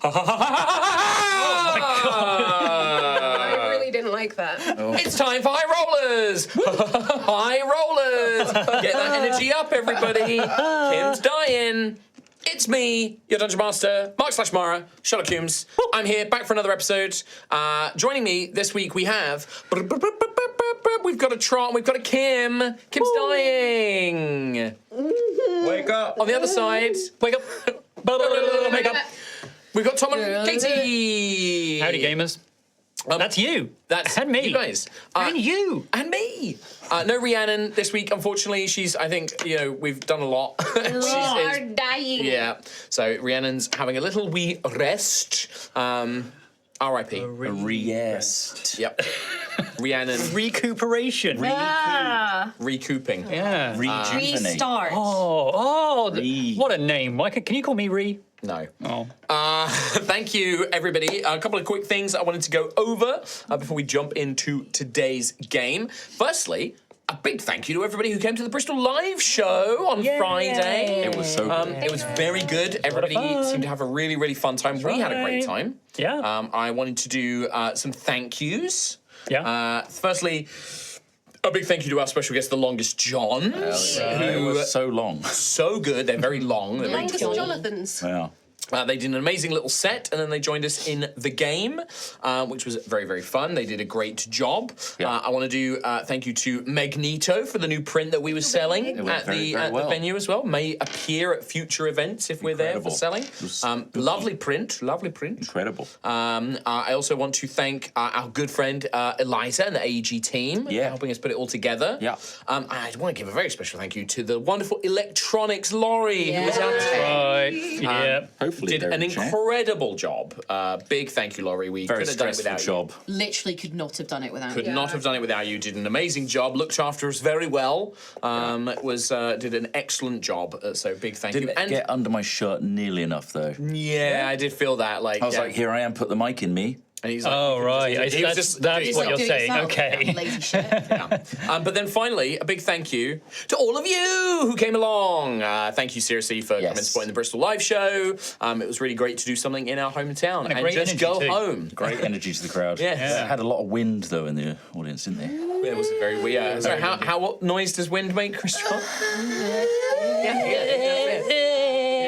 Oh my God. I really didn't like that. It's time for High Rollers! High Rollers! Get that energy up, everybody. Kim's dying. It's me, your Dungeon Master, Mark/Mara, Sherlock Holmes. I'm here, back for another episode. Joining me this week, we have... We've got a Trot, we've got a Kim. Kim's dying. Wake up. On the other side, wake up. Wake up. We've got Tom and Katie. Howdy, gamers. That's you. That's and me. You guys. And you. And me. No Rhiannon this week, unfortunately. I think, we've done a lot. We are dying. Yeah. So Rhiannon's having a little wee rest. R.I.P. A rest. Yep. Rhiannon. Recuperation. Recouping. Yeah. Rejuvenate. Restart. What a name. Can you call me Ree? No. Oh. Thank you, everybody. A couple of quick things I wanted to go over before we jump into today's game. Firstly, a big thank you to everybody who came to the Bristol live show on Friday. It was so good. It was very good. Everybody seemed to have a really, really fun time. We had a great time. Yeah. I wanted to do some thank yous. Yeah. Firstly, a big thank you to our special guest, the Longest John. It was so long. So good. They're very long. They're very Longest tall. Jonathans. Yeah. They did an amazing little set, and then they joined us in the game, which was very, very fun. They did a great job. Yeah. I want to do thank you to Magneto for the new print that we were selling at the venue as well. May appear at future events if we're there for selling. Lovely print. Incredible. I also want to thank our good friend Eliza and the AEG team for helping us put it all together. Yeah. I want to give a very special thank you to the wonderful electronics Laurie, who was out today. Right. Yeah. Hopefully Did an incredible job. Big thank you, Laurie. We very could have done it stressful without job. Literally could not have done it without you. Could you. not have done it without you. Did an amazing job. Looked after us very well. Did an excellent job. So big thank you. Didn't get under my shirt nearly enough though. Yeah, I did feel that. I was like, here I am, put the mic in me. And he's like, Oh, right. That's what you're saying. Okay. Lazy shit. But then finally, a big thank you to all of you who came along. Thank you seriously for coming and supporting the Bristol live show. It was really great to do something in our hometown and just go home. Great energy to the crowd. Yes. It had a lot of wind though in the audience, didn't they? It was very weird. Sorry, what noise does wind make, Christopher?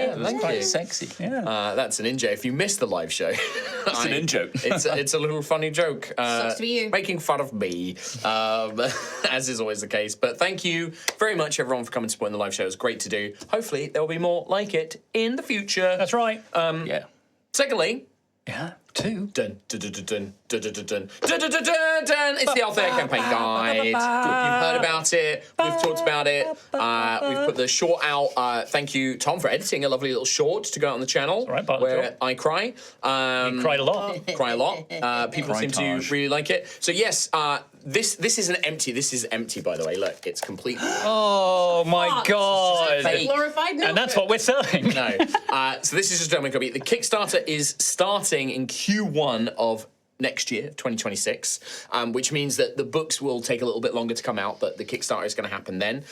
It was quite sexy. Yeah. That's an in-joke. If you missed the live show, It's an in-joke. it's a little funny joke. Sucks to be you. Making fun of me, as is always the case. But thank you very much, everyone, for coming and supporting the live show. It was great to do. Hopefully, there will be more like it in the future. That's right. Secondly, Two. dun, dun, dun, dun, dun, dun, dun, dun, dun, dun, dun, dun, dun. It's the Altheya campaign guide. You've heard about it. We've talked about it. We've put the short out. Thank you, Tom, for editing a lovely little short to go out on the channel right, part of the where job. I cry. You cried a lot. Cry a lot. People seem to Cry-tage. really like it. So yes, this isn't empty. This is empty, by the way. Look, it's completely Oh, my God. fake. Glorified milk. And that's what we're selling. No. So this is just a demo copy. The Kickstarter is starting in Q1 of next year, 2026, which means that the books will take a little bit longer to come out, but the Kickstarter is going to happen then.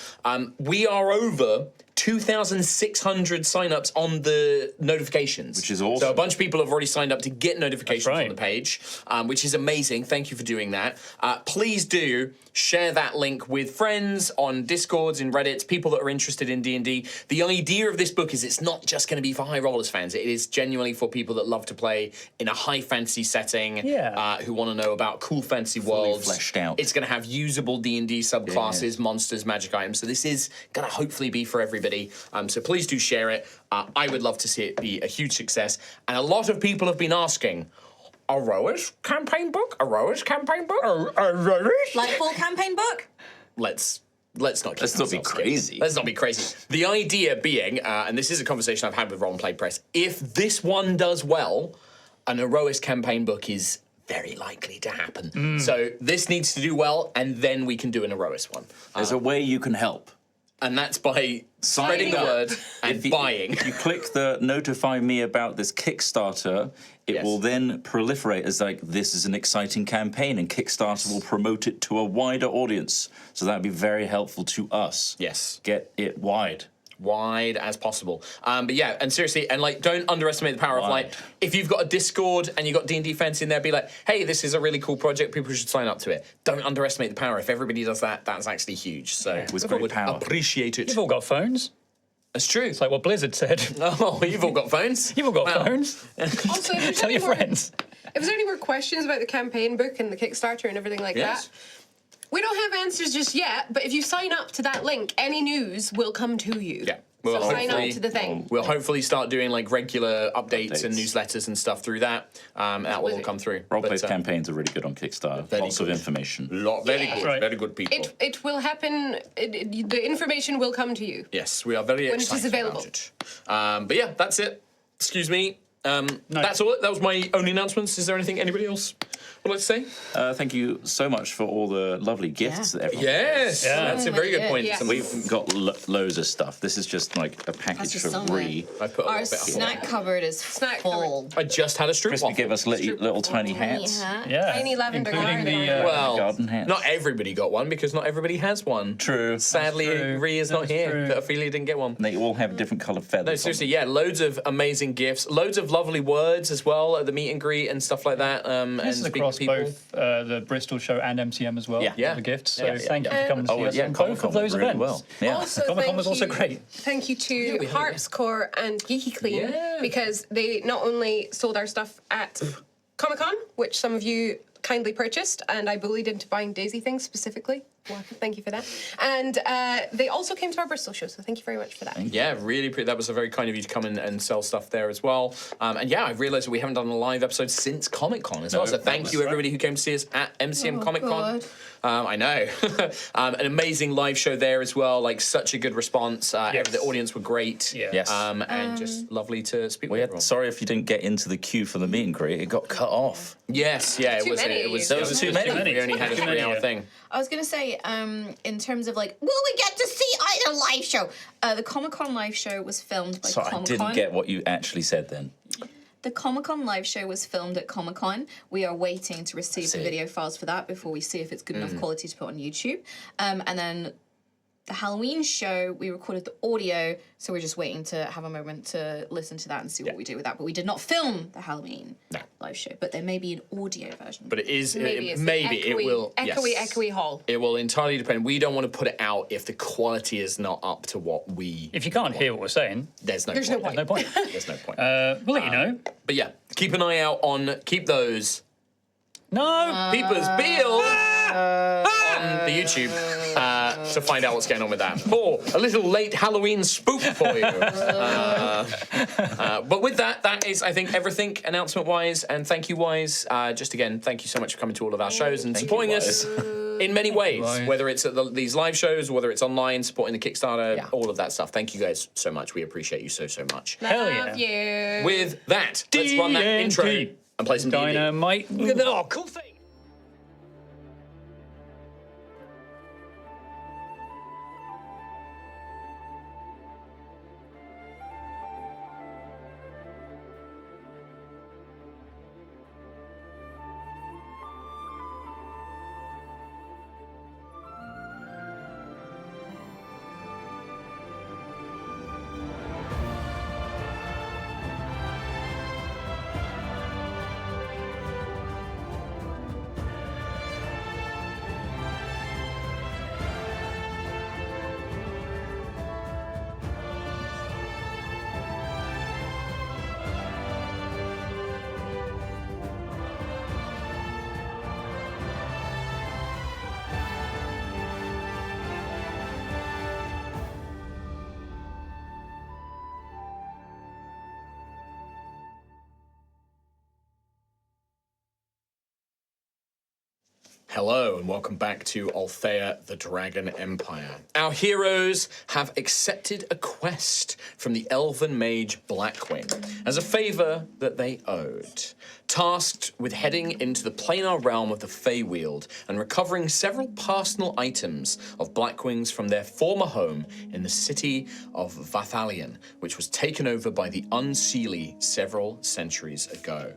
We are over 2,600 signups on the notifications. Which is awesome. So a bunch of people have already signed up to get notifications That's right. on the page, which is amazing. Thank you for doing that. Please do share that link with friends on Discords and Reddits, people that are interested in D&D. The idea of this book is it's not just going to be for High Rollers fans. It is genuinely for people that love to play in a high fantasy setting, who want to know about cool fantasy worlds. Fleshed out. It's going to have usable D&D subclasses, monsters, magic items. So this is going to hopefully be for everybody. So please do share it. I would love to see it be a huge success. And a lot of people have been asking, a Rowers campaign book? A Rowers campaign book? A Rowers? Like full campaign book? Let's not Let's not be crazy. Let's not be crazy. The idea being, and this is a conversation I've had with Role and Play Press, if this one does well, an Erois campaign book is very likely to happen. So this needs to do well, and then we can do an Erois one. There's a way you can help. And that's by spreading the up. word and buying. If you click the notify me about this Kickstarter, it will then proliferate as like, this is an exciting campaign, and Kickstarter will promote it to a wider audience. So that'd be very helpful to us. Yes. Get it wide. wide as possible. But yeah, and seriously, and like, don't underestimate the power of like, if you've got a Discord and you've got D&D fans in there, be like, hey, this is a really cool project, people should sign up to it. Don't underestimate the power. If everybody does that, that's actually huge. So with I great would power. appreciate it. You've all got phones. That's true. It's like what Blizzard said. Oh, you've all got phones? You've all got phones. Also, if there's Tell any your more, friends. if there's any more questions about the campaign book and the Kickstarter and everything like Yes. that, we don't have answers just yet, but if you sign up to that link, any news will come to you. Yeah. So Well, sign up hopefully- to the thing. We'll hopefully start doing like regular updates and newsletters and stuff through that. That will all come through. Role-based But, campaigns are really good on Kickstarter. Lots of good. information. Very Yeah. good, Right. very good people. It will happen. The information will come to you. Yes, we are very When it is excited available. about it. But yeah, that's it. Excuse me. That's all. That was my only announcements. Is there anything anybody else would like to say? Thank you so much for all the lovely gifts that everyone. Yes, that's a very good point. Yes. We've got loads of stuff. This is just like a package just for some free. I put a Our little bit up. snack cupboard is full. I just had a strip Crispy waffle. gave us little tiny hats. Yeah. Tiny lavender including garden. the. Well, Garden hats. not everybody got one because not everybody has one. True. Sadly, true. Ree is not That's here. true. But Ophelia didn't get one. They all have different coloured feathers. No, on seriously, them. yeah, loads of amazing gifts, loads of lovely words as well at the meet and greet and stuff like that. And This is speaking across to people. both the Bristol show and MCM as well. Yeah. Yeah. The gifts. So Yeah, yeah, thank you yeah. for coming to see us on both Comic-Con of those went really events. well. Yeah. Also, Comic-Con thank was also you- great. Thank you to we had it. Harpscore and Geeky Clean Yeah. because they not only sold our stuff at Comic Con, which some of you kindly purchased, and I bullied into buying Daisy things specifically. Well, thank you for that. And they also came to our Bristol show, so thank you very much for that. Yeah, really. That was a very kind of you to come in and sell stuff there as well. And yeah, I've realised that we haven't done a live episode since Comic Con as well. So thank you everybody who came to see us at MCM Comic Con. God. I know, an amazing live show there as well. Like such a good response. The audience were great. Yeah. Yes. And just lovely to speak with everyone. Sorry if you didn't get into the queue for the meet and greet. It got cut off. Yes, yeah, it Too was. many. It was. There it was too too many. We only had a Too many, 3-hour yeah. thing. I was going to say, in terms of like, will we get to see either live show? The Comic Con live show was filmed by Sorry, I Comic didn't Con. get what you actually said then. The Comic Con live show was filmed at Comic Con. We are waiting to receive the see. video files for that before we see if it's good enough quality to put on YouTube. And then the Halloween show, we recorded the audio, so we're just waiting to have a moment to listen to that and see what we do with that. But we did not film the Halloween live show, but there may be an audio version. But it is. Maybe It, it's maybe it echoey, will. Echoey, yes. echoey hall. It will entirely depend. We don't want to put it out if the quality is not up to what we. If you can't hear what we're saying, There's no There's point. no point. no point. There's no point. We'll let you know. But yeah, keep an eye out on. Keep those No. Peepers Beale on the YouTube to find out what's going on with that. Or a little late Halloween spook for you. But with that, that is, I think, everything announcement-wise and thank-you-wise. Just again, thank you so much for coming to all of our shows and supporting us in many ways, Bye. whether it's at these live shows, whether it's online, supporting the Kickstarter, all of that stuff. Thank you guys so much. We appreciate you so, so much. Hell Love yeah. you. With that, let's run that intro D&D. and play some D&D. Dynamite. Oh, cool thing. Hello and welcome back to Altheya, the Dragon Empire. Our heroes have accepted a quest from the elven mage Blackwing as a favour that they owed. Tasked with heading into the planar realm of the Feyweald and recovering several personal items of Blackwing's from their former home in the city of Vathalion, which was taken over by the Unseelie several centuries ago.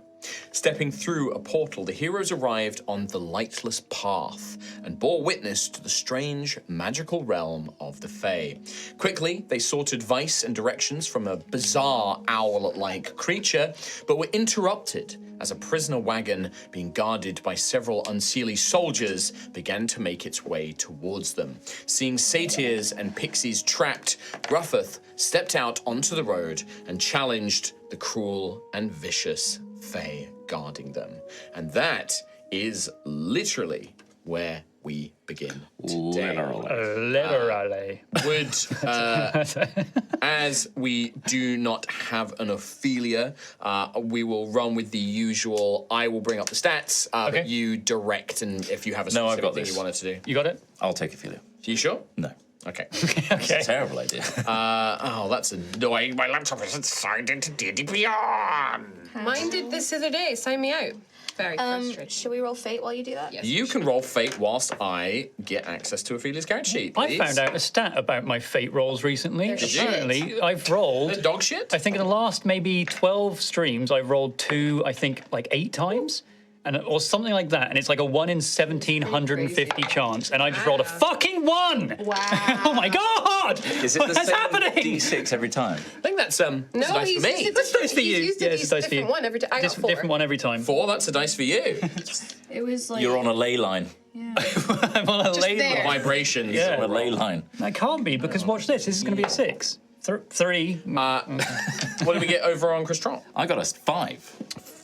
Stepping through a portal, the heroes arrived on the lightless path and bore witness to the strange, magical realm of the Fae. Quickly, they sought advice and directions from a bizarre owl-like creature, but were interrupted as a prisoner wagon being guarded by several unseelie soldiers began to make its way towards them. Seeing satyrs and pixies trapped, Gruff stepped out onto the road and challenged the cruel and vicious Fae guarding them. And that is literally where we begin today. Literally. As we do not have an Ophelia, we will run with the usual, I will bring up the stats, but you direct, and if you have a specific I've got thing this. you wanted to do. You got it? I'll take Ophelia. Are you sure? No. Okay. It's a terrible idea. That's annoying. My laptop isn't signed into D&D Beyond. Mine did this the other day. Sign me out. Very frustrating. Should we roll fate while you do that? Yes. You can roll fate whilst I get access to Ophelia's character sheet. I please. found out a stat about my fate rolls recently. They're shit. Apparently, I've The rolled. dog shit? I think in the last maybe 12 streams, I've rolled 2, I think like 8 times. Or something like that, and it's like a 1 in 1,750 chance, and I just rolled a fucking 1! Wow. Oh my god! Is it What the is same happening? D6 every time? I think that's a No, dice he's for me. used a That's dice for you. He's used Yeah, a it's a dice for you. different one every time. I got 4. Different one every time. 4, that's a dice for you. It was like... You're on a ley line. I'm on a lay there. line. Vibrations. Yeah. On a ley line. That can't be, because watch this. This is going to be a 6. 3. What do we get over on Chris Trott? I got a 5.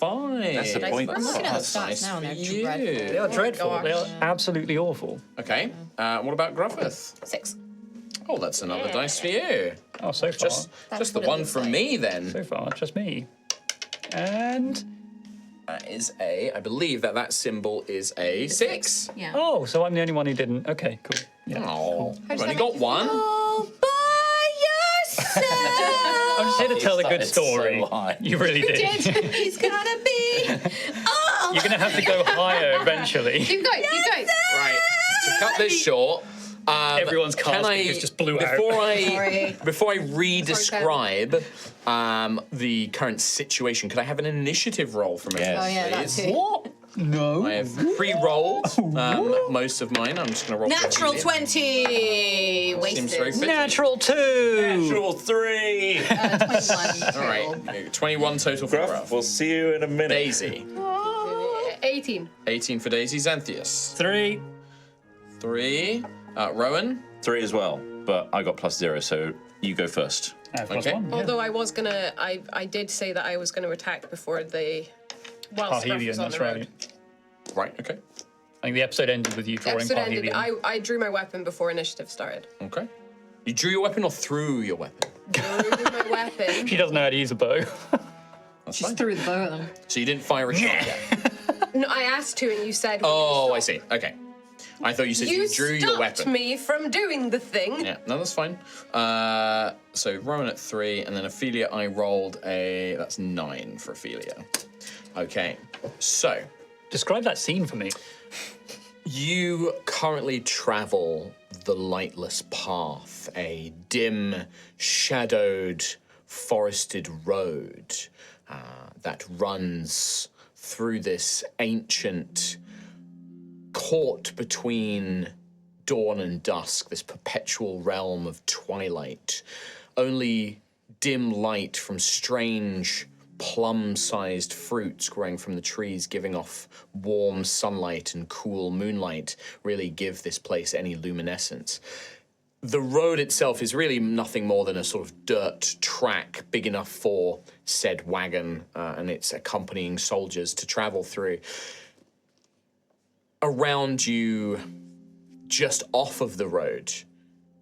5. That's the point. I'm looking at the That's stats nice now, and for they're you. dreadful. They are dreadful. gosh. They are absolutely awful. Okay. What about Gruffith? 6. Oh, that's another dice for you. Oh, so far. Just That's the what it one looks from like. me then. So far, just me. And... That is I believe that symbol is a 6. Yeah. Oh, so I'm the only one who didn't. Okay, cool. Yeah. Oh, I've does only that got make you one. All by yourself. I'm just here to tell a good It's so story. high. You really did. He's gonna be. Oh. You're going to have to go higher eventually. Keep going. Keep going. Right. To cut this short. Everyone's Can cast I because just blew before out. I before I re-describe the current situation? Could I have an initiative roll from it? Yes. Oh yeah, that please? too. What? No. I have pre-rolled most of mine. I'm just going to roll. Natural for 20. Seems very Wasted. fitting. Natural 2. Natural 3. 21. All right, 21 total for Gruff, Gruff. we'll see you in a minute. Daisy, 18. 18 for Daisy. Xanthias, 3. 3. Rowan, 3 as well, but I got +0, so you go first. Plus Okay. 1. Yeah. Although I was gonna, I did say that I was gonna attack before the. Whilst Gruff Parhelion, was on that's the road. right. right? Okay, I think the episode ended with you drawing Episode ended. Parhelion. I drew my weapon before initiative started. okay. You drew your weapon or threw your weapon? Drew my weapon. She doesn't know how to use a bow. That's Just fine. threw the bow at them. So you didn't fire a shot yet. No, I asked to, and you said. Oh, I see. Okay. I thought you said you drew your stopped weapon. me from doing the thing. Yeah, no, that's fine. So Rowan at 3, and then Ophelia, I rolled that's 9 for Ophelia. Okay, so Describe that scene for me. you currently travel the lightless path, a dim, shadowed, forested road that runs through this ancient caught between dawn and dusk, this perpetual realm of twilight. Only dim light from strange plum-sized fruits growing from the trees giving off warm sunlight and cool moonlight really give this place any luminescence. The road itself is really nothing more than a sort of dirt track big enough for said wagon and its accompanying soldiers to travel through. Around you, just off of the road,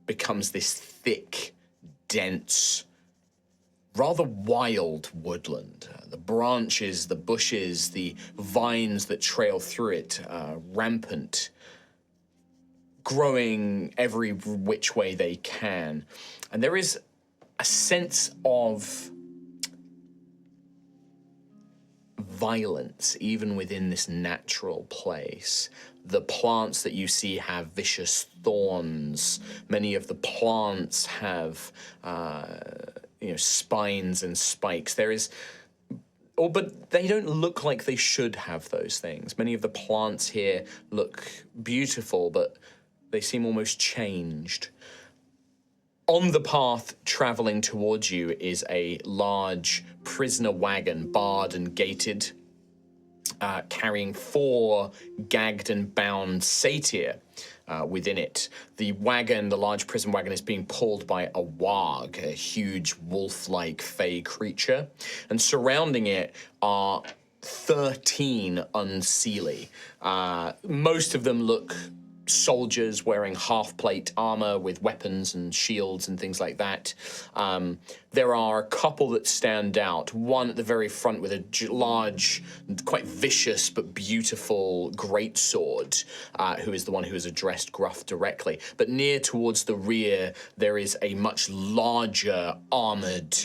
becomes this thick, dense, rather wild woodland. The branches, the bushes, the vines that trail through it, rampant, growing every which way they can. And there is a sense of violence even within this natural place. The plants that you see have vicious thorns. Many of the plants have spines and spikes. There is but they don't look like they should have those things. Many of the plants here look beautiful, but they seem almost changed. On the path traveling towards you is a large prisoner wagon, barred and gated, carrying 4 gagged and bound satyr within it. The wagon, the large prison wagon, is being pulled by a warg, a huge wolf-like fey creature, and surrounding it are 13 unseelie. Most of them look soldiers wearing half-plate armor with weapons and shields and things like that. There are a couple that stand out. One at the very front with a large, quite vicious but beautiful greatsword, who is the one who has addressed Gruff directly. But near towards the rear, there is a much larger armored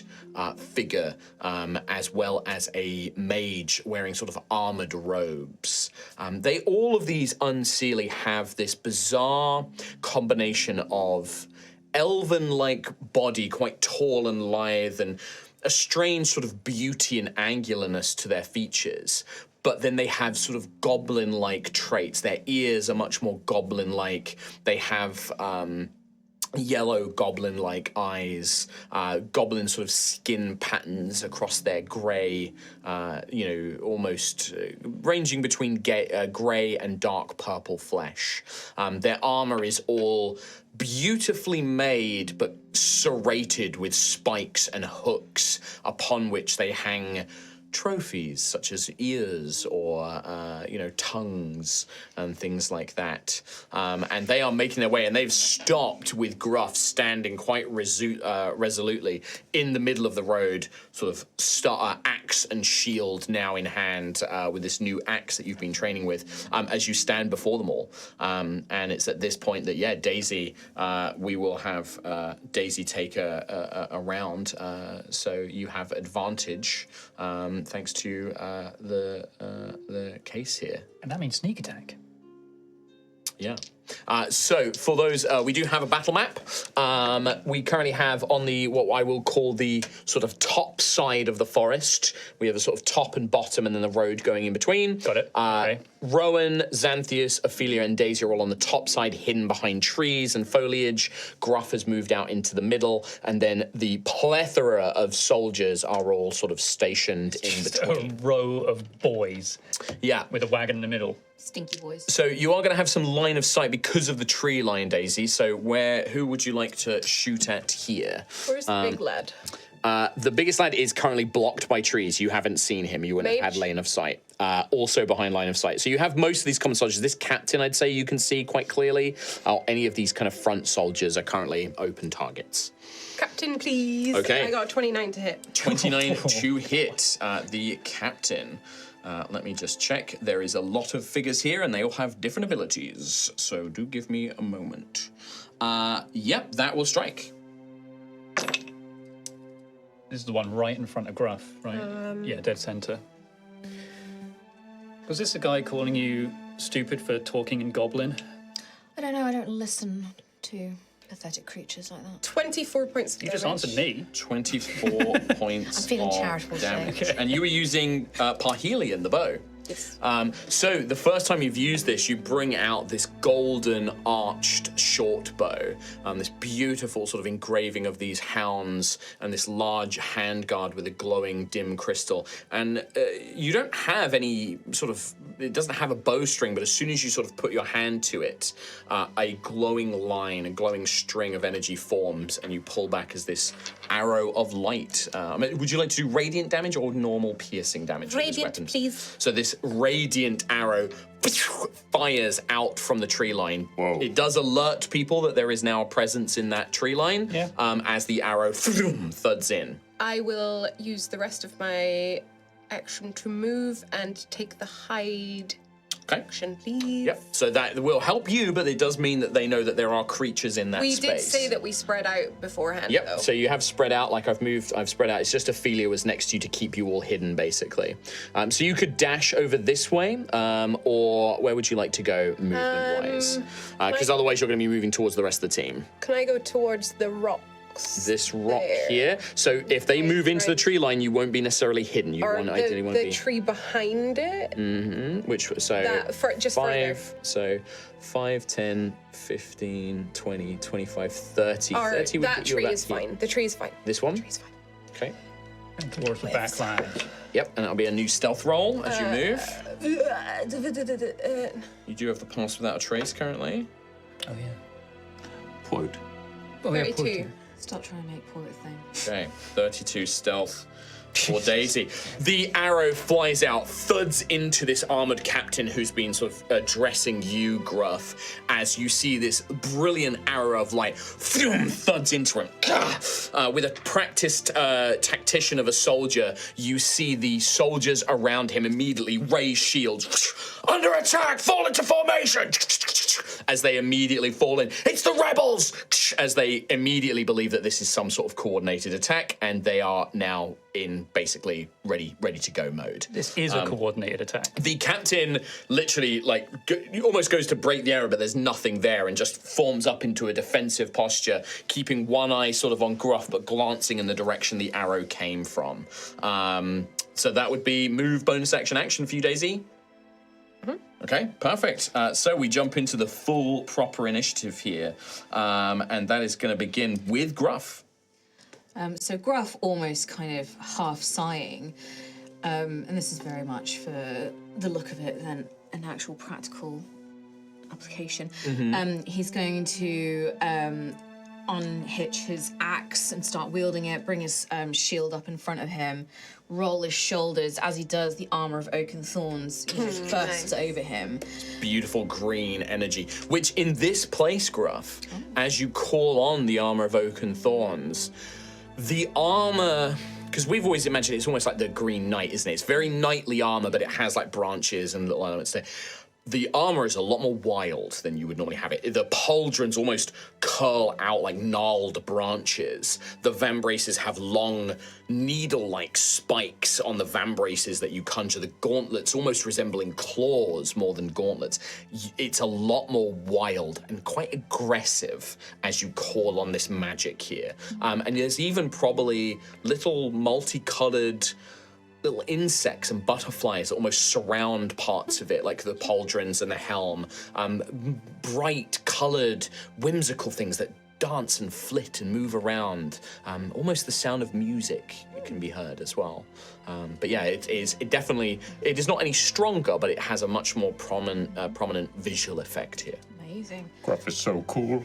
figure, as well as a mage wearing sort of armored robes. All of these unseelie have this bizarre combination of elven-like body, quite tall and lithe, and a strange sort of beauty and angularness to their features. But then they have sort of goblin-like traits. Their ears are much more goblin-like. They have yellow goblin-like eyes, goblin sort of skin patterns across their grey, almost ranging between grey and dark purple flesh. Their armor is all beautifully made but serrated with spikes and hooks upon which they hang trophies such as ears or tongues and things like that, and they are making their way, and they've stopped with Gruff standing quite resolutely in the middle of the road, sort of axe and shield now in hand, with this new axe that you've been training with, as you stand before them all. And it's at this point that Daisy, we will have Daisy take a round, so you have advantage. Thanks to the case here. And that means sneak attack. Yeah. So for those, we do have a battle map. We currently have on the, what I will call the sort of top side of the forest. We have a sort of top and bottom and then the road going in between. Got it. Okay. Rowan, Xanthius, Ophelia, and Daisy are all on the top side, hidden behind trees and foliage. Gruff has moved out into the middle, and then the plethora of soldiers are all sort of stationed in between. A row of boys. Yeah. With a wagon in the middle. Stinky boys. So you are going to have some line of sight because of the tree line, Daisy. So who would you like to shoot at here? Where's the big lad? The biggest lad is currently blocked by trees. You haven't seen him. You wouldn't have had line of sight. Also behind line of sight. So you have most of these common soldiers. This captain, I'd say, you can see quite clearly. Any of these kind of front soldiers are currently open targets. Captain, please. Okay. I got 29 to hit. 29 to hit the captain. Let me just check. There is a lot of figures here, and they all have different abilities. So do give me a moment. Yep, that will strike. This is the one right in front of Gruff, right? Yeah, dead center. Was this a guy calling you stupid for talking in Goblin? I don't know, I don't listen to pathetic creatures like that. 24 points of You damage. just answered me. 24 points I'm feeling of charitable today. damage. And you were using Parhelion, the bow. Yes. So the first time you've used this, you bring out this golden arched short bow, this beautiful sort of engraving of these hounds and this large handguard with a glowing dim crystal. And you don't have any sort of, it doesn't have a bowstring, but as soon as you sort of put your hand to it, a glowing line, a glowing string of energy forms, and you pull back as this arrow of light. Would you like to do radiant damage or normal piercing damage? with this Radiant, weapon? please. So this radiant arrow fires out from the tree line. Whoa. It does alert people that there is now a presence in that tree line, Yeah. as the arrow thuds in. I will use the rest of my action to move and take the hide Okay. action, please. Yep. So that will help you, but it does mean that they know that there are creatures in that We space. did say that we spread out beforehand, Yep. though. So you have spread out, like I've spread out. It's just Ophelia was next to you to keep you all hidden, basically. So you could dash over this way, or where would you like to go movement-wise? Because otherwise you're going to be moving towards the rest of the team. Can I go towards the rock rocks. This rock there. here. So if they move into the tree line, you won't be necessarily hidden. You Or ideally want to the be. tree behind it. Which so That, just 5, further. so 5, 10, 15, 20, 25, 30. Or 30 would that put you tree about is here. fine. The tree is fine. This one? Tree's fine. Okay. And towards the backline. Yep, and that'll be a new stealth roll as you move. You do have the pass without a trace currently. Oh yeah. Quote. Oh, yeah, 32. Stop trying to make poor thing. Okay, 32 stealth for Daisy. The arrow flies out, thuds into this armored captain who's been sort of addressing you, Gruff, as you see this brilliant arrow of light thuds into him. With a practiced tactician of a soldier, you see the soldiers around him immediately raise shields. Under attack, fall into formation! As they immediately fall in. It's the rebels! As they immediately believe that this is some sort of coordinated attack, and they are now in basically ready to go mode. This is a coordinated attack. The captain literally almost goes to break the arrow, but there's nothing there, and just forms up into a defensive posture, keeping one eye sort of on Gruff, but glancing in the direction the arrow came from. So that would be move, bonus action for you, Daisy. Okay, perfect. So we jump into the full proper initiative here, and that is going to begin with Gruff. So Gruff almost kind of half sighing, and this is very much for the look of it than an actual practical application. He's going to unhitch his axe and start wielding it, bring his shield up in front of him, roll his shoulders. As he does, the armor of oak and thorns bursts over him. Beautiful green energy, which in this place, Gruff, as you call on the armor of oak and thorns, the armor, because we've always imagined it's almost like the Green Knight, isn't it? It's very knightly armor, but it has like branches and little elements there. The armor is a lot more wild than you would normally have it. The pauldrons almost curl out like gnarled branches. The vambraces have long, needle-like spikes on the vambraces that you conjure. The gauntlets almost resembling claws more than gauntlets. It's a lot more wild and quite aggressive as you call on this magic here. And there's even probably little multicolored little insects and butterflies that almost surround parts of it, like the pauldrons and the helm. Bright, coloured, whimsical things that dance and flit and move around. Almost the sound of music can be heard as well. But yeah, it is not any stronger, but it has a much more prominent visual effect here. Amazing. Gruff is so cool.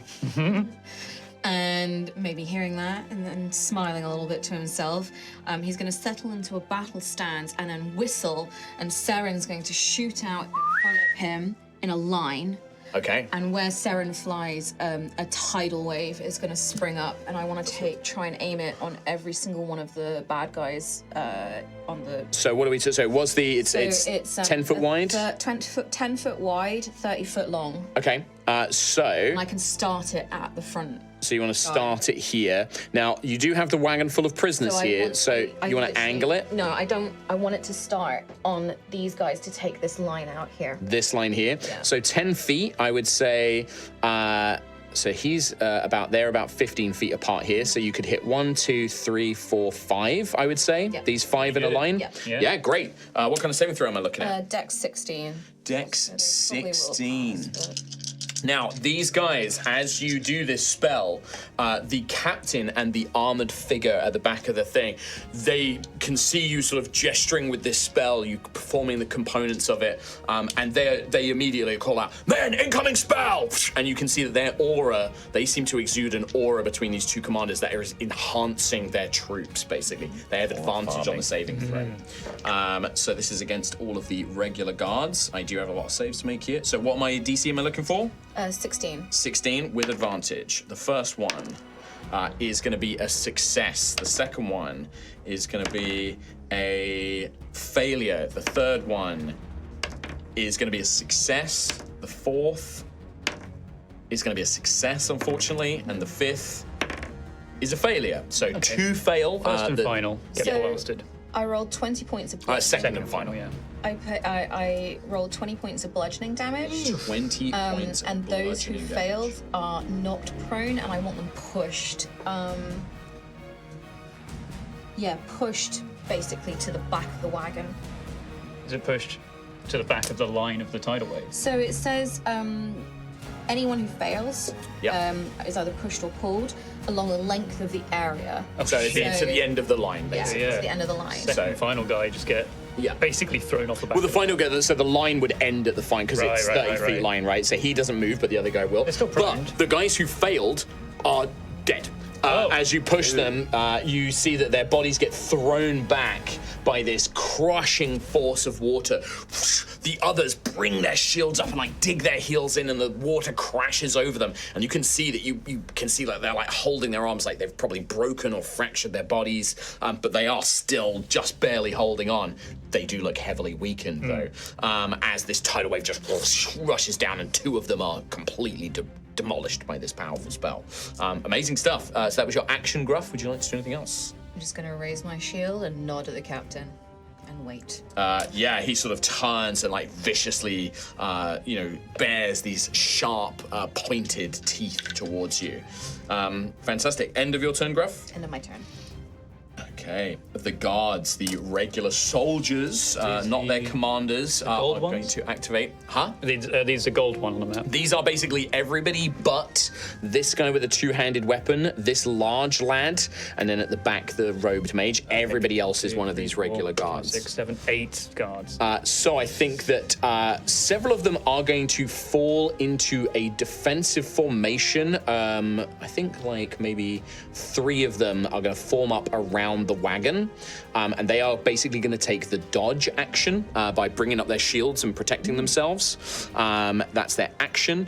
And maybe hearing that and then smiling a little bit to himself, he's going to settle into a battle stance and then whistle, and Seren's going to shoot out in front of him in a line. Okay. And where Seren flies, a tidal wave is going to spring up, and I want to try and aim it on every single one of the bad guys on the. So what do we? So what's the? It's 10 foot wide. 10 foot wide, 30 foot long. Okay. So. And I can start it at the front. So you want to start it here. Now, you do have the wagon full of prisoners here, so you want to angle it? No, I don't. I want it to start on these guys to take this line out here. This line here. Yeah. So 10 feet, I would say. So he's about 15 feet apart here. So you could hit 1, 2, 3, 4, 5, I would say. Yep. These 5 in a line. Yep. Yeah, great. What kind of saving throw am I looking at? Dex 16. Dex So they probably will 16. pass, but- Now, these guys, as you do this spell, the captain and the armored figure at the back of the thing, they can see you sort of gesturing with this spell, you performing the components of it, and they immediately call out, "Men, incoming spell!" And you can see that their aura, they seem to exude an aura between these two commanders that is enhancing their troops, basically. They have advantage on the saving throw. So this is against all of the regular guards. I do have a lot of saves to make here. So what DC am I looking for? 16. 16 with advantage. The first one is going to be a success. The second one is going to be a failure. The third one is going to be a success. The fourth is going to be a success, unfortunately. And the fifth is a failure. So 2 fail. First and final. Get So- blasted. I rolled 20 points of bludgeoning. Second and final. yeah. I rolled 20 points of bludgeoning damage. 20 points. And of those who bludgeoning failed damage. are knocked prone, and I want them pushed. Pushed basically to the back of the wagon. Is it pushed to the back of the line of the tidal wave? So it says anyone who fails Yeah. is either pushed or pulled along the length of the area. So it's to the end of the line, basically. To the end of the line. Second and final guy just get basically thrown off the back. Well, the of final guy, so the line would end at the fine because it's 30 feet right. line, right? So he doesn't move, but the other guy will. They're still primed. But the guys who failed are dead. As you push them, you see that their bodies get thrown back by this crushing force of water. The others bring their shields up and like dig their heels in, and the water crashes over them. And you can see that you can see like they're like holding their arms, like they've probably broken or fractured their bodies, but they are still just barely holding on. They do look heavily weakened though, as this tidal wave just rushes down, and two of them are completely demolished by this powerful spell. Amazing stuff. So that was your action, Gruff. Would you like to do anything else? I'm just gonna raise my shield and nod at the captain and wait. Yeah, he sort of turns and like viciously, bares these sharp, pointed teeth towards you. Fantastic. End of your turn, Gruff? End of my turn. Okay. The guards, the regular soldiers, not their commanders, are gold going ones? to activate. Huh? These are gold one on the map. These are basically everybody but this guy with a two-handed weapon, this large lad, and then at the back, the robed mage. Everybody else is one of these regular guards. 6, 7, 8 guards. So I think that several of them are going to fall into a defensive formation. I think like maybe 3 of them are going to form up around the wagon, and they are basically going to take the dodge action by bringing up their shields and protecting themselves. That's their action.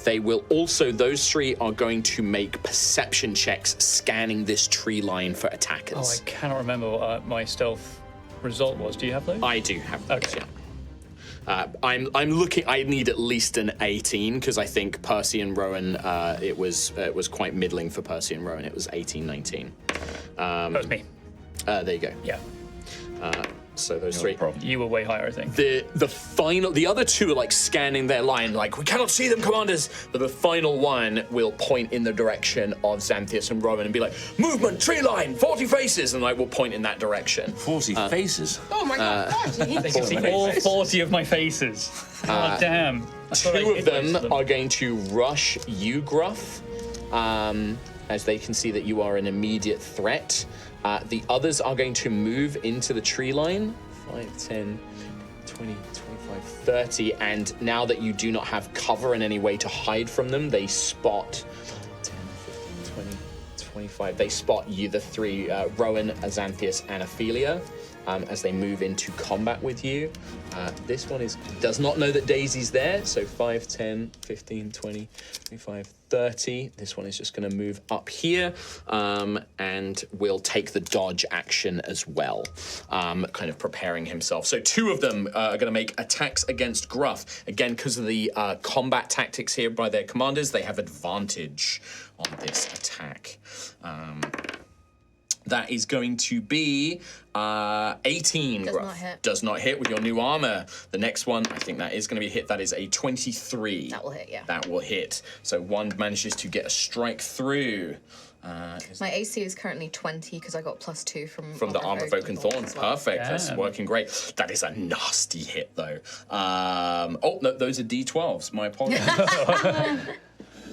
They will also, those 3 are going to make perception checks scanning this tree line for Oh, attackers. I cannot remember what my stealth result was. Do you have those? I do have those, Okay. yeah. I'm looking. I need at least an 18 because I think Percy and Rowan. It was quite middling for Percy and Rowan. It was 18, 19. That was me. There you go. Yeah. So those 3. You were way higher, I think. The other 2 are like scanning their line, like we cannot see them, commanders. But the final one will point in the direction of Xanthias and Rowan and be like, movement, tree line, 40 faces, and like we'll point in that direction. 40 faces. Oh my god, 40. They can see all 40 of my faces. God damn. I thought I 2 of hit them most are going to rush you, Gruff, as they can see that you are an immediate threat. The others are going to move into the tree line. 5, 10, 20, 25, 30. And now that you do not have cover and any way to hide from them, they spot 10, 15, 20, 25. They spot you, the 3, Rowan, Xanthias, and Ophelia. As they move into combat with you. This one does not know that Daisy's there, so 5, 10, 15, 20, 25, 30. This one is just going to move up here and will take the dodge action as well, kind of preparing himself. So 2 of them are going to make attacks against Gruff. Again, because of the combat tactics here by their commanders, they have advantage on this attack. That is going to be 18. Does Gruff. not hit. Does not hit with your new armor. The next one, I think that is going to be hit. That is a 23. That will hit, yeah. That will hit. So one manages to get a strike through. My AC is currently 20 because I got +2 from The Armor of Oak and Thorn. as well. Perfect. That's Damn. working great. That is a nasty hit, though. Oh, no, those are D12s. My apologies.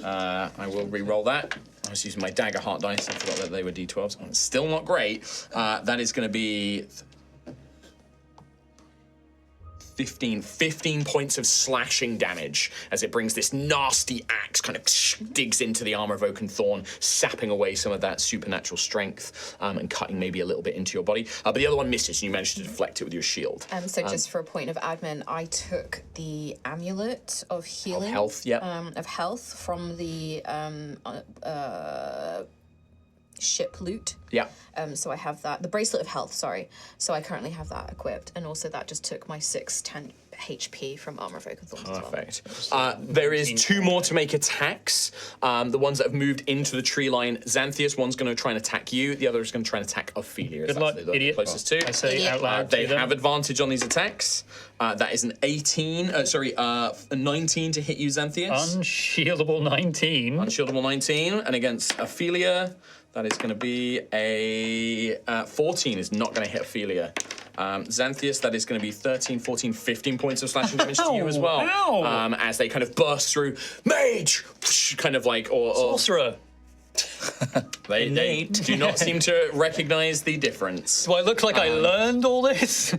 I will re-roll that. I was using my dagger heart dice. I forgot that they were D12s. Oh, it's still not great. That is going to be 15 points of slashing damage as it brings this nasty axe, kind of digs into the Armor of Oak and Thorn, sapping away some of that supernatural strength and cutting maybe a little bit into your body. But the other one misses, and you managed to deflect it with your shield. So just for a point of admin, I took the amulet of healing. Health, yep. Of health from the ship loot. Yeah. So I have that. The bracelet of health, sorry. So I currently have that equipped. And also that just took my 6 HP from Armor of Oaken Thorns as well. Perfect. There is 2 more to make attacks. The ones that have moved into the tree line. Xanthias, one's going to try and attack you. The other is going to try and attack Ophelia. Good luck, idiot. Closest to. I say Idiot. out loud. They to them. have advantage on these attacks. That is an 19 to hit you, Xanthias. Unshieldable 19. Unshieldable 19. And against Ophelia, that is going to be a 14 is not going to hit Ophelia. Xanthias, that is going to be 13, 14, 15 points of slashing damage to you as well. Ow. As they kind of burst through. Mage! Kind of like, or Sorcerer. they do not seem to recognize the difference. Do I look like I learned all this?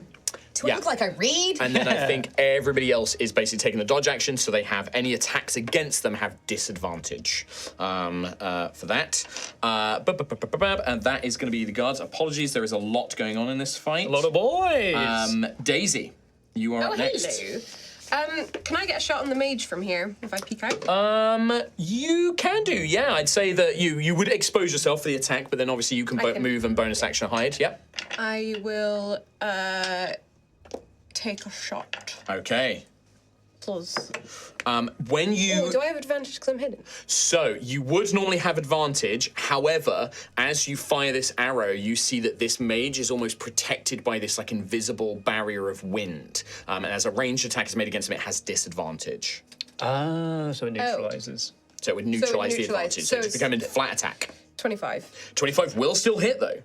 Do I look like I read? And then I think everybody else is basically taking the dodge action, so they have any attacks against them have disadvantage for that. And that is going to be the guards. Apologies, there is a lot going on in this fight. A lot of boys. Daisy, you are up next. Hello. Can I get a shot on the mage from here if I peek out? You can do, yeah. I'd say that you would expose yourself for the attack, but then obviously you can, can- move and bonus action hide. Yep. I will take a shot. Okay. Plus. When you Oh, do I have advantage because I'm hidden? So, you would normally have advantage. However, as you fire this arrow, you see that this mage is almost protected by this like invisible barrier of wind. And as a ranged attack is made against him, it has disadvantage. So it neutralizes. So it would neutralize the neutralise. advantage. So So it's it's- becoming a flat attack. 25. 25 will still hit though.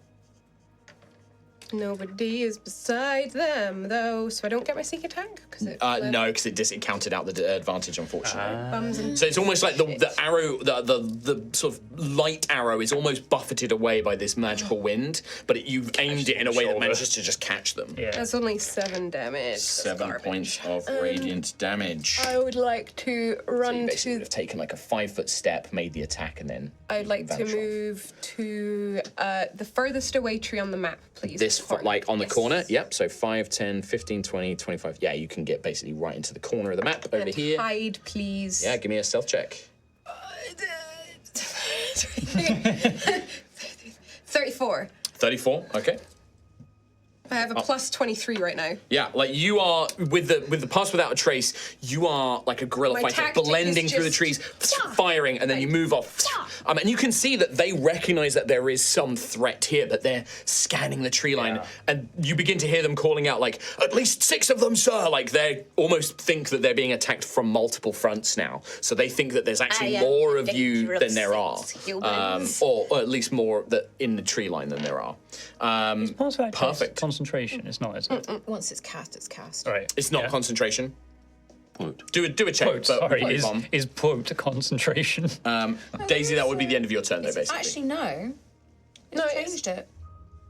Nobody is beside them, though, so I don't get my sneak attack? Cause it No, because it counted out the advantage, unfortunately. bums and So it's almost like the arrow, the sort of light arrow is almost buffeted away by this magical wind, but you've aimed it in a way that shoulder. manages to just catch them. Yeah. That's only 7 damage. That's 7 garbage. points of radiant damage. I would like to So you run basically would to. have taken like a 5-foot step, made the attack, and then I'd like to vanish off. move to the furthest away tree on the map, please. This, Corner. like on the Yes. corner, yep, so 5, 10, 15, 20, 25. Yeah, you can get basically right into the corner of the map over And here. hide, please. Yeah, give me a stealth check. 34. 34, okay. I have a plus 23 right now. Yeah, like you are with the pass without a trace. You are like a guerrilla My fighter, tactic blending is through the just- trees, firing, and then you move off. And you can see that they recognize that there is some threat here, but they're scanning the tree line, and you begin to hear them calling out like, "At least 6 of them, sir!" Like they almost think that they're being attacked from multiple fronts now. So they think that there's actually I am more of you dangerous than there are, humans. or at least more that in the tree line than there are. Pass back Perfect. concentration. It's not, is it? Once it's cast, it's cast. All right. It's not Yeah. concentration. Quote. Do a check. Quote, but sorry, move on. is quote concentration. Daisy, that would be the end of your turn, though, basically. Actually, no. No, It's it's- changed it.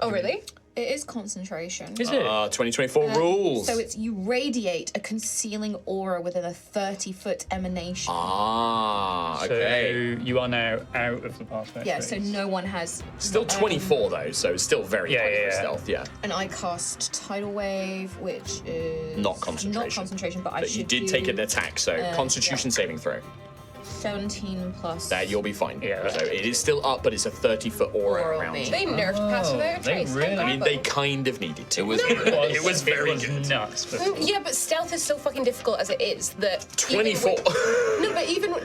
Oh, really? It is concentration. Is it? 2024 rules. So it's you radiate a concealing aura within a 30-foot emanation. Okay. So you are now out of the pass back. Yeah, so no one has. Still 24 though, so it's still very Yeah, high yeah, for yeah. stealth. Yeah. And I cast Tidal Wave, which is Not concentration. Not concentration, but I But should you did do take an attack, so Constitution saving throw. 17 plus. That you'll be fine. Yeah. So it is still up, but it's a 30-foot aura Aura on around me. you. They nerfed pass without a they trace. really- I mean, they kind of needed to. It was It was very good. nuts. But Yeah, but stealth is so fucking difficult as it is that. even 24. with- No,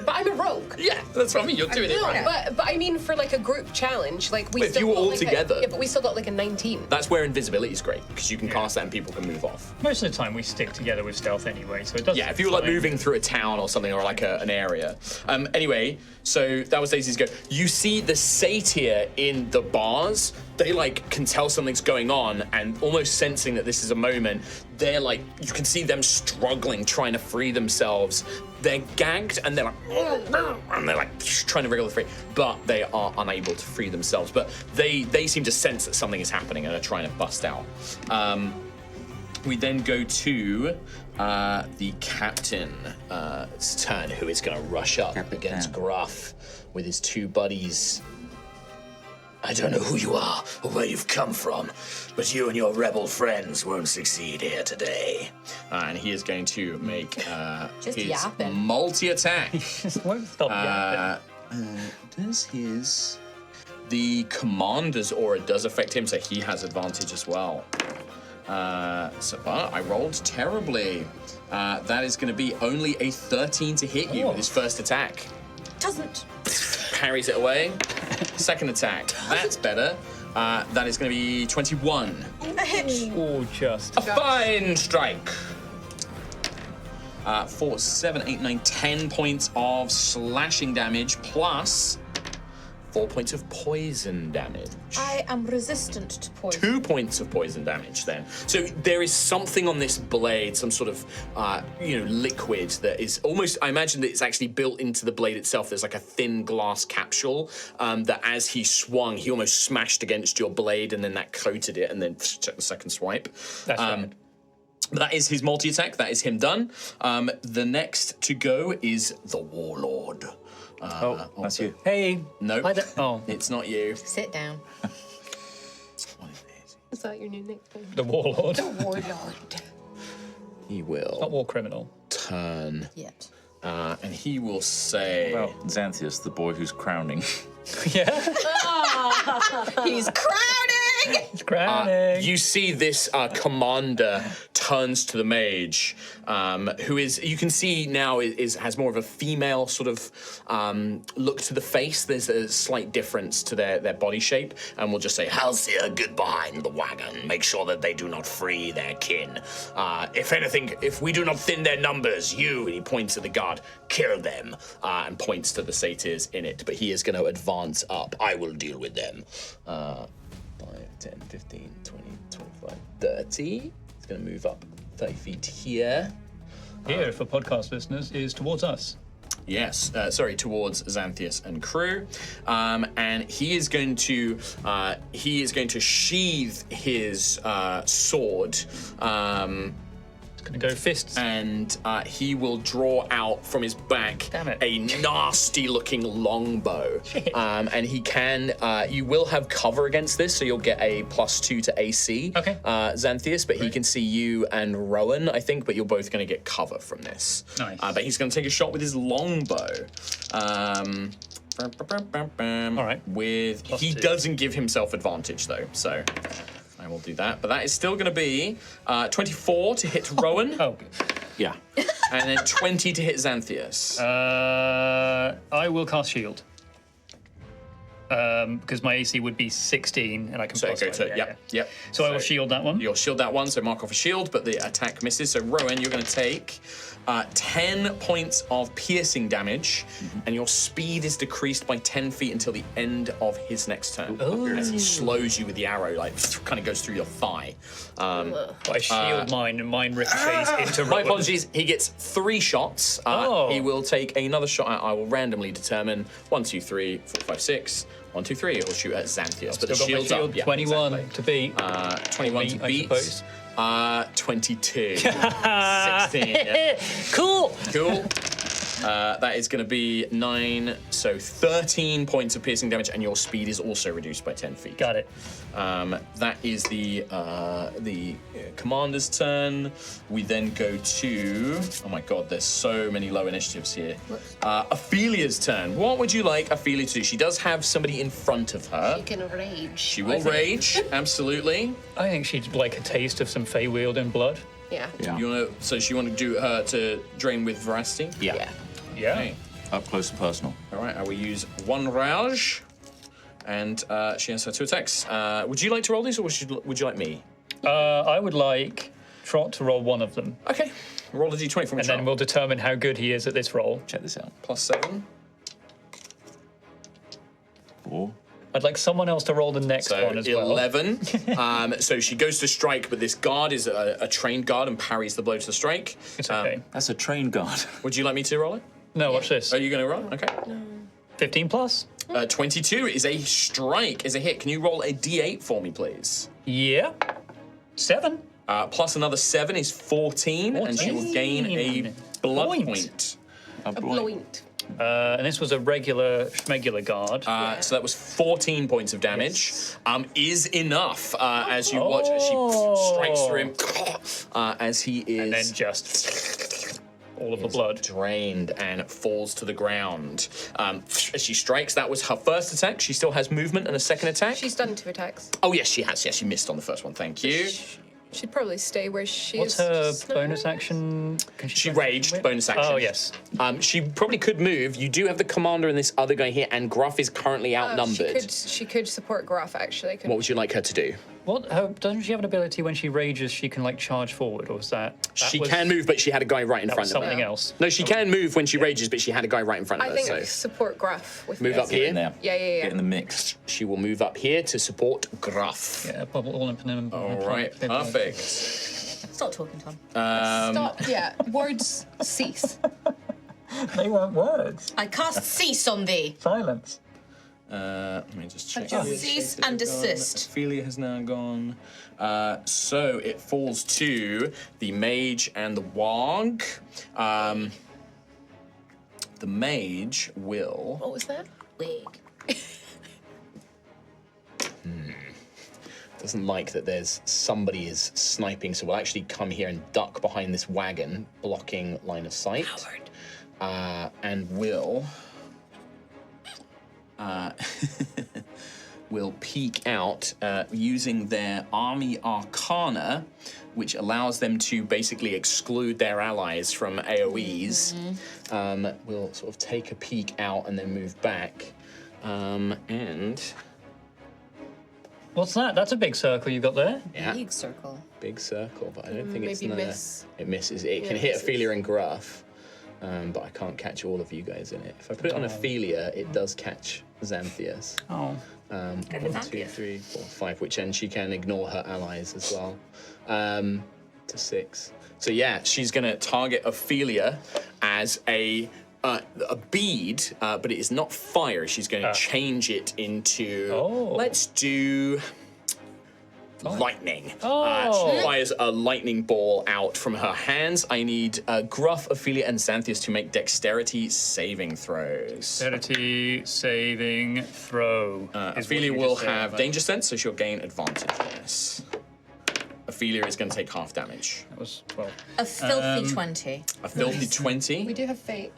but I'm a rogue. Yeah, that's what I mean. You're doing it No, right. but I mean for like a group challenge, like we But if still you were got, all like, together- yeah, but we still got like a 19. That's where invisibility is great, because you can cast that and people can move off. most of the time we stick together with stealth anyway, so it does. Yeah, if you were like fine. moving through a town or something, or like an area. Anyway, so that was Daisy's go. You see the Satyr in the bars. They like can tell something's going on, and almost sensing that this is a moment, they're like, you can see them struggling, trying to free themselves. They're gagged, and they're like trying to wriggle free, but they are unable to free themselves. But they seem to sense that something is happening and are trying to bust out. We then go to the captain's turn, who is going to rush up against Gruff with his 2 buddies. I don't know who you are or where you've come from, but you and your rebel friends won't succeed here today. And he is going to make Just his yapping. multi-attack. Just won't stop yapping. The commander's aura does affect him, so he has advantage as well. But I rolled terribly. That is going to be only a 13 to hit you with his first attack. Doesn't. Parries it away. Second attack. That's better. That is going to be 21. A hit. Oh, just. A fine strike. 4, 7, 8, 9, 10 points of slashing damage plus 4 points of poison damage. I am resistant to poison. 2 points of poison damage then. So there is something on this blade, some sort of, liquid that is almost, I imagine that it's actually built into the blade itself. There's like a thin glass capsule that as he swung, he almost smashed against your blade and then that coated it and then check the second swipe. That's right. But that is his multi-attack. That is him done. The next to go is the Warlord. That's you. Hey. Nope. Hi there. Oh, It's not you. Sit down. What is it? Is that your new nickname? the warlord. Warlord. He Not will war criminal. turn, Yet. and he will say... Well, Xanthius, the boy who's crowning. Yeah. He's crowning! It's crowning. You see this commander turns to the mage, who is, you can see now, has more of a female sort of look to the face. There's a slight difference to their body shape, and we'll just say, Altheya, get behind the wagon. Make sure that they do not free their kin. If anything, if we do not thin their numbers, and he points at the guard, kill them, and points to the satyrs in it. But he is going to advance up. I will deal with them. 5, 10, 15, 20, 25, 30. It's going to move up 30 feet here. Here, for podcast listeners, is towards us. Yes, towards Xanthius and crew, and he is going to sheathe his sword. Gonna go fists. And he will draw out from his back Damn it. a nasty-looking longbow. And he can. You will have cover against this, so you'll get a +2 to AC. Okay. Xanthius, but he can see you and Rowan, I think. But you're both going to get cover from this. Nice. But he's going to take a shot with his longbow. All right. He +2. doesn't give himself advantage though, so. I will do that, but that is still going to be 24 to hit Rowan. Oh, good. Yeah. And then 20 to hit Xanthius. I will cast shield. Because my AC would be 16, and I can So plus go one. to, yep. So I will shield that one. You'll shield that one, so mark off a shield, but the attack misses. So Rowan, you're going to take 10 points of piercing damage, and your speed is decreased by 10 feet until the end of his next turn. As he slows you with the arrow, like, kind of goes through your thigh. I shield mine, and mine ricochets into My Rowan. apologies. He gets 3 shots. He will take another shot. I will randomly determine 1, 2, 3, 4, 5, 6. 1, 2, 3. He'll shoot at Xanthius. But the Still got my shield's shield, up. Yeah, 21 exactly. to beat. 21 Me, to I beat. suppose. 22. 16. Yeah. Cool. Cool. That is going to be 9, so 13 points of piercing damage, and your speed is also reduced by 10 feet. Got it. That is the commander's turn. We then go to, oh my god, there's so many low initiatives here. Ophelia's turn. What would you like Ophelia to do? She does have somebody in front of her. You can rage. She will rage, absolutely. I think she'd like a taste of some Feyweald in blood. Yeah. Yeah. So she want to do her to drain with veracity? Yeah. Yeah. Okay. Up close and personal. All right, I will use 1 rage, and she has her 2 attacks. Would you like to roll these, or would you like me? I would like Trot to roll one of them, Okay, roll a d20 from and then we'll determine how good he is at this roll. Check this out. +7. 4. I'd like someone else to roll the next So one as well. 11. So she goes to strike, but this guard is a trained guard and parries the blow to the strike. It's okay. That's a train guard. Would you like me to roll it? No, watch this. Are you going to roll? Okay. 15 plus? 22 is a strike, is a hit. Can you roll a d8 for me, please? Yeah. 7. Plus another 7 is 14, and she will gain a blood Point. point. A Bloint. And this was a regular schmegular guard. So that was 14 points of damage. Is enough as you watch as she strikes through him as he is and then just all of the blood. drained and falls to the ground. As she strikes, that was her first attack. She still has movement and a second attack. She's done 2 attacks. Oh yes, she has. Yes, she missed on the first one. Thank you. She'd probably stay where she What's is. her just now, bonus I action? Can She raged, bonus action. Oh, yes. She probably could move. You do have the commander and this other guy here, and Gruff is currently outnumbered. She could support Gruff, actually. What would you like her to do? Doesn't she have an ability when she rages she can like charge forward, or is that She was- can move, but she had a guy right in that front was of her. something else? No, she can move when she rages, but she had a guy right in front of I her. think So support Gruff with Move the up here? In there. Yeah. Get in the mix. she will move up here to support Gruff. Yeah, bubble all in. All right, perfect. Stop talking, Tom. Stop. Yeah. Words cease. They weren't words. I cast cease on thee. Silence. Let me just check. just cease and desist. Ophelia has now gone. So it falls to the mage and the warg. The mage will. What was that? Wig. Doesn't like that there's somebody is sniping, so we'll actually come here and duck behind this wagon, blocking line of sight. And will will peek out using their army arcana, which allows them to basically exclude their allies from AoEs. We'll sort of take a peek out and then move back. And What's that? That's a big circle you got there. yeah, Big circle. big circle, but I don't think it's Maybe gonna. miss. It misses. It can Yeah, hit misses. Ophelia and Gruff, but I can't catch all of you guys in it. If I put it on Ophelia, it does catch Xanthias. Oh. 1, 2, Xanthias. 3, 4, 5, which and she can ignore her allies as well. To 6. So yeah, she's gonna target Ophelia as a bead, but it is not fire. She's going to change it into. Oh. Let's do. Lightning. Oh. She fires a lightning ball out from her hands. I need Gruff, Ophelia, and Xanthias to make dexterity saving throws. Dexterity saving throw. is what Ophelia you will just said, have but danger sense, so she'll gain advantage on this. Ophelia is going to take half damage. That was 12. A filthy 20. A filthy 20. We do have fate.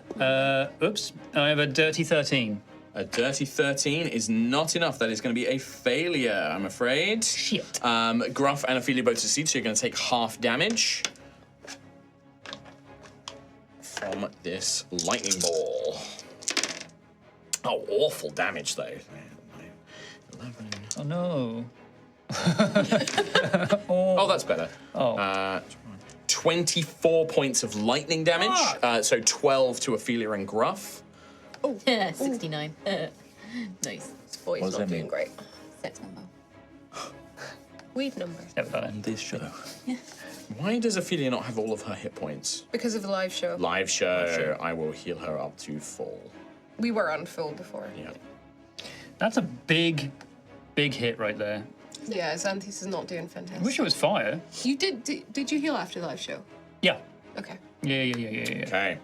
Oops. I have a dirty 13. A dirty 13 is not enough. That is going to be a failure, I'm afraid. Shit. Gruff and Ophelia both succeed, so you're going to take half damage from this lightning ball. Oh, awful damage, though. 11. Oh no. Oh, that's better. Oh. 24 points of lightning damage, so 12 to Ophelia and Gruff. 69. Nice. This boy's does not that doing mean? great. Sex number. Weed number. Never done On it. this show. Why does Ophelia not have all of her hit points? Because of the live show. Live show, I will heal her up to full. We were on full before. Yeah. That's a big hit right there. Yeah, Xanthias is not doing I fantastic. wish it was fire. You did you heal after the live show? Yeah. Okay. Yeah. Okay,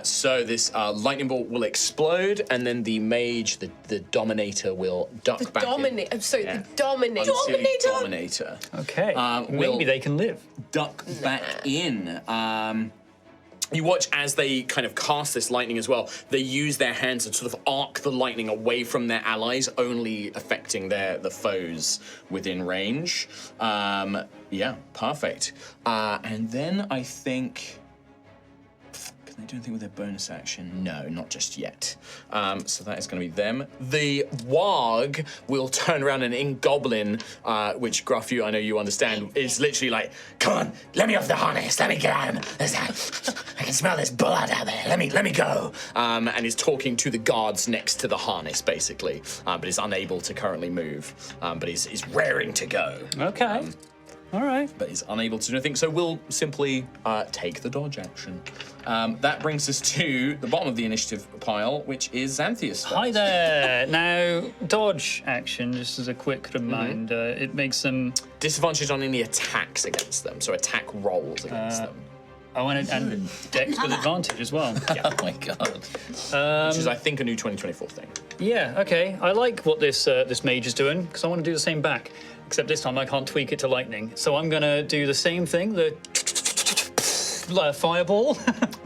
so this lightning bolt will explode, and then the mage, the dominator, will duck back in. I'm sorry, Yeah. the dominator. Unseen Dominator. Okay. will- Maybe they can live. Duck back in. You watch as they kind of cast this lightning as well. They use their hands to sort of arc the lightning away from their allies, only affecting the foes within range. Yeah, perfect. And then I think. Can they do anything with their bonus action? No, not just yet. So that is going to be them. The warg will turn around and in Goblin, which Gruff, I know you understand, is literally like, come on, let me off the harness, let me get out of him. I can smell this blood out there, let me go. And is talking to the guards next to the harness, basically, but is unable to currently move, but is raring to go. Okay. All right. But is unable to do anything, so we'll simply take the dodge action. That brings us to the bottom of the initiative pile, which is Xanthias. Hi there. Now, dodge action, just as a quick reminder, it makes them. Disadvantage on any attacks against them, so attack rolls against them. Oh, and dex with advantage as well. Oh my god. Which is, I think, a new 2024 thing. Yeah. Okay. I like what this mage is doing because I want to do the same back. Except this time I can't tweak it to lightning. So I'm gonna do the same thing, the fireball.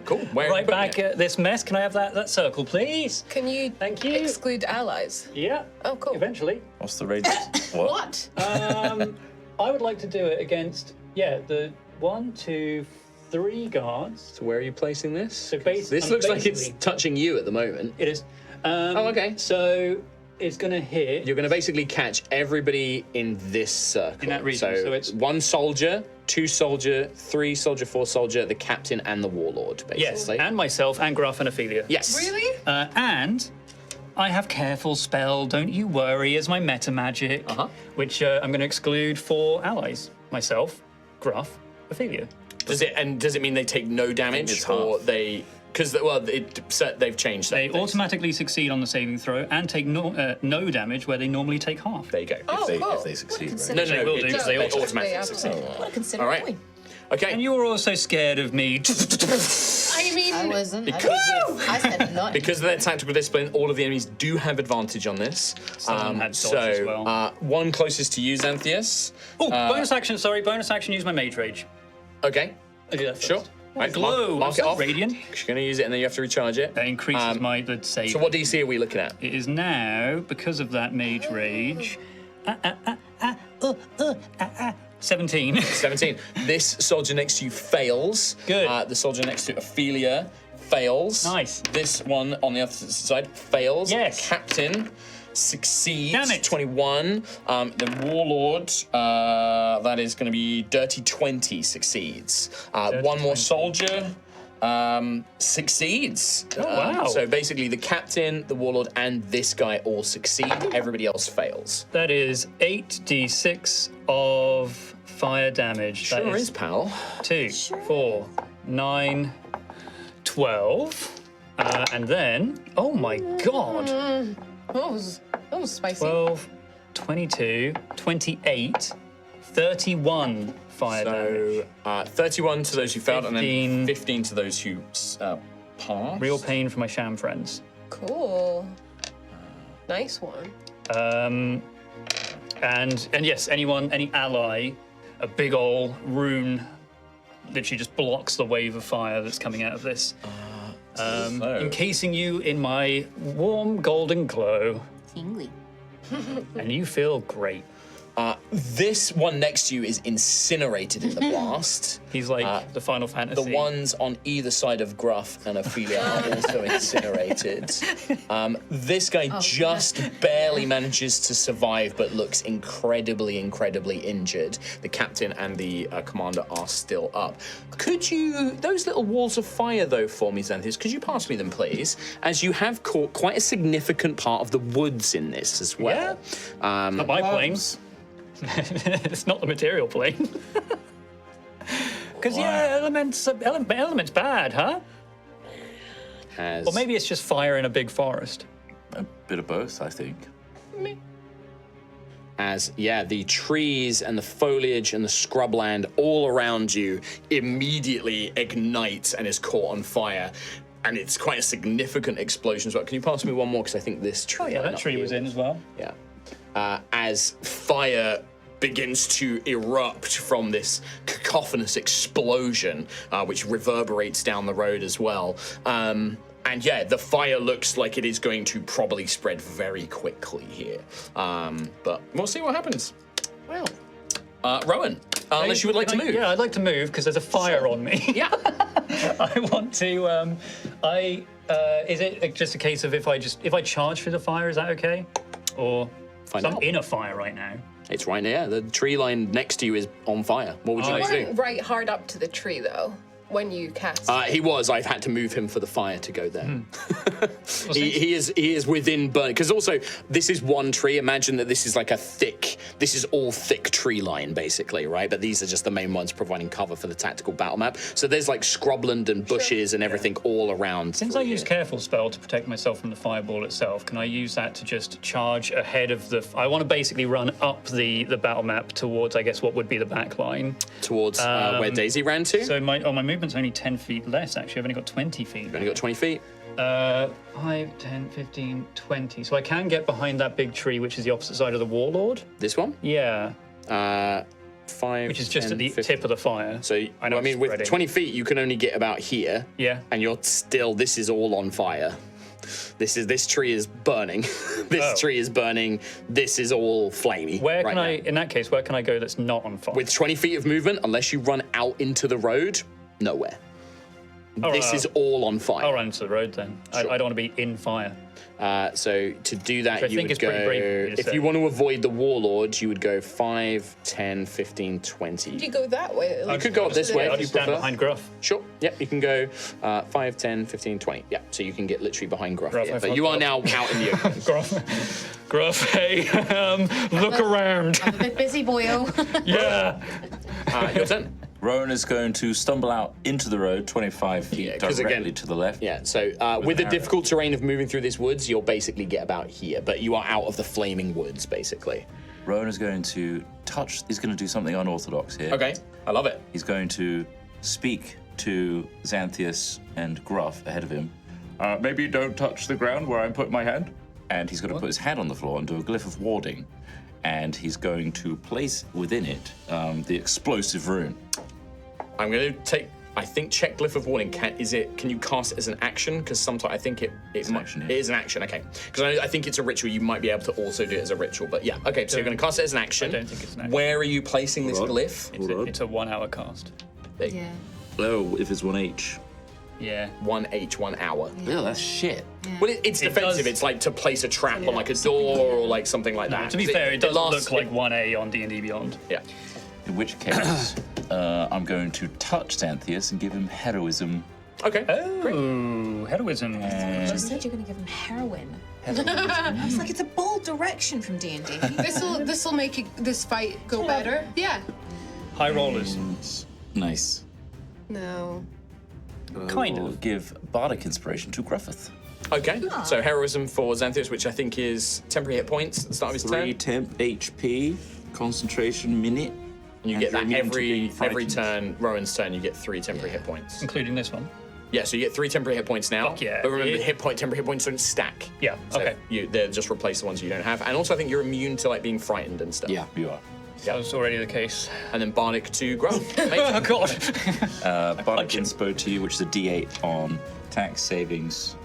Cool. Where are you right putting back it? at this mess. Can I have that circle, please? Can you, Thank you. exclude allies? Yeah. Oh, cool. Eventually. What's the radius? What? What? I would like to do it against Yeah, the 1, 2, 3 guards. So where are you placing this? So This looks like it's touching you at the moment. It is. Okay. So it's going to hit. You're going to basically catch everybody in this circle. In that region, so it's- 1 soldier, 2 soldier, 3 soldier, 4 soldier, the captain and the warlord, Yes, basically. and myself and Gruff and Altheya. Yes. Really? And I have careful spell, don't you worry, as my meta magic, which I'm going to exclude 4 allies. Myself, Gruff, Altheya. Does it mean they take no damage, it's or half. they? Because they've changed. They things. automatically succeed on the saving throw and take no damage where they normally take half. There you go. Oh, cool. If they succeed, right? No, They will do, it- because they they automatically absolutely succeed. What a considerate All right. boy. Okay. And you were also scared of me. I mean, I wasn't. Because I said none. Because of their tactical discipline, all of the enemies do have advantage on this. Some had dodge as well. One closest to you, Xanthias. Oh, bonus action, bonus action, use my mage rage. Okay. I do that first. Sure. Right, Glow, mark it off. radiant. You're going to use it, and then you have to recharge it. That increases the save. So what DC are we looking at? It is now, because of that mage rage, 17. 17. This soldier next to you fails. Good. The soldier next to Ophelia fails. Nice. This one on the other side fails. Yes. Captain succeeds. Damn it. 21. The warlord, that is going to be dirty 20, succeeds. One more 20. soldier. Succeeds. Oh, wow. So basically, the captain, the warlord, and this guy all succeed. Everybody else fails. That is 8d6 of fire damage. Sure That is, pal. 2, 4, 9, 12. And then, oh my god, that was spicy. 12, 22, 28, 31 fire damage. So 31 to those who failed, and then 15. 15 to those who passed. Real pain for my sham friends. Cool. Nice one. And yes, any ally, a big ol' rune literally just blocks the wave of fire that's coming out of this. Encasing you in my warm golden glow, Tingly. and you feel great. This one next to you is incinerated in the blast. He's like the Final Fantasy. The ones on either side of Gruff and Ophelia are also incinerated. This guy just barely manages to survive, but looks incredibly, incredibly injured. The captain and the commander are still up. Could you, those little walls of fire though for me, Xanthias, could you pass me them please? As you have caught quite a significant part of the woods in this as well. Not my planes. It's not the material plane. Because element's bad, huh? Or maybe it's just fire in a big forest. A bit of both, I think. As the trees and the foliage and the scrubland all around you immediately ignites and is caught on fire. And it's quite a significant explosion as well. Can you pass me one more? Because I think this tree. Oh yeah, that tree was in as well. Yeah. As fire begins to erupt from this cacophonous explosion, which reverberates down the road as well. And the fire looks like it is going to probably spread very quickly here. But we'll see what happens. Well, Rowan, unless you would like to move. Yeah, I'd like to move because there's a fire on me. Yeah. I want to. Is it just a case of if I charge through the fire, is that okay? Or Find I'm out. in a fire right now. It's right there. The tree line next to you is on fire. What would you like to do? Weren't right hard up to the tree though when you cast. He was. I've had to move him for the fire to go there. He is within burn. Because also, this is one tree. Imagine that this is like this is all thick tree line, basically, right? But these are just the main ones providing cover for the tactical battle map. So there's like scrubland and bushes and everything all around. Since I use careful spell to protect myself from the fireball itself, can I use that to just charge ahead of the? I want to basically run up the battle map towards, I guess, what would be the back line. Towards where Daisy ran to. So my movement's only 10 feet less, actually. I've only got 20 feet. You've only got 20 feet. 5, 10, 15, 20. So I can get behind that big tree, which is the opposite side of the warlord. This one? Yeah. 5, Which is just 10, at the 15. tip of the fire. So, with 20 feet, you can only get about here. Yeah. And this is all on fire. This tree is burning, This tree is burning. This is all flamey. Where can now. in that case, where can I go that's not on fire? With 20 feet of movement, unless you run out into the road, nowhere. This is all on fire. I'll run into the road then. I don't want to be in fire. So to do that, I you think would it's go. pretty brave of me to If say. you want to avoid the warlord, you would go 5, 10, 15, 20. Do you go that way? You could go up this way I'll if you just stand prefer. behind Gruff. Sure. Yep, you can go 5, 10, 15, 20. Yeah, so you can get literally behind Gruff. Gruff, here. I But you are fucked now out in the open. Gruff, hey, look around. I'm a bit busy, boyo. Yeah. Your turn. Rowan is going to stumble out into the road, 25 feet Yeah, 'cause directly again- to the left. Yeah, so with the difficult terrain of moving through this woods, you'll basically get about here, but you are out of the flaming woods, basically. Rowan is going to he's going to do something unorthodox here. Okay, I love it. He's going to speak to Xanthias and Gruff ahead of him. Maybe don't touch the ground where I'm putting my hand. And he's going to put his hand on the floor and do a glyph of warding. And he's going to place within it the explosive rune. I'm going to check glyph of warning. Can you cast it as an action? Because sometimes I think it an action, yeah. It is an action. Okay, because I think it's a ritual. You might be able to also do it as a ritual. But yeah, okay. So you're going to cast it as an action. I don't think it's an action. Where are you placing this glyph? It's a 1 hour cast. Yeah. Oh, if it's 1H. Yeah. 1H, 1 hour. Yeah, that's shit. Well, it's defensive. does- It's like to place a trap on like a door or like something like that. To be fair, it doesn't lasts- look like 1A on D&D Beyond. Yeah. In which case, I'm going to touch Xanthias and give him heroism. Okay. Oh, heroism. You said you're going to give him heroin. I was like, it's a bold direction from D&D. This'll make this fight go better. Yeah. High rollers. Nice. No. Kind We'll of. give bardic inspiration to Gruffith. Okay. So heroism for Xanthias, which I think is temporary hit points at the start of his 3 turn. temp HP, concentration minute. And you and get that you're immune to being every frightened. turn. Rowan's turn, you get 3 temporary hit points. Including this one. Yeah, so you get 3 temporary hit points now. Fuck yeah. But remember, Yeah. temporary hit points don't stack. Yeah, So okay. They're just replace the ones you don't have. And also, I think you're immune to like being frightened and stuff. Yeah, you are. That was already the case. And then Bardic to Gruff. Oh, Amazing. God. Bardic inspo to you, which is a D8 on attack, savings,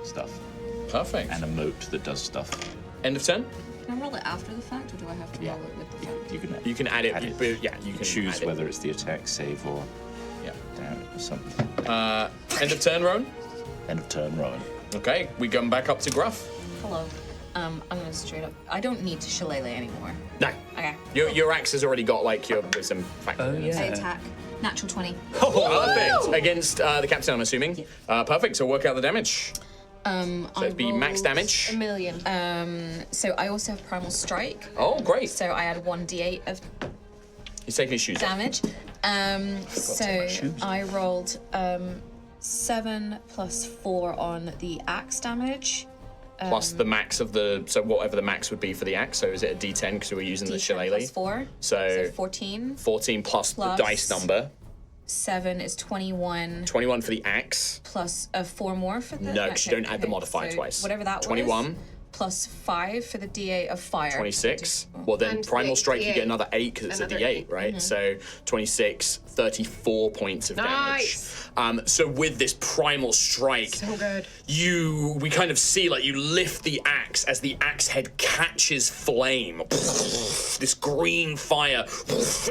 stuff, Perfect. and a moat that does stuff. End of turn. Can I roll it after the fact, or do I have to Yeah. roll it with the fact? You can add it. Add it. but yeah, you can choose add it. whether it's the attack, save, or Yeah. or something. End of turn, Rowan. End of turn, Rowan. Okay, we come back up to Gruff. Hello. I'm going to straight up. I don't need to shillelagh anymore. No. Okay. Your axe has already got like your wisdom factor. Oh, in it. yeah. I attack. Natural 20. Perfect. Against the captain, I'm assuming. Perfect. So work out the damage. So So it'd be max damage. A million. So I also have Primal Strike. Oh, great. So I add 1d8 of He's taking his shoes off. damage. So I rolled 7 plus 4 on the axe damage. Plus the max of the, so whatever the max would be for the axe. So is it a D10 because we're using the D10 shillelagh? plus 4. So 14. 14 plus Plus- the dice number. 7 is 21. 21 for the axe. Plus 4 more for the... No, 'cause you don't add the modifier so twice. Whatever that 21. was. Plus 5 for the d8 of fire. 26. Well, then And primal the strike, you get D8. another 8 because it's a Another D8, 8. right? So 26, 34 points of Nice. damage. So with this primal strike, So good. we kind of see like you lift the axe as the axe head catches flame. This green fire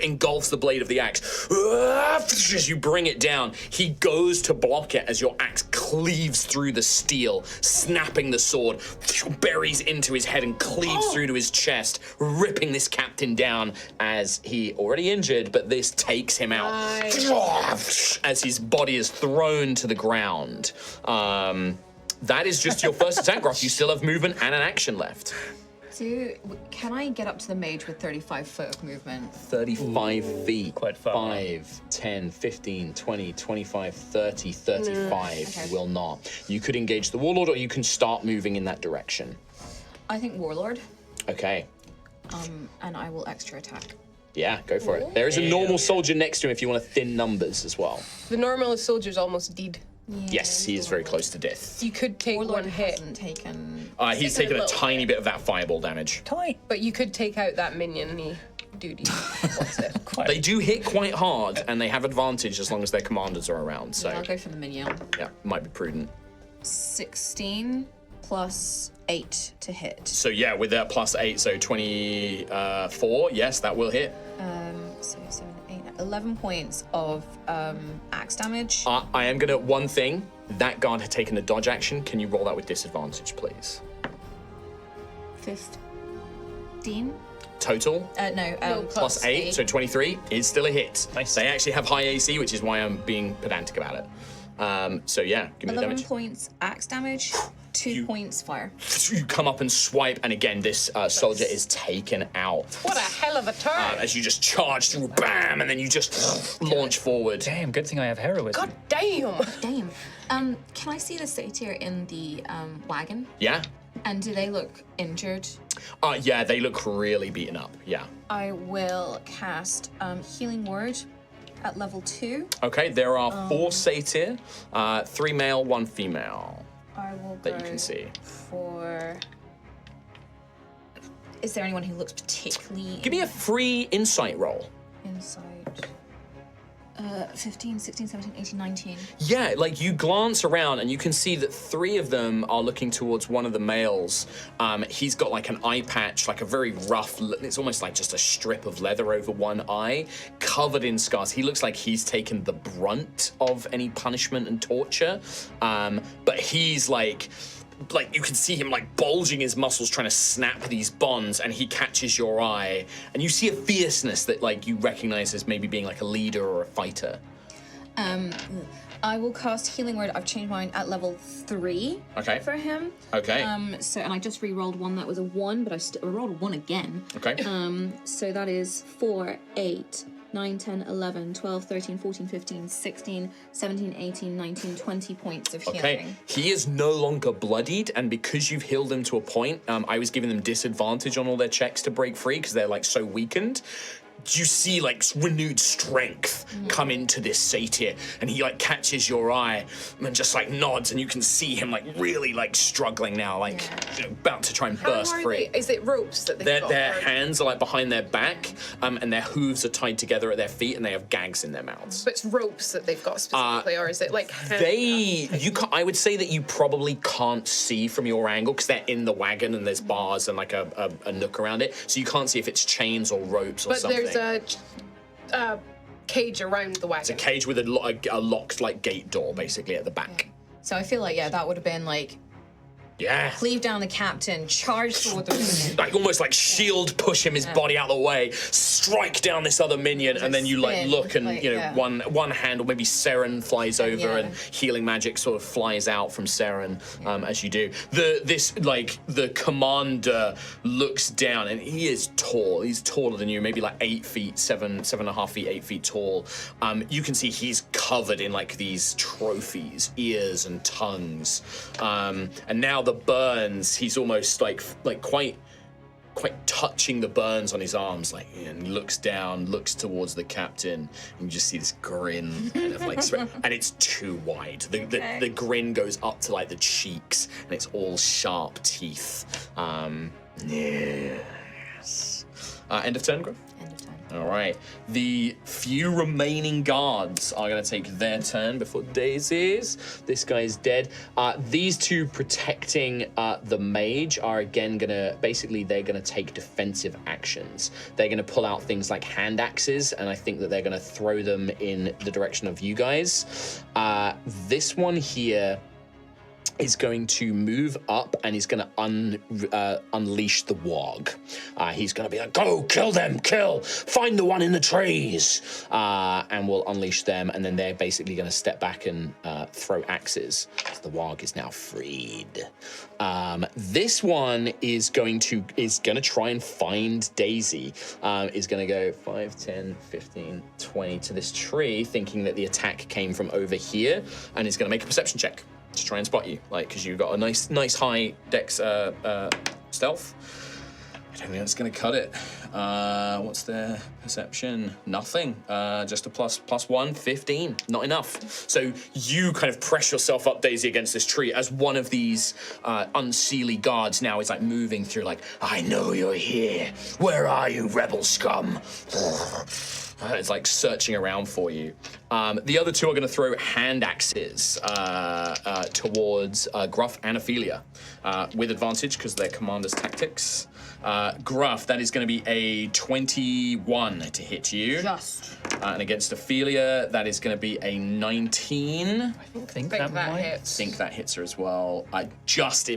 engulfs the blade of the axe. As you bring it down, he goes to block it as your axe cleaves through the steel, snapping the sword, buries into his head and cleaves through to his chest, ripping this captain down as he already injured, but this takes him out as his body is thrown to the ground. That is just your first attack, Gruff. You still have movement and an action left. Can I get up to the mage with 35 foot of movement? 35 feet. Quite far. 5, 10, 15, 20, 25, 30, 35. Okay. You will not. You could engage the warlord or you can start moving in that direction. I think Warlord. Okay. And I will extra attack. Yeah, go for it. There is a normal soldier next to him if you want to thin numbers as well. The normal soldier's almost dead. Yes, he is very close to death. You could take Warlord one hit, hasn't taken... He's taken taken a a little tiny bit of that fireball damage. Tight. but you could take out that minion and he duty. What's it? They do hit quite hard and they have advantage as long as their commanders are around, so I'll go for the minion. yeah, might be prudent. 16 plus 8 to hit. So yeah, with that +8, so 24. Yes, that will hit. So 7, 8, 11 points of axe damage. I am gonna one thing. That guard had taken a dodge action. Can you roll that with disadvantage, please? 15. Total No, plus 8, so 23 is still a hit. Nice. They actually have high AC, which is why I'm being pedantic about it. So yeah, give me the 11 damage. points axe damage, 2 points fire. You come up and swipe, and again, this soldier is taken out. What a hell of a turn. As you just charge through, bam, and then you just launch forward. Damn, good thing I have heroism. God damn. Damn. Can I see the satyr in the wagon? Yeah? And do they look injured? Yeah, they look really beaten up, yeah. I will cast Healing Word at level 2. Okay, there are 4 satyr, 3 male, 1 female I will that go you can see. for... Is there anyone who looks particularly... Give me a free insight roll. Insight. 15, 16, 17, 18, 19. Yeah, like you glance around and you can see that 3 of them are looking towards one of the males. He's got like an eye patch, like a very rough, it's almost like just a strip of leather over one eye, covered in scars. He looks like he's taken the brunt of any punishment and torture. But he's like you can see him like bulging his muscles trying to snap these bonds, and he catches your eye, and you see a fierceness that like you recognize as maybe being like a leader or a fighter. I will cast Healing Word. I've changed mine at level 3 for him. Okay. So, and I just re-rolled one that was a 1, but I rolled a 1 again. Okay. So that is 4, 8, 9, 10, 11, 12, 13, 14, 15, 16, 17, 18, 19, 20 points of healing. Okay, he is no longer bloodied, and because you've healed him to a point, I was giving them disadvantage on all their checks to break free because they're like so weakened. You see like renewed strength come into this satyr, and he like catches your eye and just like nods, and you can see him like really like struggling now, like you know, about to try and burst free. Is it ropes that they've got? Their hands are like behind their back, and their hooves are tied together at their feet, and they have gags in their mouths. But it's ropes that they've got specifically, or is it like I would say that you probably can't see from your angle because they're in the wagon and there's bars and like a nook around it, so you can't see if it's chains or ropes or something. There's a cage around the wagon. It's a cage with a locked like gate door basically at the back. So I feel like, that would have been like, Yeah. cleave down the captain, charge toward the minion. Like almost like shield push him his body out of the way, strike down this other minion, and then you like spin, look and like, one hand or maybe Seren flies over yeah. and healing magic sort of flies out from Seren as you do. The commander looks down, and he is tall. He's taller than you, maybe like 8 feet, 7.5 feet, 8 feet tall. You can see he's covered in like these trophies, ears and tongues. And now the burns, he's almost like quite touching the burns on his arms, like, and he looks down, looks towards the captain, and you just see this grin kind of like, and it's too wide. The grin goes up to like the cheeks, and it's all sharp teeth. Yes. End of turn, Gruff? End of time. All right. The few remaining guards are going to take their turn before Daisy's. This guy's dead. These two protecting the mage are again going to, basically, they're going to take defensive actions. They're going to pull out things like hand axes, and I think that they're going to throw them in the direction of you guys. This one here is going to move up, and he's going to unleash the warg. He's going to be like, go, kill them, find the one in the trees, and we'll unleash them, and then they're basically going to step back and throw axes. So the warg is now freed. This one is going to try and find Daisy. Is going to go 5, 10, 15, 20 to this tree, thinking that the attack came from over here, and is going to make a perception check to try and spot you, like, because you've got a nice high dex stealth. I don't think that's going to cut it. What's their perception? Nothing. Just a plus 1, 15. Not enough. So you kind of press yourself up, Daisy, against this tree as one of these unseelie guards now is like moving through, like, I know you're here. Where are you, rebel scum? It's like searching around for you. The other two are going to throw hand axes towards Gruff and Altheya with advantage because they're commander's tactics. Gruff, that is going to be a 21 to hit you. Just. And against Altheya, that is going to be a 19. I think that might. hits. I think that hits her as well. It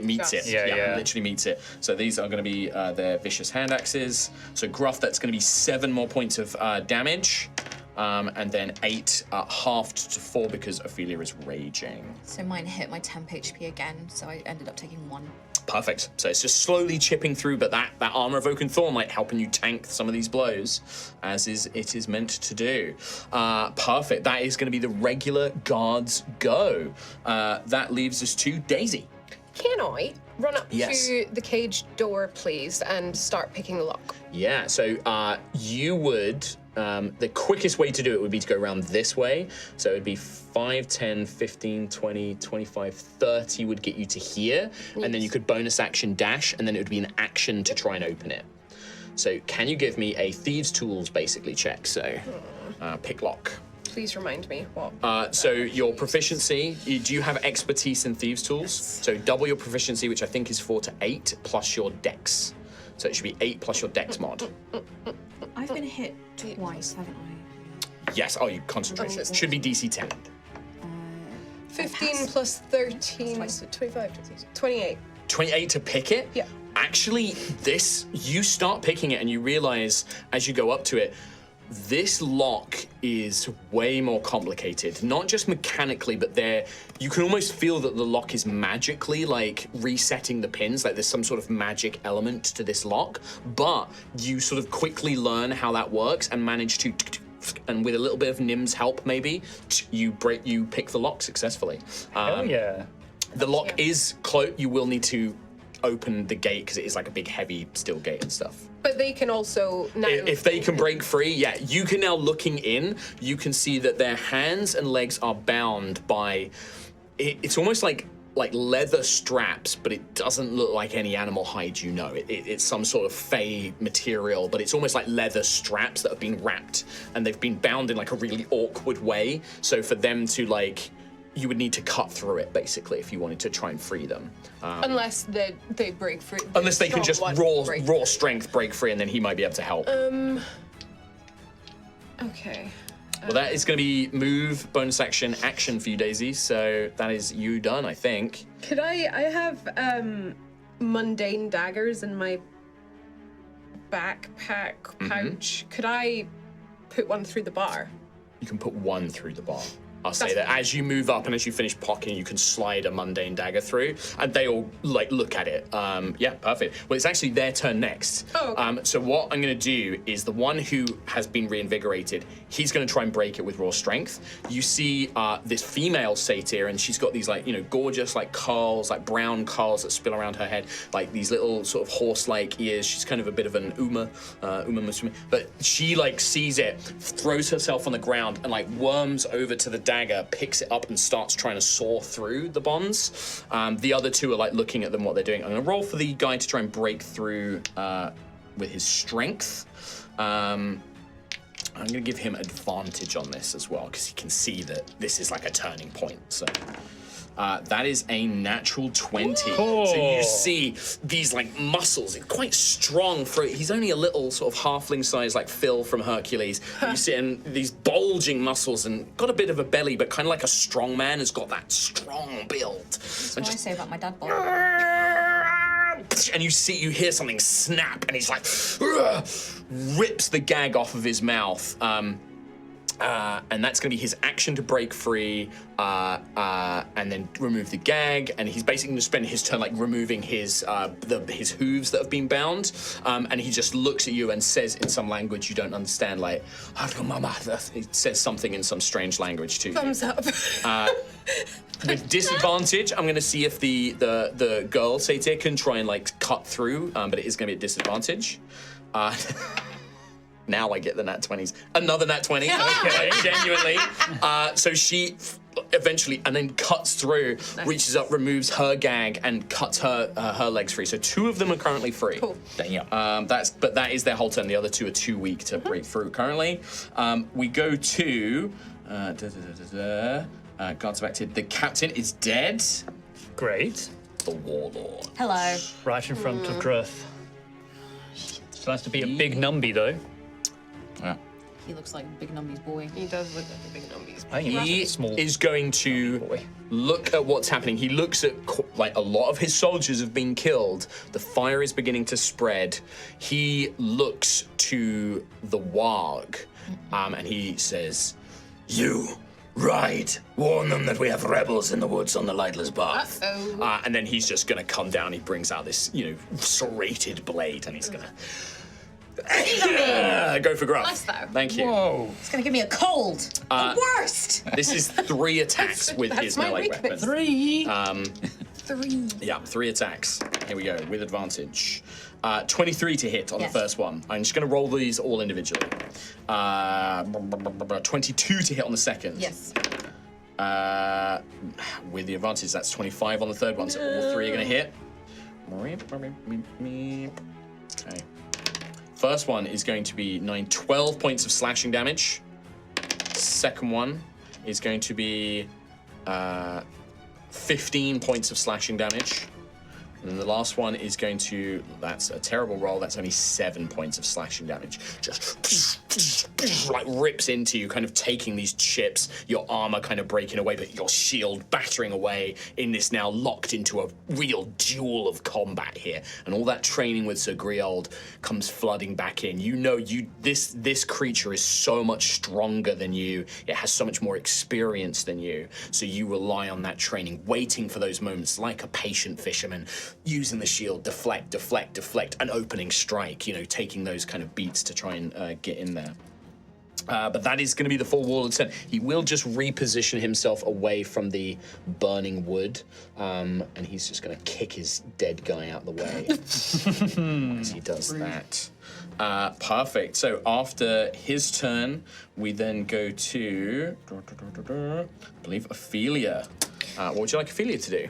meets Just. it. Yeah. Literally meets it. So these are going to be their vicious hand axes. So Gruff, that's going to be 7 more points of damage. And then 8 halved to 4 because Altheya is raging. So mine hit my temp HP again, so I ended up taking 1. Perfect. So it's just slowly chipping through, but that armor of Oaken Thorn, like helping you tank some of these blows, as it is meant to do. Perfect. That is going to be the regular guards go. That leaves us to Daisy. Can I run up Yes. to the cage door, please, and start picking the lock? Yeah. So you would. The quickest way to do it would be to go around this way. So it would be 5, 10, 15, 20, 25, 30 would get you to here. And then you could bonus action dash, and then it would be an action to try and open it. So can you give me a Thieves' Tools basically check? So pick lock. Please remind me what. So your proficiency, do you have expertise in Thieves' Tools? So double your proficiency, which I think is 4 to 8, plus your dex. So it should be 8 plus your dex mod. I've been hit twice, haven't I? Yes, you concentrated. Should be DC 10. 15 plus 13, so 25, 28. 28 to pick it? Yeah. Actually, you start picking it and you realize as you go up to it, this lock is way more complicated. Not just mechanically, but you can almost feel that the lock is magically like resetting the pins, like there's some sort of magic element to this lock, but you sort of quickly learn how that works and manage to, and with a little bit of Nim's help maybe, you pick the lock successfully. Hell yeah. The lock is closed. You will need to open the gate because it is like a big heavy steel gate and stuff. But they can also now. If they can break free, yeah, you can now looking in, you can see that their hands and legs are bound by, it's almost like leather straps, but it doesn't look like any animal hide, it's some sort of fey material, but it's almost like leather straps that have been wrapped and they've been bound in like a really awkward way. So for them to you would need to cut through it basically if you wanted to try and free them. Unless they break free. Unless they can just break raw strength break free, and then he might be able to help. Okay. Well, that is going to be move, bonus action, action for you, Daisy. So that is you done, I think. Could I have mundane daggers in my backpack pouch. Could I put one through the bar? You can put one through the bar. I'll say that as you move up and as you finish pocketing, you can slide a mundane dagger through, and they all look at it. Yeah, perfect. Well, it's actually their turn next. Oh, okay. So what I'm going to do is the one who has been reinvigorated, he's going to try and break it with raw strength. You see this female satyr, and she's got these gorgeous curls, brown curls that spill around her head, like these little sort of horse-like ears. She's kind of a bit of an Uma Musume, but she sees it, throws herself on the ground, and worms over to the dagger, picks it up and starts trying to saw through the bonds. The other two are looking at them, what they're doing. I'm gonna roll for the guy to try and break through with his strength. I'm gonna give him advantage on this as well, because he can see that this is a turning point. So that is a natural 20. Cool. So you see these muscles, quite strong for he's only a little sort of halfling size Phil from Hercules. You see in these bulging muscles and got a bit of a belly, but kind of like a strong man, has got that strong build. That's what I say about my dad bod. And you hear something snap, and he's rips the gag off of his mouth. And that's going to be his action to break free, and then remove the gag. And he's basically going to spend his turn removing his hooves that have been bound. And he just looks at you and says in some language you don't understand, he says something in some strange language to you. Thumbs up. With disadvantage, I'm going to see if the girl satyr can try and cut through, but it is going to be at disadvantage. Now I get the nat 20s. Another nat 20. Okay, genuinely. So she eventually, and then cuts through, reaches up, removes her gag, and cuts her legs free. So 2 of them are currently free. Cool. Damn. But that is their whole turn. The other 2 are too weak to break through currently. We go to guards have acted. The captain is dead. Great. The warlord. Hello. Right in front of Gruff. So that's to be a big numby, though. Yeah. He looks like Big Numby's boy. He does look like the big numbies. I think He he's small. is going to boy. look at what's happening. He looks at like a lot of his soldiers have been killed. The fire is beginning to spread. He looks to the warg, and he says, "You ride. Warn them that we have rebels in the woods on the lightless path." Uh-oh. And then he's just gonna come down. He brings out this, serrated blade, and he's gonna go for Gruff. Bless thou. Thank you. Whoa. It's gonna give me a cold. The worst. This is 3 attacks with That's his my melee weakness. weapon. 3. Yeah, 3 attacks. Here we go, with advantage. 23 to hit on Yes. the first one. I'm just going to roll these all individually. 22 to hit on the second. Yes. With the advantage, that's 25 on the third one, so all 3 are going to hit. Okay. First one is going to be 12 points of slashing damage. Second one is going to be 15 points of slashing damage. And then the last one is going to, that's a terrible roll, that's only 7 points of slashing damage. Just like rips into you, kind of taking these chips, your armor kind of breaking away, but your shield battering away in this now locked into a real duel of combat here. And all that training with Sir Griold comes flooding back in. You know, this creature is so much stronger than you. It has so much more experience than you. So you rely on that training, waiting for those moments like a patient fisherman, using the shield, deflect, an opening strike, taking those kind of beats to try and get in there. But that is going to be the full warlord's turn. He will just reposition himself away from the burning wood, and he's just going to kick his dead guy out the way as he does that. Perfect. So after his turn, we then go to, I believe, Ophelia. What would you like Ophelia to do?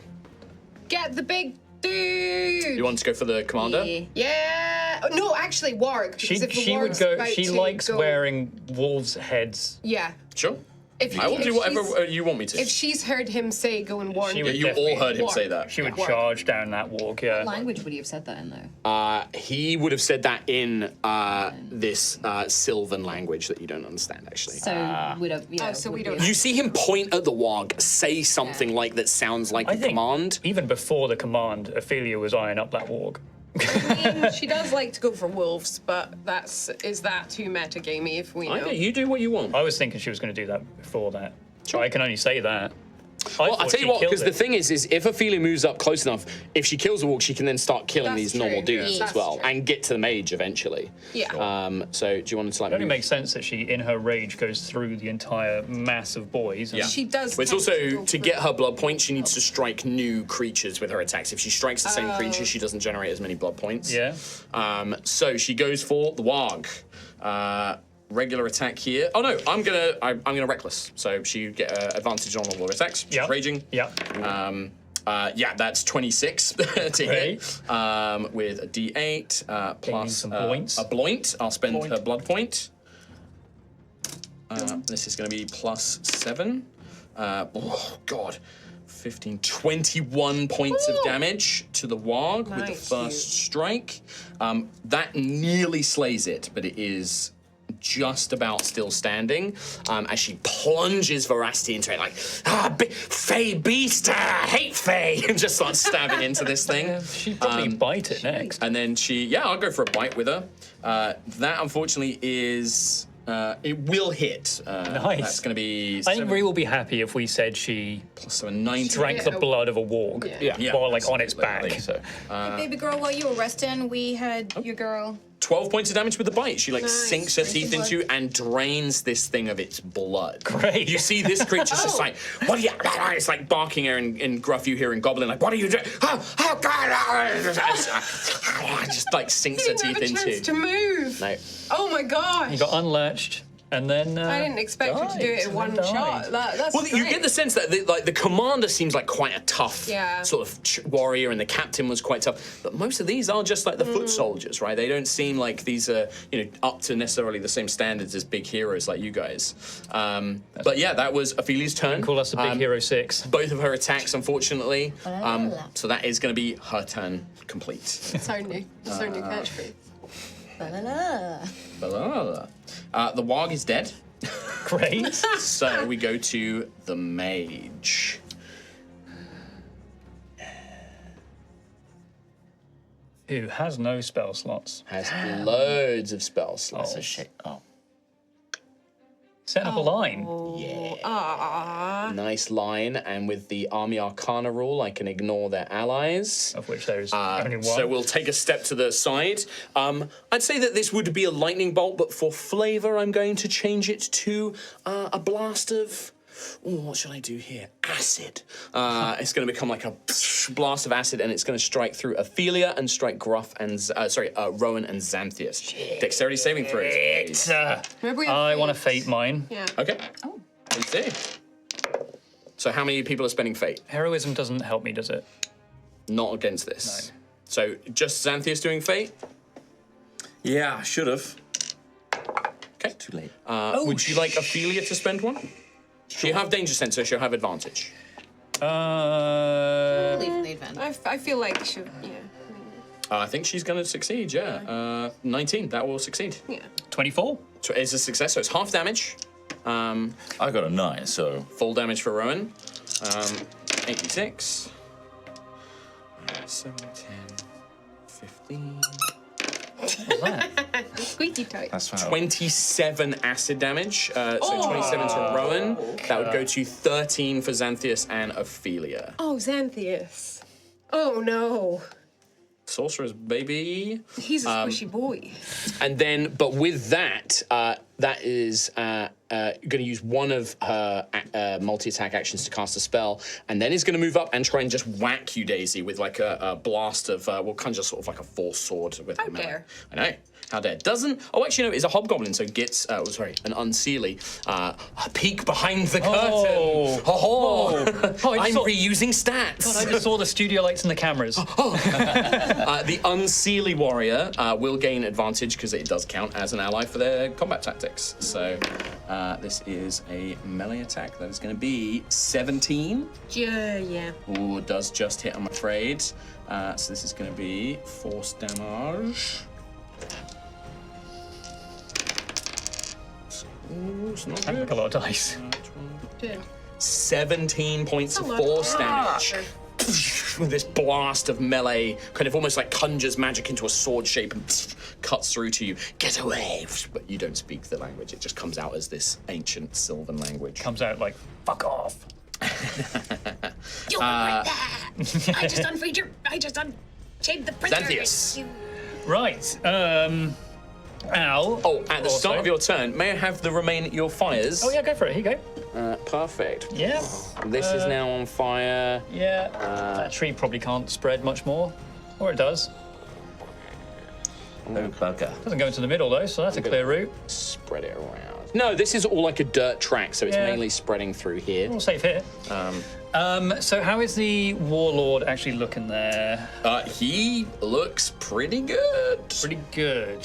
Get the big dude. You want to go for the commander? Yeah. Oh, no, actually, warg. because if the She would warg's go. about She to likes go- wearing wolves' heads. Yeah. Sure. If I will if do whatever she's- you want me to. If she's heard him say go and warn, She Yeah, would you all definitely- heard him Warg. say that. She would Yeah. charge down that walk. Yeah. Language would you have said that in though? He would have said that in this Sylvan language that you don't understand, actually. So would have. Yeah. so we would don't- be- You see him point at the warg, say something like that sounds like I the think command. even before the command, Ophelia was eyeing up that walk. I mean, she does like to go for wolves, but is that too metagamey if we know? I know, you do what you want. I was thinking she was going to do that before that. I can only say that. Well, I'll tell you what, because the thing is if Ophelia moves up close enough, if she kills a warg, she can then start killing That's these normal true. dudes Yeah. as well, That's true. and get to the mage eventually. Yeah. So do you want to like It only move? makes sense that she, in her rage, goes through the entire mass of boys. And Yeah. She does. But it's tend also, go to for- get her blood points, she needs to strike new creatures with her attacks. If she strikes the same creature, she doesn't generate as many blood points. Yeah. So she goes for the warg. Regular attack here. Oh no, I'm gonna reckless. So she get advantage on all her attacks. She's Yeah. raging. Yeah. Yeah, that's 26 to hit. Right. With a D8 plus some points. a bloint. I'll spend Point. her blood point. This is going to be plus 7. Oh god. 15, 21 points of damage to the warg with the Nice, first strike. That nearly slays it, but it is just about still standing as she plunges Veracity into it like, Fey beast, hate Fey, and just starts stabbing into this thing. She'd probably bite it next. And then I'll go for a bite with her. That unfortunately is, it will hit. Nice. That's going to be I think Ree will be happy if we said she so a 19. drank the blood of a warg Yeah, while like on its absolutely. back. So, Baby girl, while you were resting, we had your girl. 12 points of damage with the bite. She like Nice. sinks her teeth Blood. into you and drains this thing of its blood. Great. You see this creature's just like, what are you? It's like barking her in Gruff. You hear in Goblin like, what are you doing? Oh God! Just like sinks her Didn't have teeth a chance into. to move. No. Oh my gosh. He got unlatched and then I didn't expect you to do it in one shot. That's Well, you great. get the sense that the commander seems like quite a tough sort of warrior, and the captain was quite tough. But most of these are just like the foot soldiers, right? They don't seem like these are up to necessarily the same standards as big heroes like you guys. But yeah, that was Ophelia's turn. call us a big hero 6. Both of her attacks, unfortunately. So that is going to be her turn complete. It's our new catchphrase. The Warg is dead. Great. So we go to the mage. Who has no spell slots. Has loads of spell slots. That's a shit. Oh. Set up a line. Nice line, and with the Army Arcana rule, I can ignore their allies. Of which there is only one. So we'll take a step to the side. I'd say that this would be a lightning bolt, but for flavour, I'm going to change it to a blast of... Ooh, what should I do here? Acid. It's going to become like a blast of acid, and it's going to strike through Altheya and strike Gruff and Rowan and Xanthias. Dexterity saving throws. Please. Remember we have I want to fates. fate mine. Yeah. Okay. Oh. Please do. So how many people are spending fate? Heroism doesn't help me, does it? Not against this. No. So just Xanthias doing fate? Yeah, should have. Okay. Too late. Would you like Ophelia to spend one? Sure. You have danger sense, so she'll have advantage. Leave the advantage. I feel like you should. Yeah. I think she's going to succeed. Yeah. 19. That will succeed. Yeah. 24. So it's a success. So it's half damage. I got a 9, so Full damage for Rowan. 86. 7, 10, 15. Squeaky tight. that's fine. 27 acid damage. So 27 to Rowan. That would go to 13 for Xanthias and Ophelia. Oh, Xanthias. Oh no. Sorcerer's baby. He's a squishy boy. And then, but with that, that is going to use one of her multi-attack actions to cast a spell, and then is going to move up and try and just whack you, Daisy, with like a blast of, kind of sort of like a force sword with How her melee. dare. I know. How dare. Doesn't, oh, actually, no, it's a hobgoblin, so gets, an unseelie. A peek behind the curtain. I'm reusing stats. God, I just saw the studio lights and the cameras. The unseelie warrior will gain advantage because it does count as an ally for their combat tactics. So this is a melee attack. That is going to be 17. Yeah. Ooh, it does just hit, I'm afraid. So this is going to be force damage. Ooh, it's not Like good. a lot of dice. 17 points of That's a lot. force damage. With this blast of melee, kind of almost like conjures magic into a sword shape and cuts through to you. Get away! But you don't speak the language. It just comes out as this ancient Sylvan language. Comes out like, fuck off. You'll regret that. I just unchained the printer. Xanthias. Right. Ow. Oh, at the start of your turn, may I have the your fires? Oh, yeah, go for it. Here you go. Perfect. Yeah. This is now on fire. Yeah. That tree probably can't spread much more. Or it does. Oh, bugger. Doesn't go into the middle, though, so that's a clear route. Spread it around. No, this is all like a dirt track, so it's Yeah. mainly spreading through here. All safe here. So how is the warlord actually looking there? He looks pretty good. Pretty good.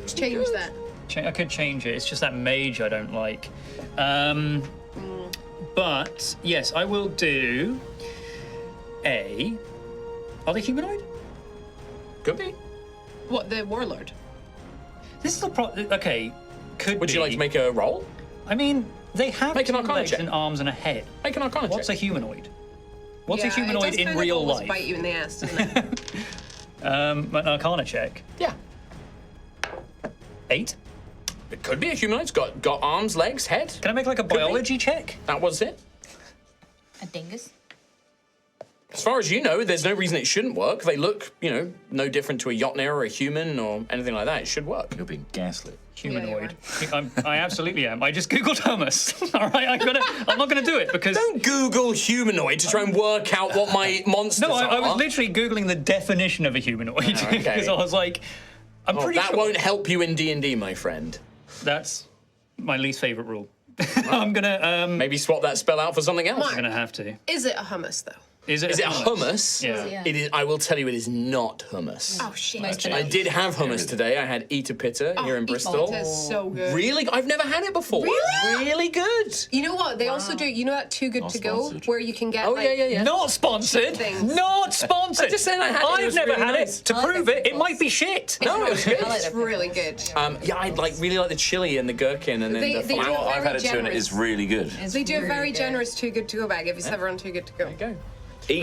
Change that. I could change it. It's just that mage I don't like. But yes, I will do a. Are they humanoid? Could be. What, the warlord? This is a okay. Could Would you be. like to make a roll? I mean, they have Make an two Arcana legs check. and arms and a head. Make an Arcana What's a check. humanoid? What's a Yeah, humanoid it does in kind of real almost life? bite you in the ass, doesn't it? An Arcana check. Yeah. 8. It could be a humanoid. It's got arms, legs, head. Can I make like a biology check? That was it. A dingus. As far as you know, there's no reason it shouldn't work. They look, no different to a Jotner or a human or anything like that. It should work. You're being gaslit. Humanoid. I absolutely am. I just googled hummus. All right, I'm not gonna do it because. Don't Google humanoid to try and work out what my monsters No, are. I was literally googling the definition of a humanoid okay. because I was like, I'm pretty that sure won't help you in D&D, my friend. that's my least favorite rule. I'm gonna Maybe swap that spell out for something else. I'm gonna have to. Is it a hummus though? Is it Is it hummus? Yeah. Yeah. It is. I will tell you, it is not hummus. Oh shit! Most I did have hummus today. I had Eater Pitta here in Bristol. It is so good. Really? I've never had it before. Really? Really good. You know what? They also do. You know that Too Good Not to Go, sponsored. where you can get. Oh, like, yeah. Not sponsored. Things. Not sponsored. I'm just saying I had it. It I've was never really had nice. it. To I like prove the it, it might be shit. No, it was good. I like It's that. really good. Yeah, I really like the chili and the gherkin and then They- the they You know do what? I've had it too, and it generous. is really good. It's They do a really very good. generous Too Good to Go bag if it's ever on Too Good to Go. Go.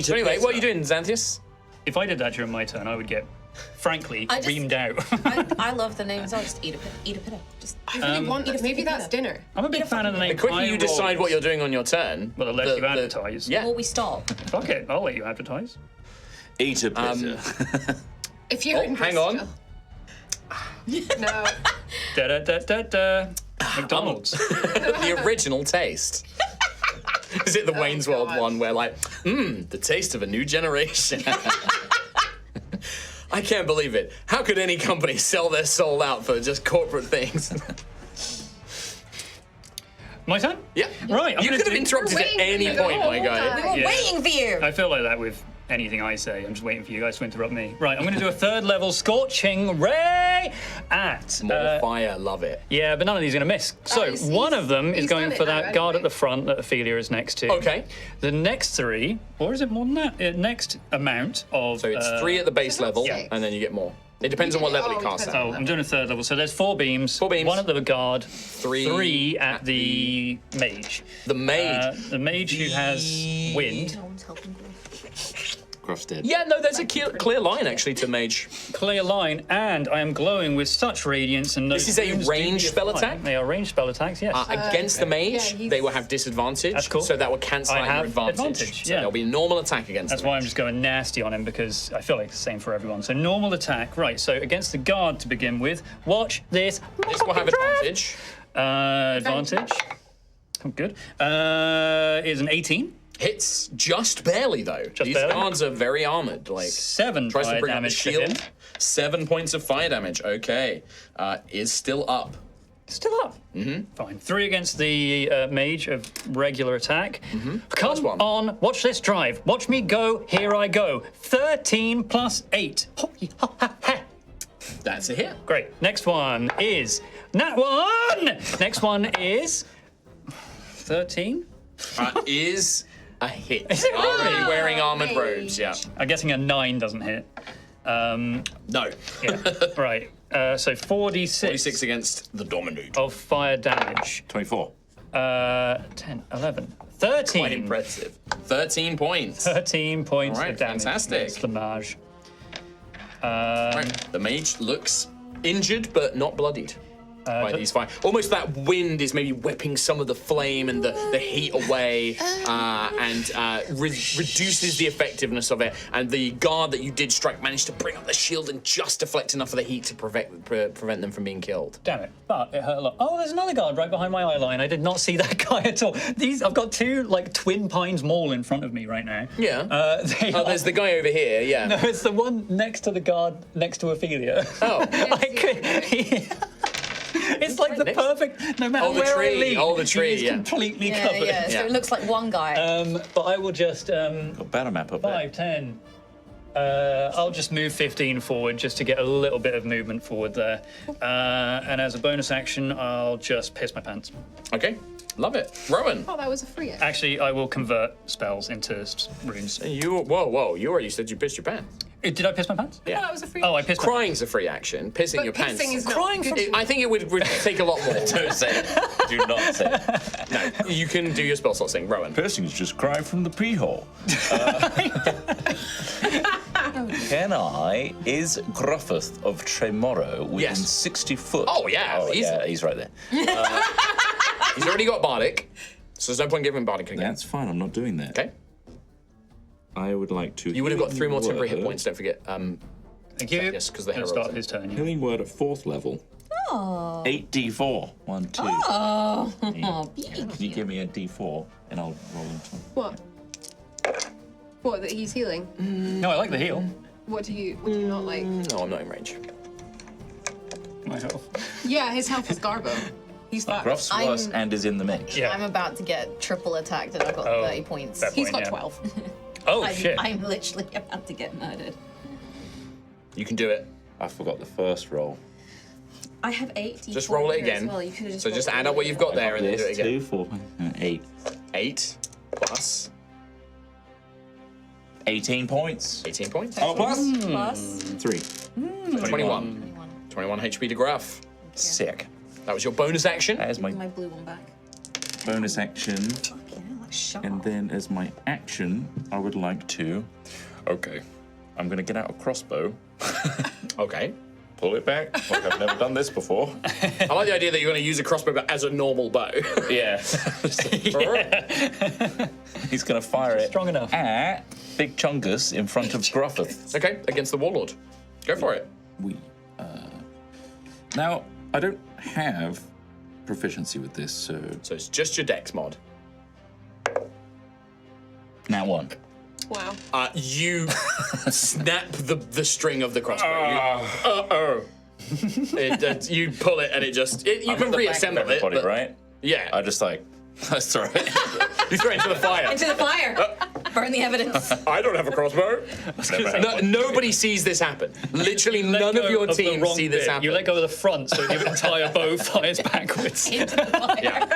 So anyway, what are you doing, Xanthius? If I did that during my turn, I would get, frankly, I just- reamed out. I love the names. I'll just eat a pita. Just I really want that. Maybe that's dinner. I'm a big fan of the name. The quicker I you decide Roll. what you're doing on your turn, Well, unless you advertise. Yeah. before we stop. Fuck it, I'll let you advertise. Eat a pizza. If you're Oh, in hang on. Bristol. No. Da da da da da. McDonald's. The original taste. Is it the Wayne's World God. one where like, the taste of a new generation? I can't believe it. How could any company sell their soul out for just corporate things? My turn? Yeah. Right. I'm You gonna could have do- interrupted We're at waiting any for you the point, whole my guy. time. We're Yeah. waiting for you. I feel like that with anything I say. I'm just waiting for you guys to interrupt me. Right, I'm going to do a third level Scorching Ray at. More fire, love it. Yeah, but none of these are going to miss. So he's- one of them is he's going done for it now that guard at anyway. the front that Ophelia is next to. Okay. The next three, or is it more than that? Next amount of. So it's 3 at the base level, six. and then you get more. It depends on what level you cast depends at. Oh, I'm doing a third level. So there's 4 beams. 4 beams. 1 at the guard, 3 3 at the mage. The mage. The mage who has wind. No one's helping. Gruff's dead. Yeah, no, there's a clear line actually to mage. Clear line, and I am glowing with such radiance and This is a ranged spell attack? They are ranged spell attacks, yes. Against the mage, yeah, he's- they will have disadvantage. That's cool. So that will cancel I out your have advantage. advantage, So yeah. there'll be a normal attack against That's the why I'm mage. just going nasty on him, because I feel like it's the same for everyone. So normal attack, right? So against the guard to begin with. Watch this. This will have advantage. Advantage. Oh, good. Is an 18. Hits just barely though. These barely? guards are very armored. Like 7 tries to fire bring up the damage to shield. him. 7 points of fire damage. Okay, is still up. Still up. Mm-hmm. Fine. 3 against the mage of regular attack. Plus Come 1. on. Watch this drive. Watch me go. Here I go. 13 plus 8. That's a hit. Great. Next one is Nat 1. Next one is 13. Is a hit. Is it Already really? wearing armored Mage. robes. Yeah. I'm guessing a 9 doesn't hit. No. Yeah. Right. So 4d6 46 against the Dominate. of fire damage. 24. 10, 11, 13. Quite impressive. 13 points. 13 points All right, of damage. fantastic. against the mage. Right. The mage looks injured but not bloodied. By these fire. Almost that wind is maybe whipping some of the flame and the heat away and reduces the effectiveness of it. And the guard that you did strike managed to bring up the shield and just deflect enough of the heat to prevent them from being killed. Damn it. But it hurt a lot. Oh, there's another guard right behind my eye line. I did not see that guy at all. I've got 2 like twin pines mall in front of me right now. Yeah. They are- There's the guy over here, yeah. No, it's the one next to the guard next to Ophelia. Oh. It's like the next- perfect. No matter Oh, the where tree. I lean, Oh, the tree, he is yeah. completely Yeah, covered. yeah. So Yeah. it looks like one guy. But I will just Got banner map up there. 5, 10. I'll just move 15 forward just to get a little bit of movement forward there. And as a bonus action, I'll just piss my pants. Okay. Love it. Rowan. Oh, that was a free action. Actually, I will convert spells into runes. Whoa. You already said you pissed your pants. Did I piss my pants? Oh, that was a free Oh, I action. pissed my Crying's a free action. Pissing But your pants. pissing is not. Crying for- Good. I think it would take a lot more. Don't say it. Do not say it. No, you can do your spell slot thing, Rowan. Piercing's just crying from the pee hole. Can I? Is Gruffeth of Tremoro within Yes. 60 foot? Oh, yeah, yeah, easily. he's right there. He's already got Bardic, so there's no point giving him Bardic again. That's fine. I'm not doing that. Okay. I would like to. You would have got 3 more temporary hit word. points, don't forget. Thank you. Yes, 'cause the He'll heroes start are- his turn. Yeah. Healing word at 4th level. Oh. 8d4. 1, 2. Oh. Can you give me a d4 and I'll roll into What? What, that he's healing? No, I like the heal. What do you not like? No, I'm not in range. My health. Yeah, his health is Garbo. He's fucked. Gruff's worse and is in the mix. Yeah. I'm about to get triple attacked and I've got 30 points. fair He's point, got yeah. 12. Oh, shit. I'm literally about to get murdered. You can do it. I forgot the first roll. I have 8. Just roll it again. Well. You could have So just rolled add up what you've got there and then do it This, again. 2, 4, 8. 8 plus 18 points. 18 points. Oh, plus Plus 3. 21. 21 HP to Gruff. Sick. That was your bonus action. That is my my blue one back. bonus action. Yeah, like shut And up. then as my action, I would like to. Okay. I'm going to get out a crossbow, Okay. pull it back. Like I've never done this before. I like the idea that you're going to use a crossbow but as a normal bow. Yeah. He's going to fire it Strong enough. at Big Chungus in front of Gruffith. Okay, against the Warlord. Go for it. Now, I don't have proficiency with this, so So it's just your dex mod. now 1. Wow. You snap the string of the crossbow. You pull it and it just... you can reassemble it. Everybody, but- right? Yeah. I just like, let's throw it. You throw it into the fire. Into the fire! Burn the evidence. I don't have a crossbow. Nobody sees this happen. Literally none of your team wrong see this bit. happen. You let go of the front, so your entire bow fires backwards. Into the fire.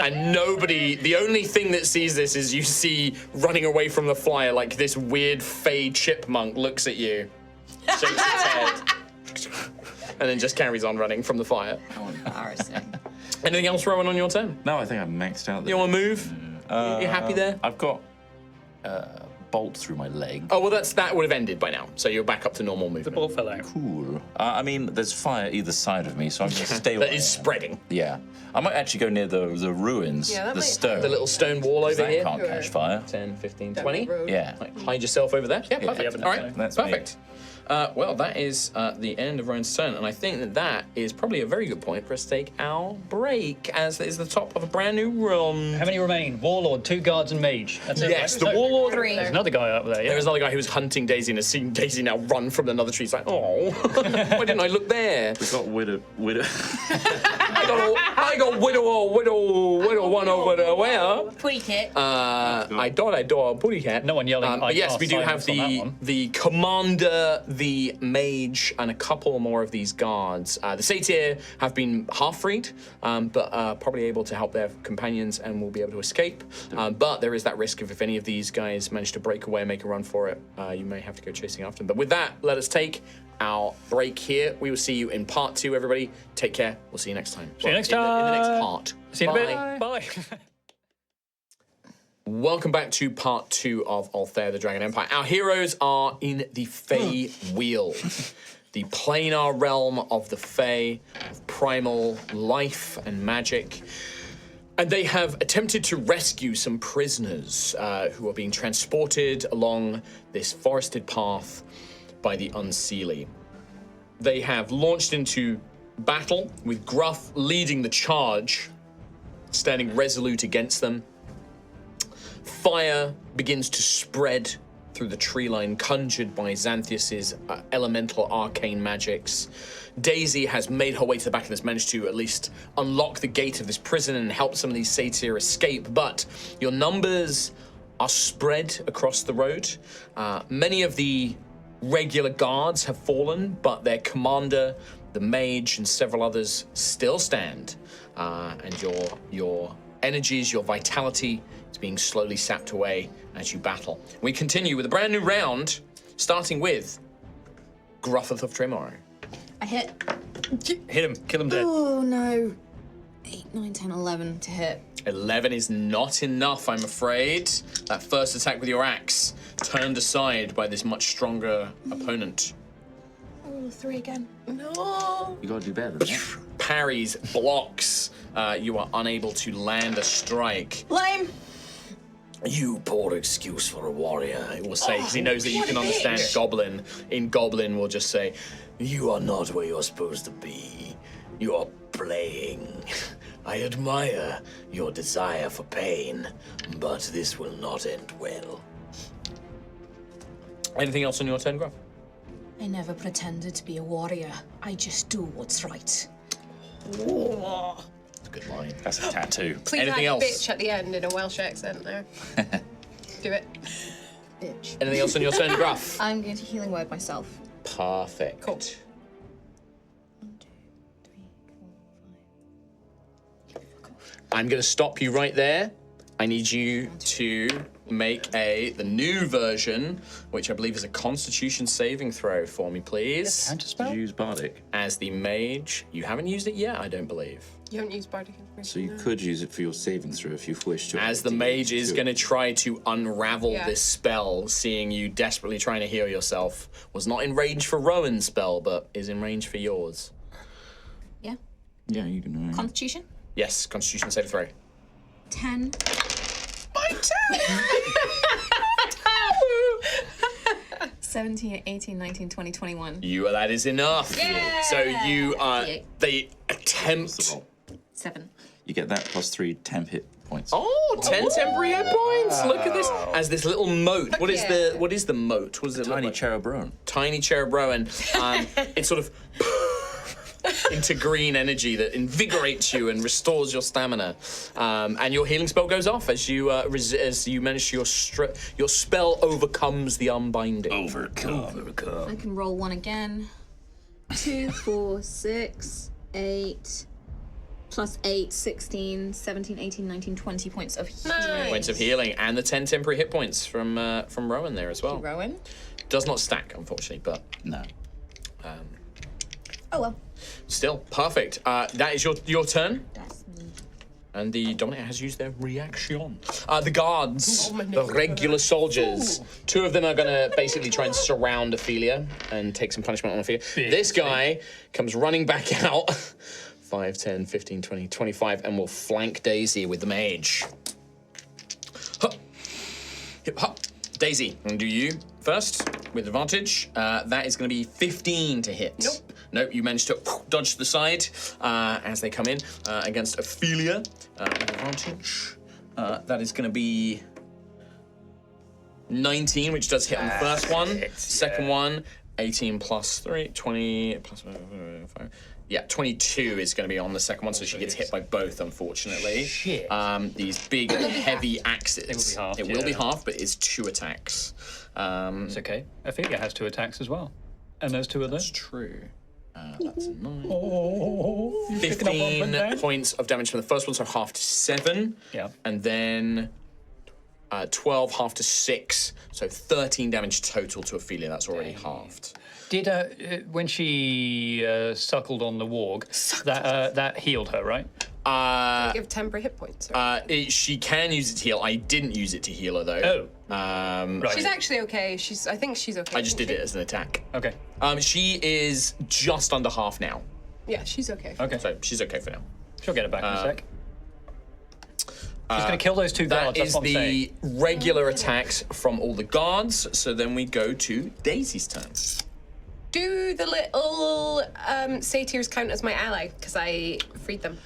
And nobody, the only thing that sees this is you see running away from the flyer like this weird fey chipmunk looks at you, shakes its head, and then just carries on running from the fire. How embarrassing. Anything else, Rowan, on your turn? No, I think I've maxed out. You want to move? You happy there? I've got bolt through my leg. Oh, well, that would have ended by now, so you're back up to normal The movement. ball fell out. Cool. I mean, there's fire either side of me, so I'm going to stay That away. is spreading. Yeah. I might actually go near the ruins, Yeah, that the might- stone. The little stone wall over that here. can't catch fire. 10, 15, Down 20. the road. Yeah. Like, hide yourself over there. Yeah, perfect. Yeah, All right, that's perfect. Well, that is the end of Rowan's turn, and I think that is probably a very good point for us to take our break, as it is the top of a brand new run. How many remain? Warlord, 2 guards, and mage. That's it. Yes, right? the Warlord. 3. There's another guy up there. Yeah. There is another guy who was hunting Daisy and has seen Daisy now run from another tree. He's like, oh, why didn't I look there? We've got widow. I got widow one over there. Where? Pretty kit. I thought a booty cat. No one yelling, But "I yes, cast we do have silence on that one." the commander, the mage, and a couple more of these guards. The Satyr have been half freed, but probably able to help their companions and will be able to escape. But there is that risk of if any of these guys manage to break away and make a run for it, you may have to go chasing after them. But with that, let us take our break here. We will see you in part 2, everybody. Take care. We'll see you next time. See you next In the next time. part. See you in a Bye. bit. Bye. Welcome back to part 2 of Altheya, the Dragon Empire. Our heroes are in the Feyweald, the planar realm of the Fey, of primal life and magic. And they have attempted to rescue some prisoners who are being transported along this forested path by the Unseelie. They have launched into battle, with Gruff leading the charge, standing resolute against them. Fire begins to spread through the tree line, conjured by Xanthias's elemental arcane magics. Daisy has made her way to the back and has managed to at least unlock the gate of this prison and help some of these satyr escape, but your numbers are spread across the road. Many of the regular guards have fallen, but their commander, the mage, and several others still stand. And your energies, your vitality is being slowly sapped away as you battle. We continue with a brand new round, starting with Gruffith of Tremor. I hit. Hit him. Kill him dead. Oh no. 8, 9, 10, 11 to hit. 11 is not enough, I'm afraid. That first attack with your axe turned aside by this much stronger opponent. Oh, 3 again. No. You gotta do better than that. Parries, blocks. You are unable to land a strike. Lame. You poor excuse for a warrior, it will say, because he knows that you can understand Goblin. In Goblin, we'll just say, you are not where you're supposed to be. You are playing. I admire your desire for pain, but this will not end well. Anything else on your turn, Gruff? I never pretended to be a warrior. I just do what's right. That's a good line. That's a tattoo. Please Anything add else? bitch at the end in a Welsh accent there. Do it. Bitch. Anything else on your turn, Gruff? I'm going to healing word myself. Perfect. Cool. 1, 2, 3, 4, 5. Fuck off. I'm going to stop you right there. I need you to make the new version, which I believe is a Constitution saving throw for me, please. Did you use Bardic? As the mage, you haven't used it yet, I don't believe. You haven't used Bardic information. So you could use it for your saving throw if you wish to. As the mage is going to try to unravel Yeah. this spell, seeing you desperately trying to heal yourself, was not in range for Rowan's spell, but is in range for yours. Yeah. Yeah, you can. Constitution? Yes, Constitution saving throw. 10. 17, 18, 19, 20, 21. That is enough. So you they attempt. 7. You get that plus 3 temp hit points. Oh, 10 temporary hit points. Look at this. As this little moat. What is yeah. the moat? What does it look Tiny like? cherub roan. Tiny cherub Rowan. It's sort of into green energy that invigorates you and restores your stamina. And your healing spell goes off as you manage to your spell overcomes the unbinding. Overcome. I can roll 1 again. 2, 4, 6, 8. Plus 8, 16, 17, 18, 19, 20 points of healing. Points of healing and the 10 temporary hit points from Rowan there as well. Rowan. Does not stack, unfortunately, but No. Oh well. still perfect. That is your turn. That's me. And the Dominator has used their reaction. The guards, the regular soldiers. 2 of them are going to basically try and surround Ophelia and take some punishment on Ophelia. This guy comes running back out. 5, 10, 15, 20, 25, and will flank Daisy with the mage. Hup. Hip, hop. Daisy, I'm going to do you first with advantage. That is going to be 15 to hit. Nope, you managed to dodge to the side as they come in against Ophelia with advantage. That is going to be 19, which does hit on the first one. Second one, 18 plus 3, 20 plus 5. Yeah, 22 is going to be on the second one, so she gets hit by both, unfortunately. Shit. These big, heavy axes. It will be halved, But it's 2 attacks. It's okay. Ophelia has 2 attacks as well. And those 2 are there. That's true. That's a 9. 15 points of damage from the first one, so half to 7. Yeah. And then 12, half to 6. So 13 damage total to Ophelia. That's already halved. Did when she suckled on the warg, that healed her, right? Give temporary hit points. Or... She can use it to heal. I didn't use it to heal her, though. Right. She's actually okay. I think she's okay. I just did it as an attack. Okay. She is just under half now. Yeah, she's okay. Okay. So she's okay for now. She'll get it back in a sec. She's going to kill those 2 guards. That That's is what I'm saying. the regular attacks from all the guards. So then we go to Daisy's turn. Do the little satyrs count as my ally? Because I freed them.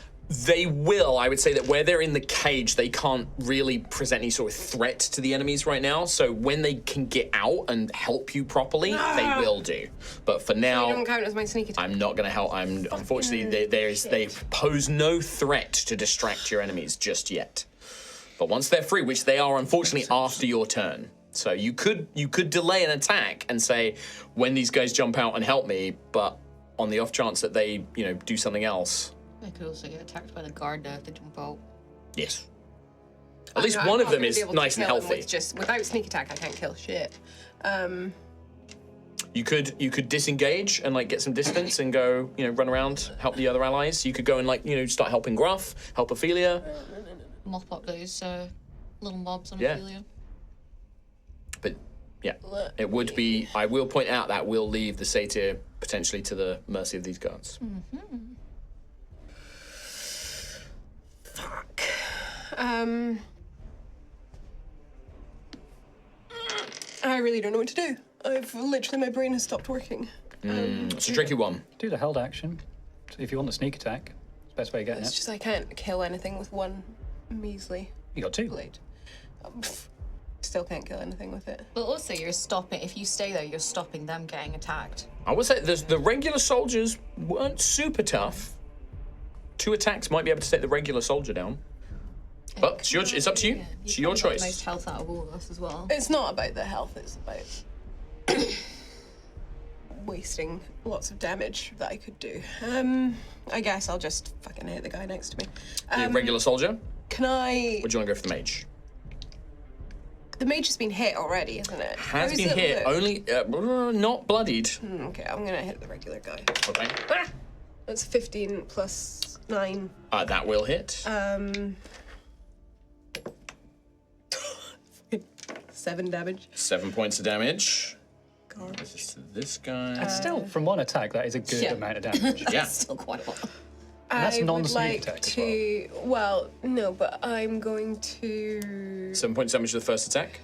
They will. I would say that where they're in the cage, they can't really present any sort of threat to the enemies right now. So when they can get out and help you properly, they will do. But for They now, don't count as my sneak attack. I'm not going to help. Unfortunately, they pose no threat to distract your enemies just yet. But once they're free, which they are, unfortunately, after your turn. So you could delay an attack and say, when these guys jump out and help me, but on the off chance that they, do something else. I could also get attacked by the guard if they jump out. Yes. At least one of them is nice and healthy. Without sneak attack, I can't kill shit. You could disengage and get some distance and go, run around, help the other allies. You could go and start helping Gruff, help Ophelia. Mop up those little mobs on Yeah. Ophelia. But yeah, it would be. I will point out that will leave the satyr potentially to the mercy of these guards. Fuck. I really don't know what to do. My brain has stopped working. It's a tricky one. Do the held action. So if you want the sneak attack, it's the best way of getting It's it. just I can't kill anything with one measly You got 2. blade. still can't kill anything with it. But also, you're stopping. If you stay there, you're stopping them getting attacked. I would say the regular soldiers weren't super tough. 2 attacks might be able to take the regular soldier down. But it's up to you. It's your choice. Most health out of all of us as well. It's not about the health, it's about wasting lots of damage that I could do. I guess I'll just fucking hit the guy next to me. The regular soldier? Can I... Or do you want to go for the mage? The mage has been hit already, isn't it? Has How been is it hit, look? only not bloodied. Okay, I'm gonna hit the regular guy. Okay. That's 15 plus 9. That will hit. 7 damage. 7 points of damage. God. This is to this guy. Still, from one attack, that is a good amount of damage. Yeah. Still quite a lot. That's I would non-sneak like attack as to... Well, no, but I'm going to... 7 points damage to the first attack.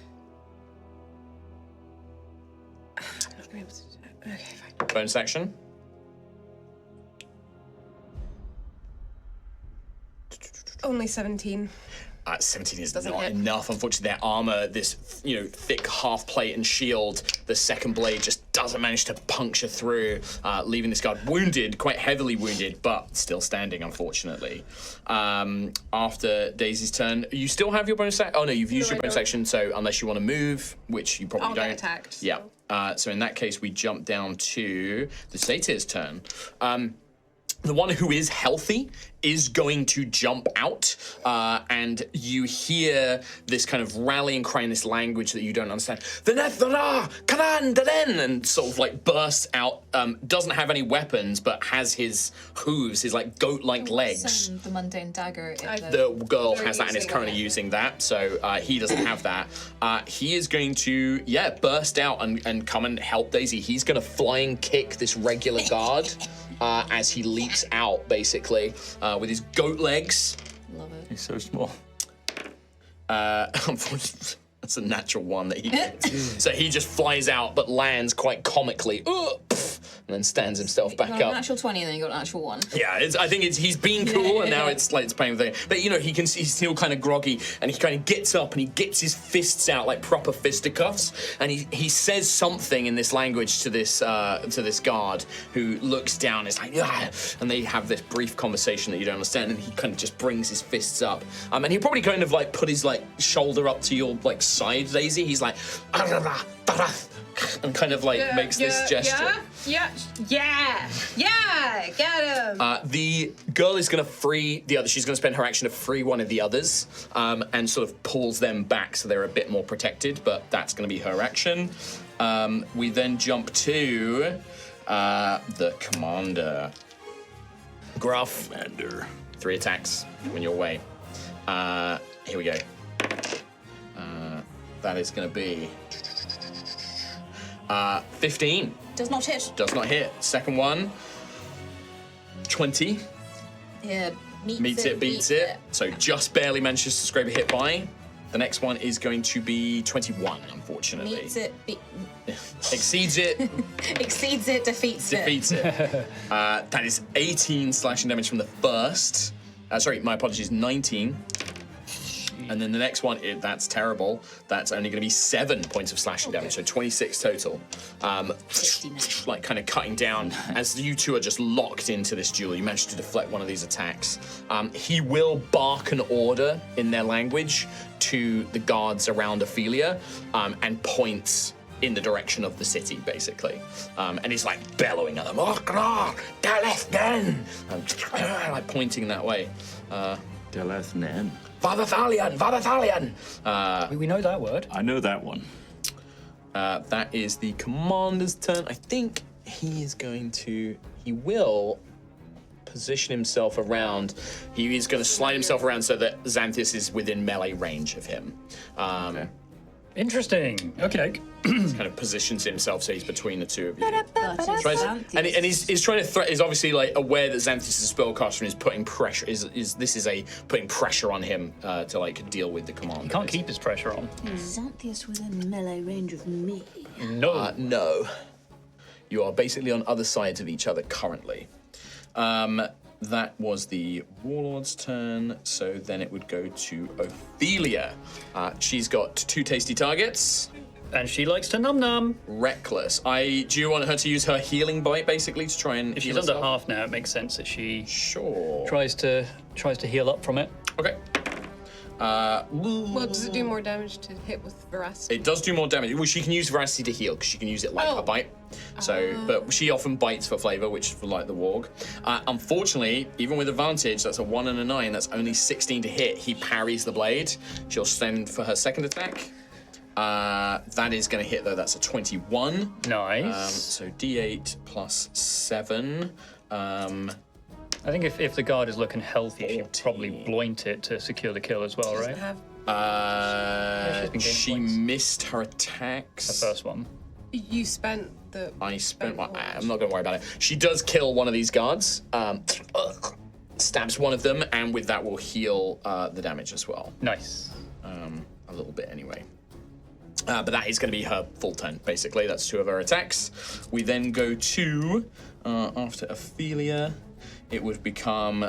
I'm not gonna be able to do that. Okay, fine. Bonus action. Only 17. 17 is Doesn't not hit. enough. Unfortunately, their armor, this thick half plate and shield, the second blade just doesn't manage to puncture through, leaving this guard wounded, quite heavily wounded, but still standing. Unfortunately, after Daisy's turn, you still have your bonus action. Oh no, you've used No, your I bonus don't. action. So unless you want to move, which you probably I'll don't, get attacked. Yeah. So in that case, we jump down to the Satyr's turn. The one who is healthy is going to jump out, and you hear this kind of rallying cry in this language that you don't understand. And sort of like bursts out, doesn't have any weapons, but has his hooves, his like goat-like legs. The mundane dagger. The girl They're has that and is using currently that. using that, so he doesn't have that. He is going to, burst out and come and help Daisy. He's going to flying kick this regular guard as he leaps out, basically, with his goat legs. Love it. He's so small. Unfortunately, that's a natural one that he gets. So he just flies out, but lands quite comically. And then stands himself back You got an up. natural 20 and then you got an actual 1. Yeah, I think he's been cool, and now it's playing the thing. But he's still kind of groggy, and he kind of gets up and he gets his fists out like proper fisticuffs, and he says something in this language to this guard who looks down. And is like, ah, and they have this brief conversation that you don't understand, and he kind of just brings his fists up, and he probably kind of like put his like shoulder up to your like side, Daisy. He's like, and kind of like makes this gesture. Yeah, get him. The girl is going to free the other. She's going to spend her action to free one of the others, and sort of pulls them back so they're a bit more protected. But that's going to be her action. We then jump to the commander. Gruff. Commander. 3 attacks when you're away. Here we go. That is going to be 15. Does not hit. Does not hit. Second one, 20. Yeah, Meets it, beats it. So just barely manages to scrape a hit by. The next one is going to be 21, unfortunately. Meets it, Exceeds it, exceeds it, defeats it. defeats it. That is 18 slashing damage from the first. Sorry, my apologies, 19. And then the next one, that's terrible. That's only going to be 7 points of slashing damage, so 26 total. 69. Like kind of cutting down as you two are just locked into this duel. You managed to deflect one of these attacks. He will bark an order in their language to the guards around Altheya, and points in the direction of the city, basically. And he's like bellowing at them, like pointing that way. Delethnen. Vadathalion! We know that word. I know that one. That is the commander's turn. I think he will position himself around. He is going to slide himself around so that Xanthias is within melee range of him. Okay. Interesting. Okay. He kind of positions himself so he's between the two of you. Xanthias. And he's trying to he's obviously like aware that Xanthias is a spellcaster and is putting pressure. Putting pressure on him to like deal with the commander. He can't keep his pressure on. Is Xanthias within melee range of me? No. No. You are basically on other sides of each other currently. That was the Warlord's turn, so then it would go to Ophelia. She's got 2 tasty targets. And she likes to num-num. Reckless. Do you want her to use her healing bite, basically, to try and If she's heal under herself? half now, it makes sense that she Sure. tries to heal up from it. Okay. Well, does it do more damage to hit with veracity? It does do more damage. Well, she can use veracity to heal because she can use it like a bite. So, but she often bites for flavor, which is for like the warg. Unfortunately, even with advantage, that's a 1 and a 9. That's only 16 to hit. He parries the blade. She'll send for her second attack. That is going to hit though. That's a 21. Nice. So D8 plus 7. I think if the guard is looking healthy, she'll probably bloint it to secure the kill as well, right? Have she's been She gaining points. missed her attacks. The first one. you spent the? I spent my. I'm not going to worry about it. She does kill one of these guards. Stabs one of them, and with that will heal the damage as well. Nice. A little bit anyway. But that is going to be her full turn, basically. That's 2 of her attacks. We then go to, after Ophelia, it would become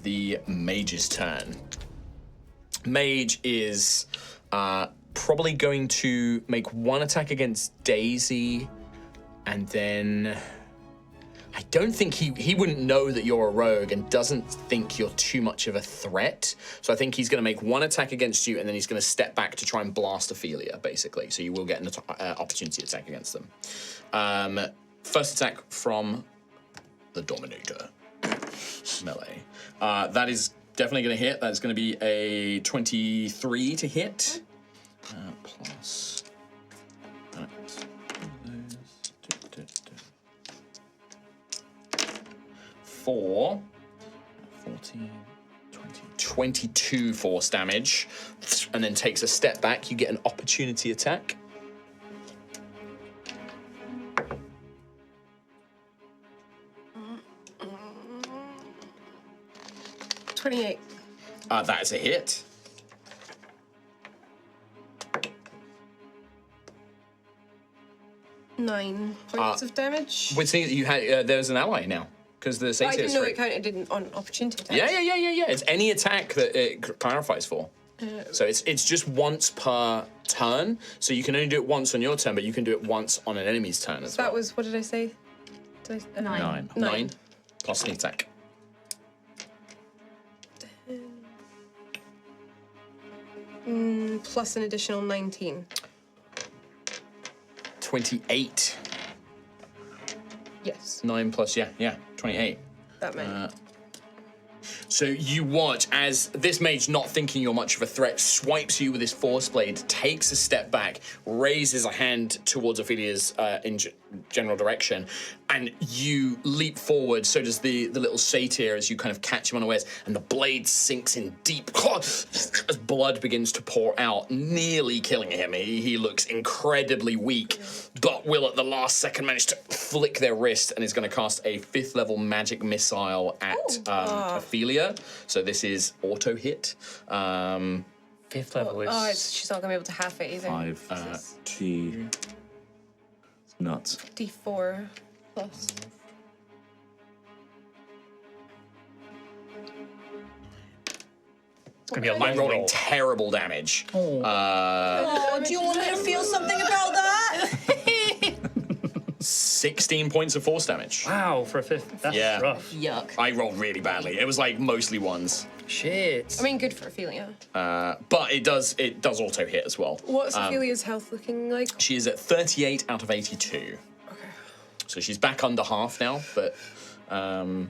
the mage's turn. Mage is probably going to make 1 attack against Daisy, and then I don't think he wouldn't know that you're a rogue and doesn't think you're too much of a threat. So I think he's going to make 1 attack against you, and then he's going to step back to try and blast Ophelia, basically. So you will get an opportunity attack against them. First attack from the Dominator. Melee. That is definitely going to hit. That's going to be a 23 to hit. Plus... 4, 14, 20, 22 force damage, and then takes a step back. You get an opportunity attack. $28. That is a hit. Nine points of damage. Which means you had there's an ally now because the Satyr I didn't is know free. it counted on opportunity attack. Yeah. It's any attack that it clarifies for. So it's just once per turn. So you can only do it once on your turn, but you can do it once on an enemy's turn as well. That was, what did I say? 9. 9 plus an attack. Plus an additional 19. 28. Yes, 9 plus 28. that meant. So you watch as this mage, not thinking you're much of a threat, swipes you with his force blade, takes a step back, raises a hand towards Ophelia's general direction, and you leap forward. So does the little satyr as you kind of catch him unawares, and the blade sinks in deep as blood begins to pour out, nearly killing him. He looks incredibly weak, but will at the last second manage to flick their wrist and is going to cast a 5th level magic missile at Ophelia. So this is auto hit. 5th level is... She's not going to be able to half it either. 5 T. It's nuts. D4 plus. It's going to be a I'm long rolling roll. terrible damage. Oh, do you want me to feel something about that? 16 points of force damage. Wow, for a 5th. That's Yeah. rough. Yuck. I rolled really badly. It was like mostly 1s. Shit. I mean, good for Ophelia. But it does auto hit as well. What's Ophelia's health looking like? She is at 38 out of 82. Okay. So she's back under half now, but so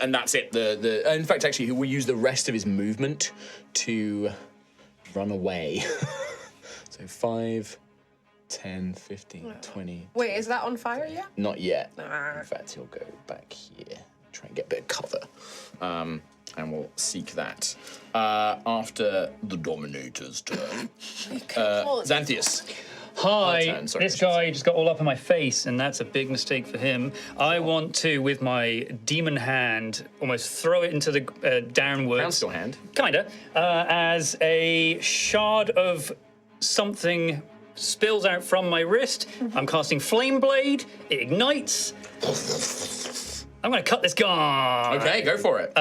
and that's it. The in fact actually he will use the rest of his movement to run away. So 5, 10, 15, 20. Wait, is that on fire yet? Not yet. Ah. In fact, he'll go back here, try and get a bit of cover. And we'll seek that. After the Dominator's turn. Xanthius. Hi, turn, sorry, this guy just got all up in my face, and that's a big mistake for him. I want to, with my demon hand, almost throw it into the downwards. Bounce your hand. Kinda. As a shard of something spills out from my wrist. I'm casting Flame Blade. It ignites. I'm going to cut this guy. Okay, go for it.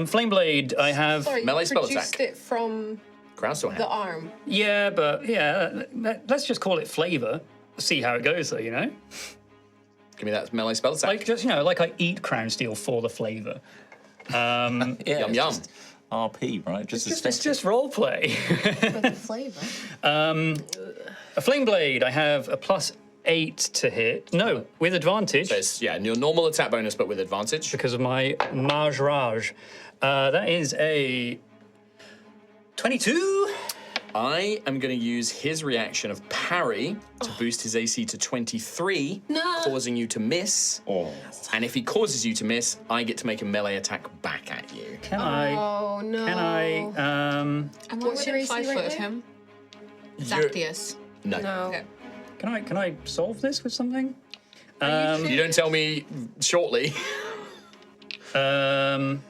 Flame Blade, I have... Sorry, Melee you spell produced attack. it from Crown the arm. Yeah, but let's just call it flavor. See how it goes, though, you know? Give me that melee spell attack. Like, just, like I eat Crown Steel for the flavor. Yeah, Yum, it's yum. just RP, right? Just It's just role play. With the flavor. A Flame Blade, I have a +8 to hit. No, with advantage. So it's, your normal attack bonus, but with advantage. Because of my Maj Raj. That is a 22. I am going to use his reaction of parry to boost his AC to 23, causing you to miss. Oh. And if he causes you to miss, I get to make a melee attack back at you. Can I? Oh no. Can I? I'm What's your within 5 AC foot right of now? him. Zactheus. No. No. Okay. Can I solve this with something? If you don't tell me shortly. No,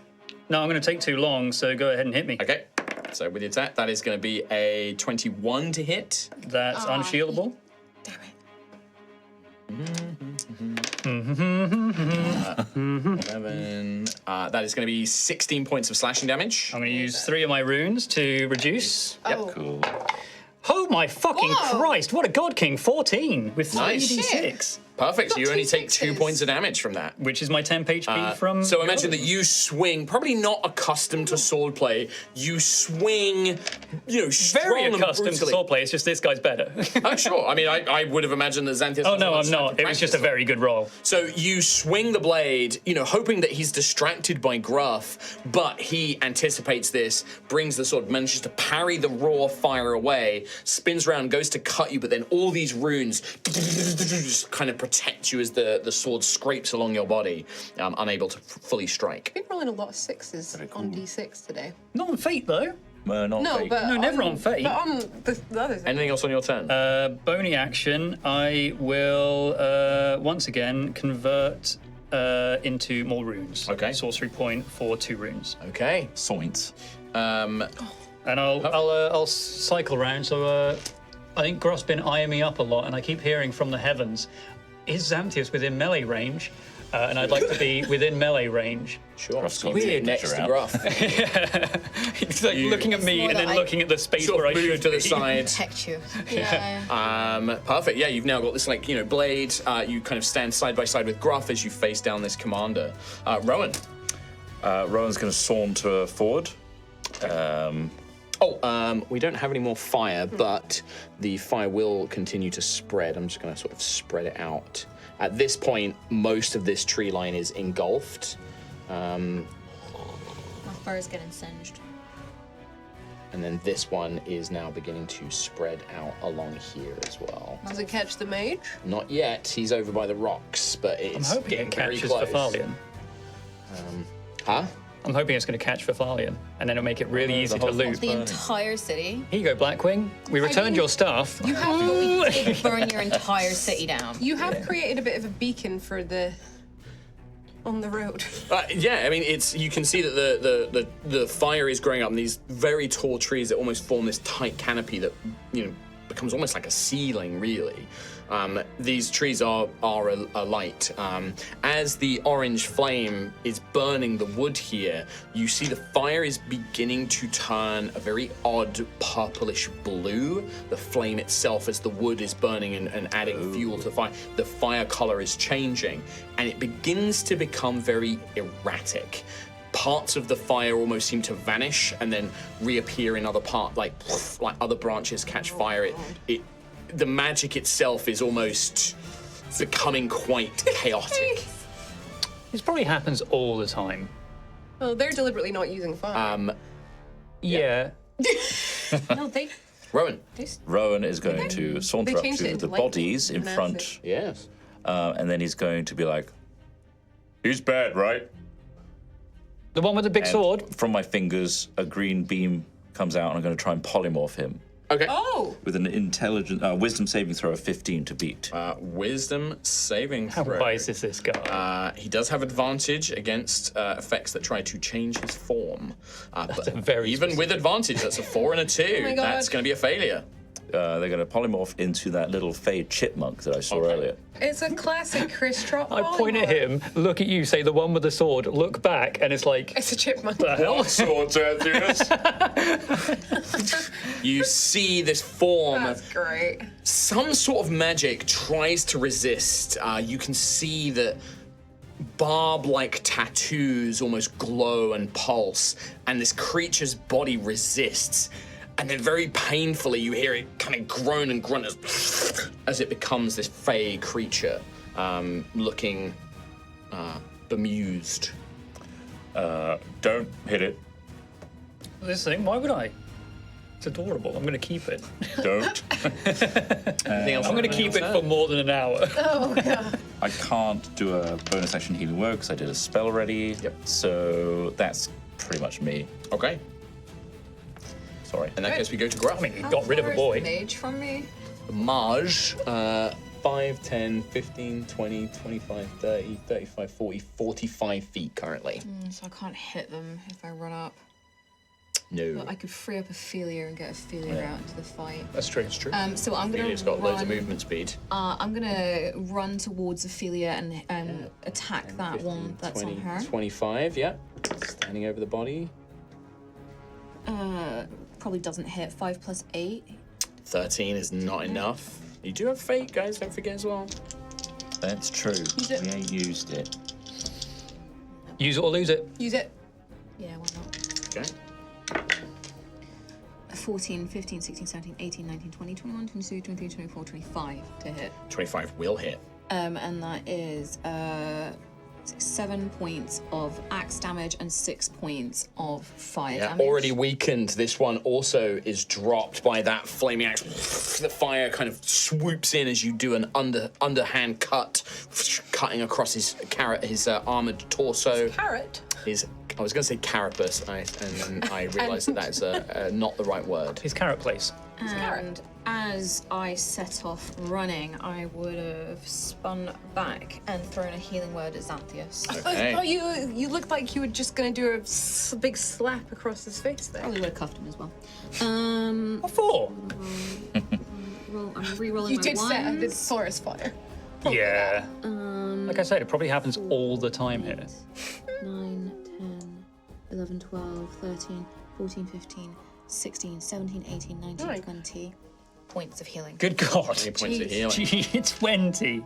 I'm going to take too long. So go ahead and hit me. Okay. So with the attack, that is going to be a 21 to hit. That's unshieldable. Damn it. 11. That is going to be 16 points of slashing damage. I'm going to use 3 of my runes to reduce. Oh. Cool. Oh my fucking Whoa. Christ! What a God King! 14 with Nice. 3d6, Perfect. So you Got only two take 2 sixes. points of damage from that. which is my temp HP from. So imagine that you swing, probably not accustomed to swordplay. You swing, strong very and accustomed to brutally. swordplay. It's just this guy's better. Oh, sure. I mean, I would have imagined that Xanthias. Oh was no, much I'm not. It was just a practice. very good roll. So you swing the blade, hoping that he's distracted by Gruff, but he anticipates this, brings the sword, manages to parry the raw fire away, spins around, goes to cut you, but then all these runes just kind of protect you as the sword scrapes along your body, unable to fully strike. Been rolling a lot of 6s on D6 today. Not on Fate though. Well, not No, fake. but No, never on Fate. But on the other thing. Anything else on your turn? Bony action. I will once again convert into more runes. Okay. Sorcery point for 2 runes, Okay. Soints. and I'll cycle around. So I think Groff's been eyeing me up a lot, and I keep hearing from the heavens, "Is Xanthias within melee range?" And I'd like to be within melee range. Sure. Gruff's got Weird. Next to around. Gruff. He's like looking at me more and that then I looking at the space Sort where of I move should to the be. side. Protect you. Yeah. Perfect. Yeah, you've now got this blade. You kind of stand side by side with Gruff as you face down this commander. Rowan. Rowan's going to saunter forward. We don't have any more fire, but the fire will continue to spread. I'm just going to sort of spread it out. At this point, most of this tree line is engulfed. My fur is getting singed. And then this one is now beginning to spread out along here as well. Does it catch the mage? Not yet. He's over by the rocks, but I'm it's hoping getting it very catches close. Fafalian. Huh? I'm hoping it's going to catch Fafalian, and then it'll make it really easy to loot. The entire city. Here you go, Blackwing. We returned your stuff. You have to did burn your entire city down. You have created a bit of a beacon for on the road. Yeah, I mean, you can see that the fire is growing up, and these very tall trees that almost form this tight canopy that becomes almost like a ceiling, really. These trees are alight. As the orange flame is burning the wood here, you see the fire is beginning to turn a very odd purplish blue. The flame itself, as the wood is burning and adding fuel to the fire color is changing, and it begins to become very erratic. Parts of the fire almost seem to vanish and then reappear in other parts, like other branches catch fire. The magic itself is almost becoming quite chaotic. This probably happens all the time. Well, they're deliberately not using fire. Yeah. No, they. Rowan. Rowan is going to saunter up changed it to into the lightning bodies in and acid. front, Yes. and then he's going to be like, "He's bad, right?" The one with the big And sword. from my fingers, a green beam comes out, and I'm going to try and polymorph him Okay. Oh! with an wisdom saving throw of 15 to beat. Wisdom saving How throw. wise is this guy? He does have advantage against effects that try to change his form. But a very even with advantage, that's a 4 and a 2. my God. That's going to be a failure. they're going to polymorph into that little Fey chipmunk that I saw earlier. It's a classic Chris Trot. I point at him, look at you, say the one with the sword, look back, and it's like, It's a chipmunk. the hell? Swords, Antheus. You see this form. That's great. Some sort of magic tries to resist. You can see that barb-like tattoos almost glow and pulse, and this creature's body resists. And then very painfully, you hear it kind of groan and grunt as it becomes this fey creature, looking bemused. Don't hit it. This thing, why would I? It's adorable. I'm going to keep it. Don't. Anything else? I'm going to keep it for more than an hour. Oh, God. I can't do a bonus action healing word because I did a spell already. Yep. So that's pretty much me. Okay. Sorry. In that case, we go to Gruff. I mean, you got rid of a boy. Mage from me. Maj, 5, 10, 15, 20, 25, 30, 35, 40, 45 feet currently. So I can't hit them if I run up. No. But I could free up Ophelia and get Ophelia out into the fight. That's true. It's true. So I'm gonna It's got loads of movement speed. I'm gonna run towards Ophelia and attack that 15, one that's 20, on her. 25, yeah. Standing over the body. Probably doesn't hit. 5 plus 8. 13 is not enough. You do have fate, guys, don't forget as well. That's true. Use it. Yeah, used it. Use it or lose it. Use it. Yeah, why not? Okay. 14, 15, 16, 17, 18, 19, 20, 21, 22, 23, 24, 25 to hit. 25 will hit. And that is 7 points of axe damage and 6 points of fire Yeah, damage. already weakened. This one also is dropped by that flaming axe. The fire kind of swoops in as you do an underhand cut, cutting across his armored torso. Carrot. I was going to say carapace, and then I realised that is not the right word. His carrot place. And as I set off running, I would have spun back and thrown a healing word at Xanthius. Okay. Oh, you looked like you were just going to do a big slap across his face there. Probably would have cuffed him as well. What for? I'm re-rolling You my did set a ones. bit forest fire. Yeah. Like I said, it probably happens all the time here. 9, 10, 11, 12, 13, 14, 15, 16, 17, 18, 19, Right. 20 points of healing. Good God. 20 points of healing. Gee, 20.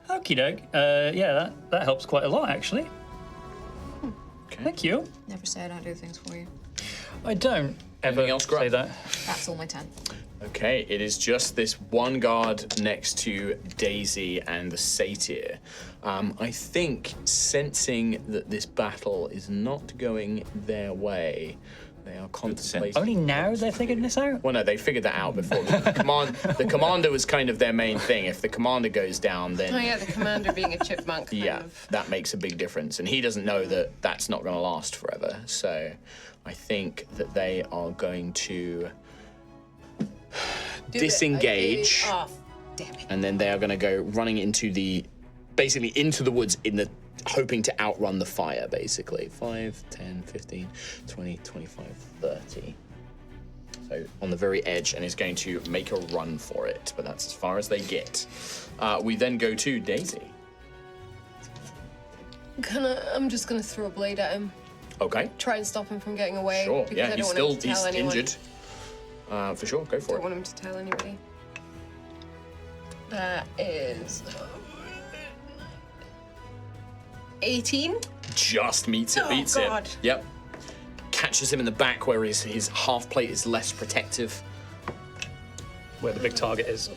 Okie doke. Yeah, that helps quite a lot, actually. Okay. Thank you. Never say I don't do things for you. I don't ever Anything else, Gruff? say that. That's all my 10. Okay, it is just this one guard next to Daisy and the Satyr. I think, sensing that this battle is not going their way, they are contemplating. Only now they're figuring this out? Well, no, they figured that out before. The commander was kind of their main thing. If the commander goes down, then Oh yeah, the commander being a chipmunk. Kind yeah, of. that makes a big difference. And he doesn't know that that's not going to last forever. So I think that they are going to disengage. Oh, damn it. And then they are going to go running into the woods hoping to outrun the fire, basically. 5, 10, 15, 20, 25, 30. So on the very edge, and is going to make a run for it, but that's as far as they get. We then go to Daisy. I'm just gonna throw a blade at him. Okay. Try and stop him from getting away. Sure. Because Yeah, I he's don't want him to he's tell anyone. injured. For sure, go for Don't it. want him to tell anybody. That is 18. Just meets it, Oh, beats God. it. Yep. Catches him in the back where his half plate is less protective. Where the big target is.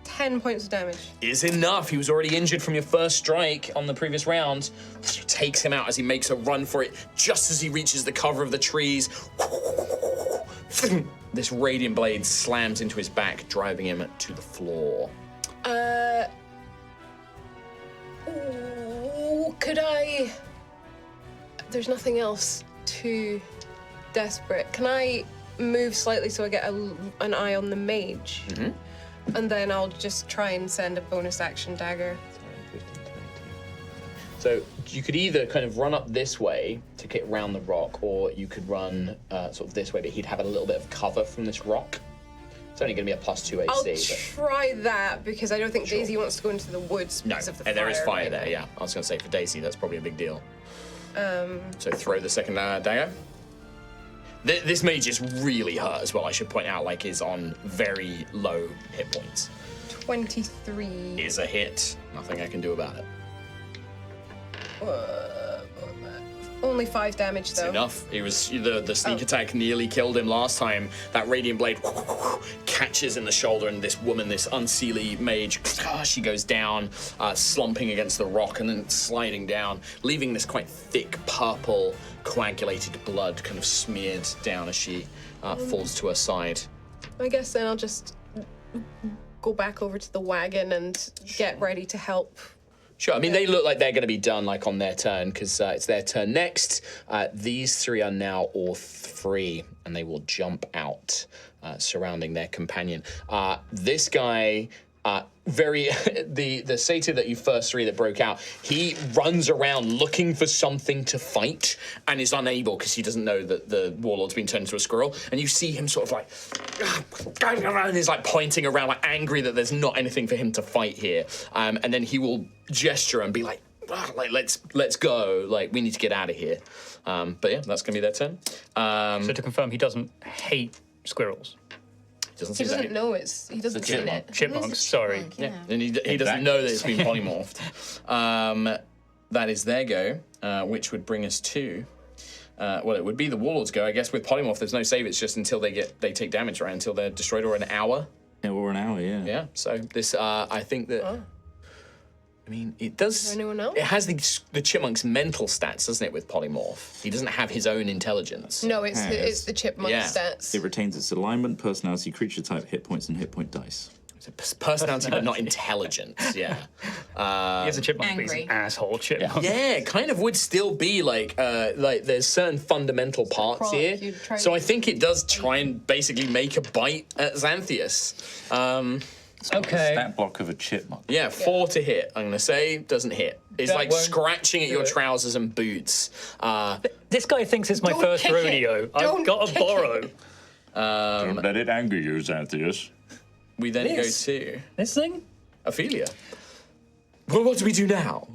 10 points of damage. Is enough. He was already injured from your first strike on the previous round. Takes him out as he makes a run for it. Just as he reaches the cover of the trees, this radiant blade slams into his back, driving him to the floor. Could I... There's nothing else too desperate. Can I move slightly so I get an eye on the mage? Mm-hmm. And then I'll just try and send a bonus action dagger. So you could either kind of run up this way to get round the rock, or you could run sort of this way, but he'd have a little bit of cover from this rock. It's only going to be a +2 I'll AC. try that because I don't think Daisy wants to go into the woods because of the fire. And there is fire there, yeah. I was going to say for Daisy, that's probably a big deal. So throw the second dagger. This mage is really hurt as well, I should point out, like is on very low hit points. 23. Is a hit. Nothing I can do about it. Only 5 damage though. It's enough. He was the sneak attack nearly killed him last time. That radiant blade catches in the shoulder, and this woman, this unseelie mage, she goes down, slumping against the rock and then sliding down, leaving this quite thick purple coagulated blood kind of smeared down as she falls to her side. I guess then I'll just go back over to the wagon and get ready to help. Sure. I mean, they look like they're going to be done like on their turn because it's their turn next. These 3 are now all free, and they will jump out, surrounding their companion. This guy, the satyr that you first 3 that broke out, he runs around looking for something to fight and is unable because he doesn't know that the warlord's been turned into a squirrel. And you see him sort of like, and he's like pointing around, like angry that there's not anything for him to fight here. And then he will gesture and be like let's go, like we need to get out of here. But yeah, that's gonna be their turn. So to confirm, he doesn't hate squirrels. He doesn't know it's. He doesn't see it. Chipmunks, sorry. Yeah, and he doesn't know that it's been polymorphed. That is their go, which would bring us to. Well, it would be the warlord's go, I guess. With polymorph, there's no save. It's just until they take damage, right? Until they're destroyed, or an hour. Yeah, or an hour, yeah. Yeah. So this, I think that. Oh. I mean, it does. Is there anyone else? It has the chipmunk's mental stats, doesn't it? With polymorph, he doesn't have his own intelligence. No, it's the chipmunk stats. It retains its alignment, personality, creature type, hit points, and hit point dice. It's personality, but not intelligence. Yeah. He's a chipmunk, but he's an asshole chipmunk. Yeah, it kind of would still be like there's certain fundamental parts here. So I think it does try and basically make a bite at Xanthius. Okay. Stat block of a chipmunk. Yeah, 4 to hit, I'm going to say. Doesn't hit. It's like scratching at your trousers and boots. This guy thinks it's my first rodeo. I've got to borrow. Don't let it anger you, Xanthius. We then go to... This thing? Ophelia. Well, what do we do now?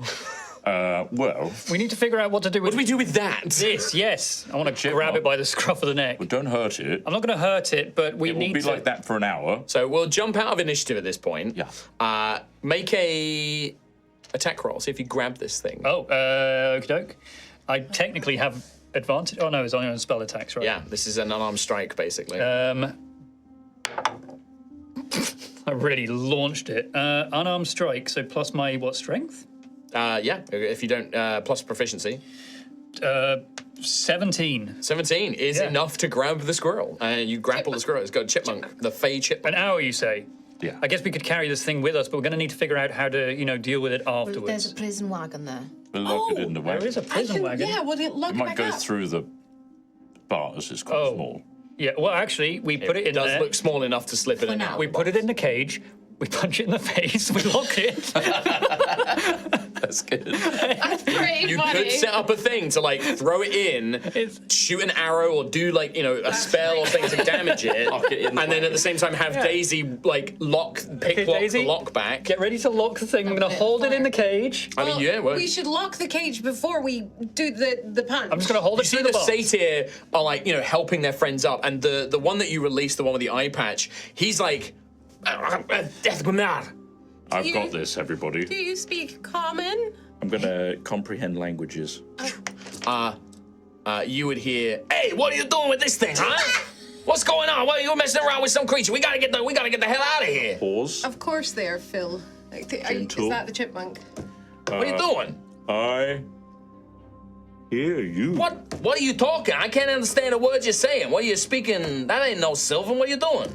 Well... We need to figure out what to do with... What do we do with that? This, yes. I want to grab it by the scruff of the neck. Well, don't hurt it. I'm not going to hurt it, but we need to... It will be like that for an hour. So we'll jump out of initiative at this point. Yeah. Make a attack roll. See if you grab this thing. Oh, okie doke. I technically have advantage. Oh, no, it's only on spell attacks, right? Yeah, this is an unarmed strike, basically. I really launched it. Unarmed strike, so plus my, strength? Yeah, if you don't, plus proficiency. 17. 17 is enough to grab the squirrel. You grapple the squirrel. It's got a chipmunk, the Fey chipmunk. An hour, you say? Yeah. I guess we could carry this thing with us, but we're going to need to figure out how to, deal with it afterwards. Well, there's a prison wagon there. We'll lock it in the wagon. There is a prison wagon. Yeah, we'll lock it We might back go up. through the bars. It's quite small. Yeah, well, actually, we put it in there. It does look small enough to slip in and out. We put it in the cage. We punch it in the face. We lock it. That's good. That's pretty You funny. could set up a thing to like throw it in, shoot an arrow, or do like a spell or thing to damage it, and then at the same time have Daisy like pick lock the lock back. Get ready to lock the thing. I'm going to hold it in the cage. I mean, yeah, well, we should lock the cage before we do the punch. I'm just going to hold you it see through the box. satyr are like helping their friends up, and the one that you released, the one with the eye patch, he's like, death Bernard. I've got this, everybody. Do you speak common? I'm going to comprehend languages. You would hear, "Hey, what are you doing with this thing, huh? What's going on? What are you messing around with some creature? We gotta get the hell out of here." Pause. Of course they are, Phil. Is that the chipmunk? What are you doing? I hear you. What are you talking? I can't understand the words you're saying. What are you speaking? That ain't no Sylvan. What are you doing?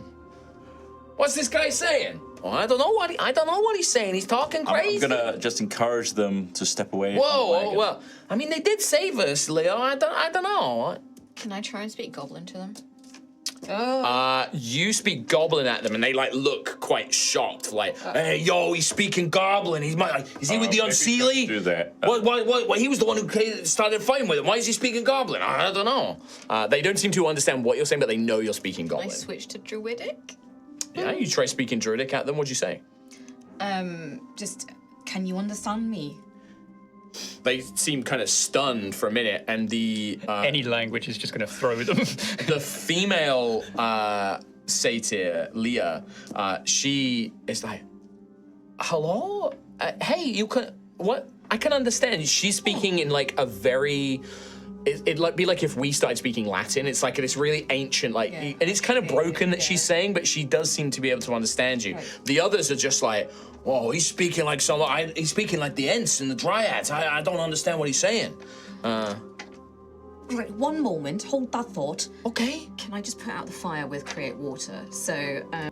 What's this guy saying? Well, I don't know what he's saying. He's talking crazy. I'm gonna just encourage them to step away. Whoa, well, I mean, they did save us, Leo. I don't know. Can I try and speak Goblin to them? You speak Goblin at them, and they like look quite shocked. Like, hey, yo, he's speaking Goblin. Is he with the Unseelie? Do that. What? He was the one who started fighting with him. Why is he speaking Goblin? I don't know. They don't seem to understand what you're saying, but they know you're speaking I Goblin. switch to Druidic. Yeah, you try speaking Druidic at them. What'd you say? Just, can you understand me? They seem kind of stunned for a minute, and the Any language is just going to throw them. the female satyr, Leah, she is like, hello? Hey, you can, what? I can understand. She's speaking in like a very, it'd like be like if we started speaking Latin. It's like this really ancient, like, and it's kind of broken that she's saying, but she does seem to be able to understand you. Right. The others are just like, whoa, he's speaking like someone, he's speaking like the Ents and the Dryads. I don't understand what he's saying. Right, one moment, hold that thought. Okay. Can I just put out the fire with Create Water? So,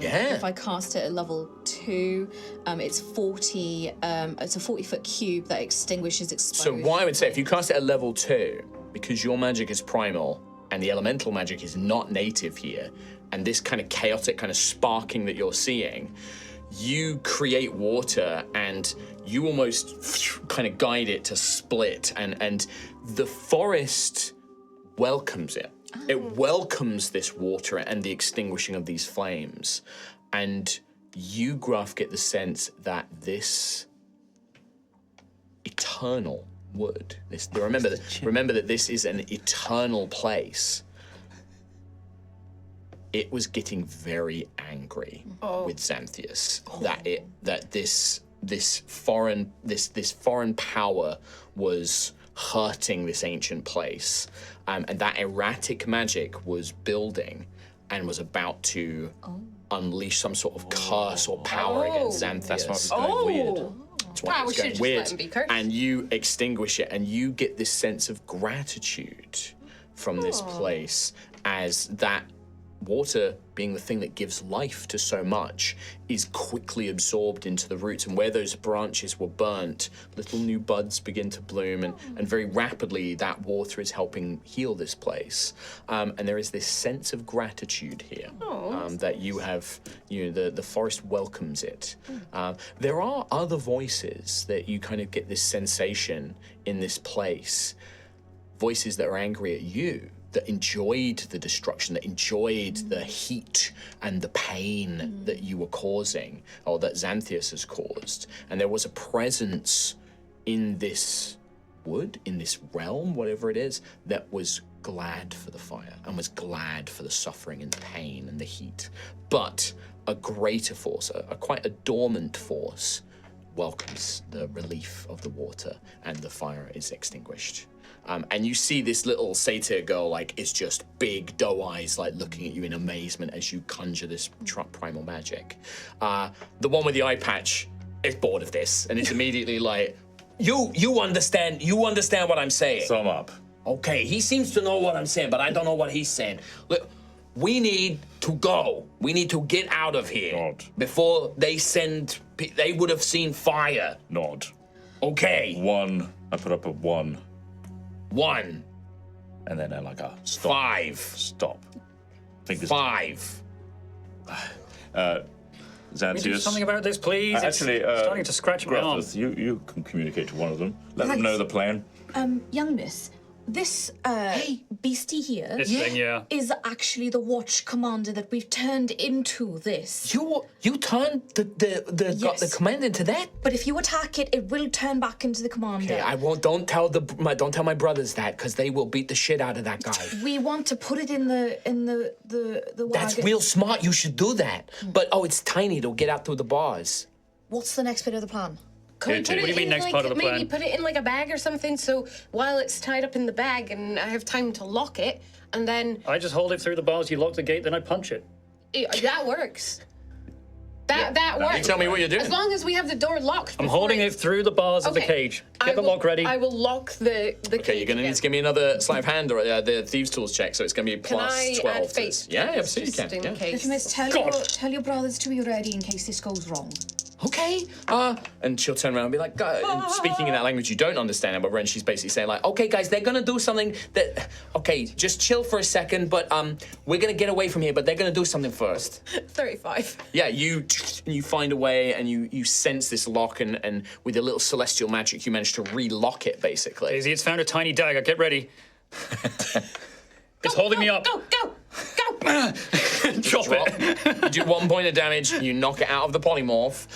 Yeah. if I cast it at level 2, it's 40, it's a 40-foot cube that extinguishes exposure. So what I would say, if you cast it at level 2, because your magic is primal, and the elemental magic is not native here, and this kind of chaotic kind of sparking that you're seeing, you create water and you almost kind of guide it to split, and the forest welcomes it. It welcomes this water and the extinguishing of these flames. And you, Gruff, get the sense that this eternal wood, remember that this is an eternal place. It was getting very angry with Xanthias that this foreign power was hurting this ancient place, and that erratic magic was building and was about to unleash some sort of curse or power against Xanthias. That's what was going weird. That's why it was going weird. And you extinguish it, and you get this sense of gratitude from this place as that water, being the thing that gives life to so much, is quickly absorbed into the roots, and where those branches were burnt, little new buds begin to bloom, and very rapidly that water is helping heal this place. And there is this sense of gratitude here that you have, the forest welcomes it. There are other voices that you kind of get this sensation in this place, voices that are angry at you, that enjoyed the destruction, that enjoyed the heat and the pain that you were causing, or that Xanthias has caused. And there was a presence in this wood, in this realm, whatever it is, that was glad for the fire and was glad for the suffering and pain and the heat. But a greater force, quite a dormant force, welcomes the relief of the water, and the fire is extinguished. And you see this little satyr girl, like, is just big doe eyes, like, looking at you in amazement as you conjure this primal magic. The one with the eye patch is bored of this, and it's immediately like, you understand what I'm saying. Sum up. Okay, he seems to know what I'm saying, but I don't know what he's saying. Look, we need to go. We need to get out of here. Nod. Before they would have seen fire. Nod. Okay. 1. I put up a 1. 1. And then like a stop. 5. Stop. Fingers. 5. Can we do Xanthias. something about this, please? Actually, it's starting to scratch my arm. Gruff, you can communicate to one of them. Let them Right. know the plan. Young miss, this beastie here This thing, yeah. is actually the watch commander that we've turned into this. You turned the Yes. command into that? But if you attack it, it will turn back into the commander. Okay, I won't. Don't tell my brothers that, because they will beat the shit out of that guy. We want to put it in the wagon. That's real smart. You should do that. But it's tiny. It'll get out through the bars. What's the next bit of the plan? Can we What put do it you mean in, next like, part of the maybe plan? put it in like a bag or something, so while it's tied up in the bag and I have time to lock it, and then I just hold it through the bars, you lock the gate, then I punch it. that works. That works. You tell me what you're doing. As long as we have the door locked. I'm before holding it through the bars of the Okay. cage. Get the lock ready. I will lock the Okay, cage you're gonna need again. to give me another sleight of hand or the thieves' tools check, so it's gonna be plus I 12. add to fate? this. Yeah, absolutely Just you in can. Yeah. case. Little miss, tell your brothers to be ready in case this goes wrong. okay. And she'll turn around and be like, speaking in that language you don't understand, but then she's basically saying like, okay, guys, they're gonna do something that, okay, just chill for a second, but we're gonna get away from here, but they're gonna do something first. 35. Yeah, you find a way and you sense this lock and with a little celestial magic you manage to relock it basically. Daisy, it's found a tiny dagger. Get ready. It's holding me up. Go. Drop it. You do 1 point of damage, you knock it out of the polymorph.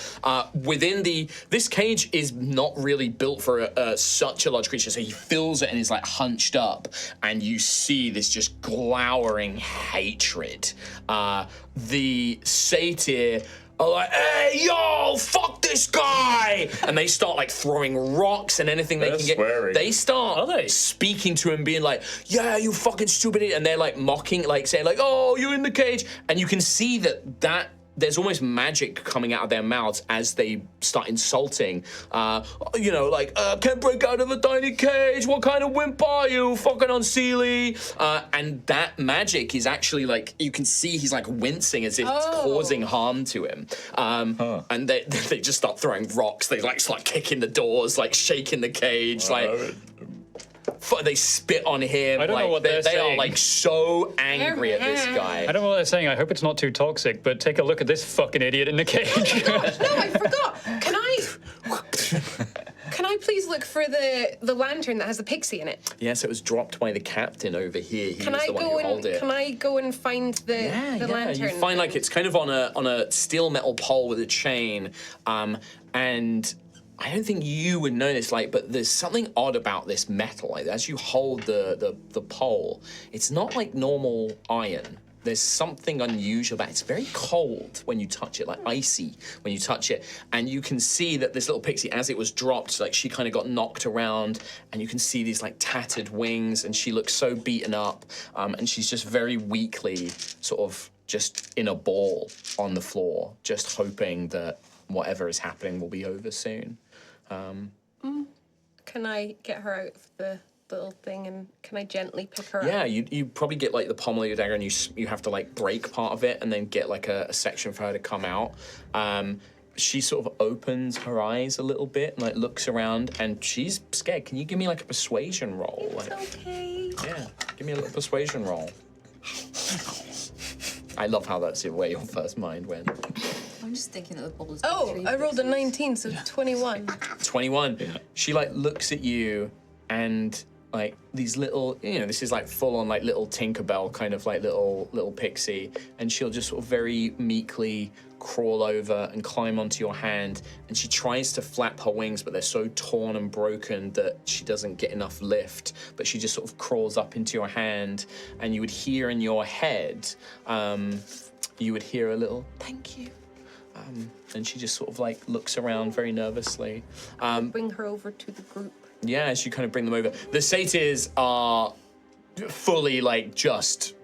This cage is not really built for such a large creature, so he fills it and is like hunched up, and you see this just glowering hatred. The satyr are like, hey, yo, fuck this guy! And they start like throwing rocks and anything they can get. Swearing. They start speaking to him, being like, yeah, you fucking stupid idiot. And they're like mocking, like saying like, oh, you're in the cage. And you can see that there's almost magic coming out of their mouths as they start insulting. Can't break out of a tiny cage. What kind of wimp are you? Fucking unseelie. And that magic is actually like, you can see he's like wincing as if it's causing harm to him. And they just start throwing rocks. They like start kicking the doors, like shaking the cage, they spit on him. I don't know what they're they saying. are like so angry at this guy. I don't know what they're saying. I hope it's not too toxic, but take a look at this fucking idiot in the cage. No, I forgot. Can I please look for the lantern that has the pixie in it? Yes, it was dropped by the captain over here. He Can was I the one who held it. Can I go and find the lantern? You find like it's kind of on a steel metal pole with a chain, and I don't think you would know this, but there's something odd about this metal. Like as you hold the pole, it's not like normal iron. There's something unusual about it. It's very cold when you touch it, like icy when you touch it. And you can see that this little pixie, as it was dropped, like she kind of got knocked around, and you can see these like tattered wings, and she looks so beaten up, and she's just very weakly sort of just in a ball on the floor, just hoping that whatever is happening will be over soon. Can I get her out of the little thing and can I gently pick her up? Yeah, you probably get like the pommel of your dagger and you have to like break part of it and then get like a section for her to come out. She sort of opens her eyes a little bit and like looks around and she's scared. Can you give me like a persuasion roll? It's okay. Yeah, give me a little persuasion roll. I love how that's where your first mind went. I'm just thinking that the bubbles. I rolled a 19, so 21. 21. Yeah. She like looks at you and like these little, this is like full on like little Tinkerbell kind of like little pixie, and she'll just sort of very meekly crawl over and climb onto your hand, and she tries to flap her wings, but they're so torn and broken that she doesn't get enough lift, but she just sort of crawls up into your hand, and you would hear in your head, you would hear a little, thank you. And she just sort of like looks around very nervously. Bring her over to the group. Yeah, as you kind of bring them over. The satyrs are fully like just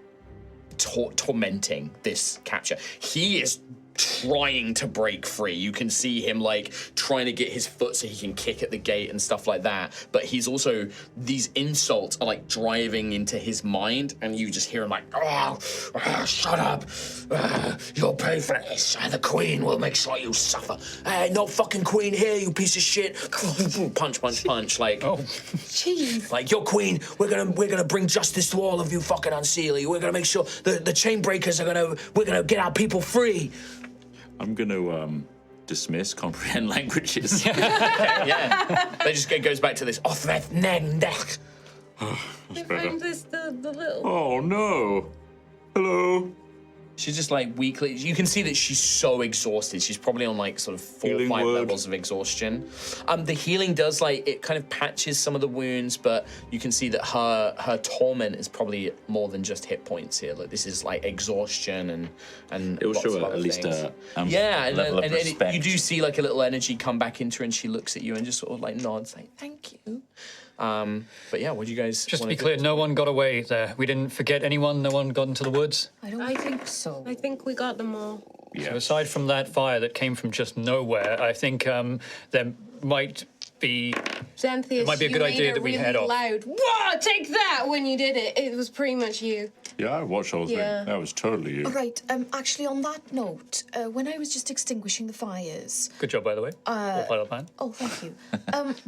tormenting this capture. He is trying to break free. You can see him like trying to get his foot so he can kick at the gate and stuff like that. But he's also, these insults are like driving into his mind, and you just hear him like, shut up. You'll pay for this. The queen will make sure you suffer. Hey, no fucking queen here, you piece of shit. Punch, punch, punch. Like, jeez. Like, your queen, we're gonna bring justice to all of you fucking unseelie. We're gonna make sure the chain breakers we're gonna get our people free. I'm going to dismiss comprehend languages. Yeah. It goes back to this. I found this, the little... Oh, no. Hello. She's just like weakly. You can see that she's so exhausted. She's probably on like sort of 4 or 5 levels of exhaustion. The healing does like, it kind of patches some of the wounds, but you can see that her torment is probably more than just hit points here. Like this is like exhaustion and It will lots show of at other least things. a level of respect. You do see like a little energy come back into her, and she looks at you and just sort of like nods, like thank you. But yeah, what do you guys Just to wanna be clear, no one got away there. We didn't forget anyone. No one got into the woods. I think so. I think we got them all. So aside from that fire that came from just nowhere, I think there might be. Xanthius, It might be a good idea that we head off. Loud. Whoa! Take that! When you did it, it was pretty much you. Yeah, I watched the whole Yeah. thing. That was totally you. Right, actually, on that note, when I was just extinguishing the fires, Good job, by the way. All part of the plan. oh, thank you.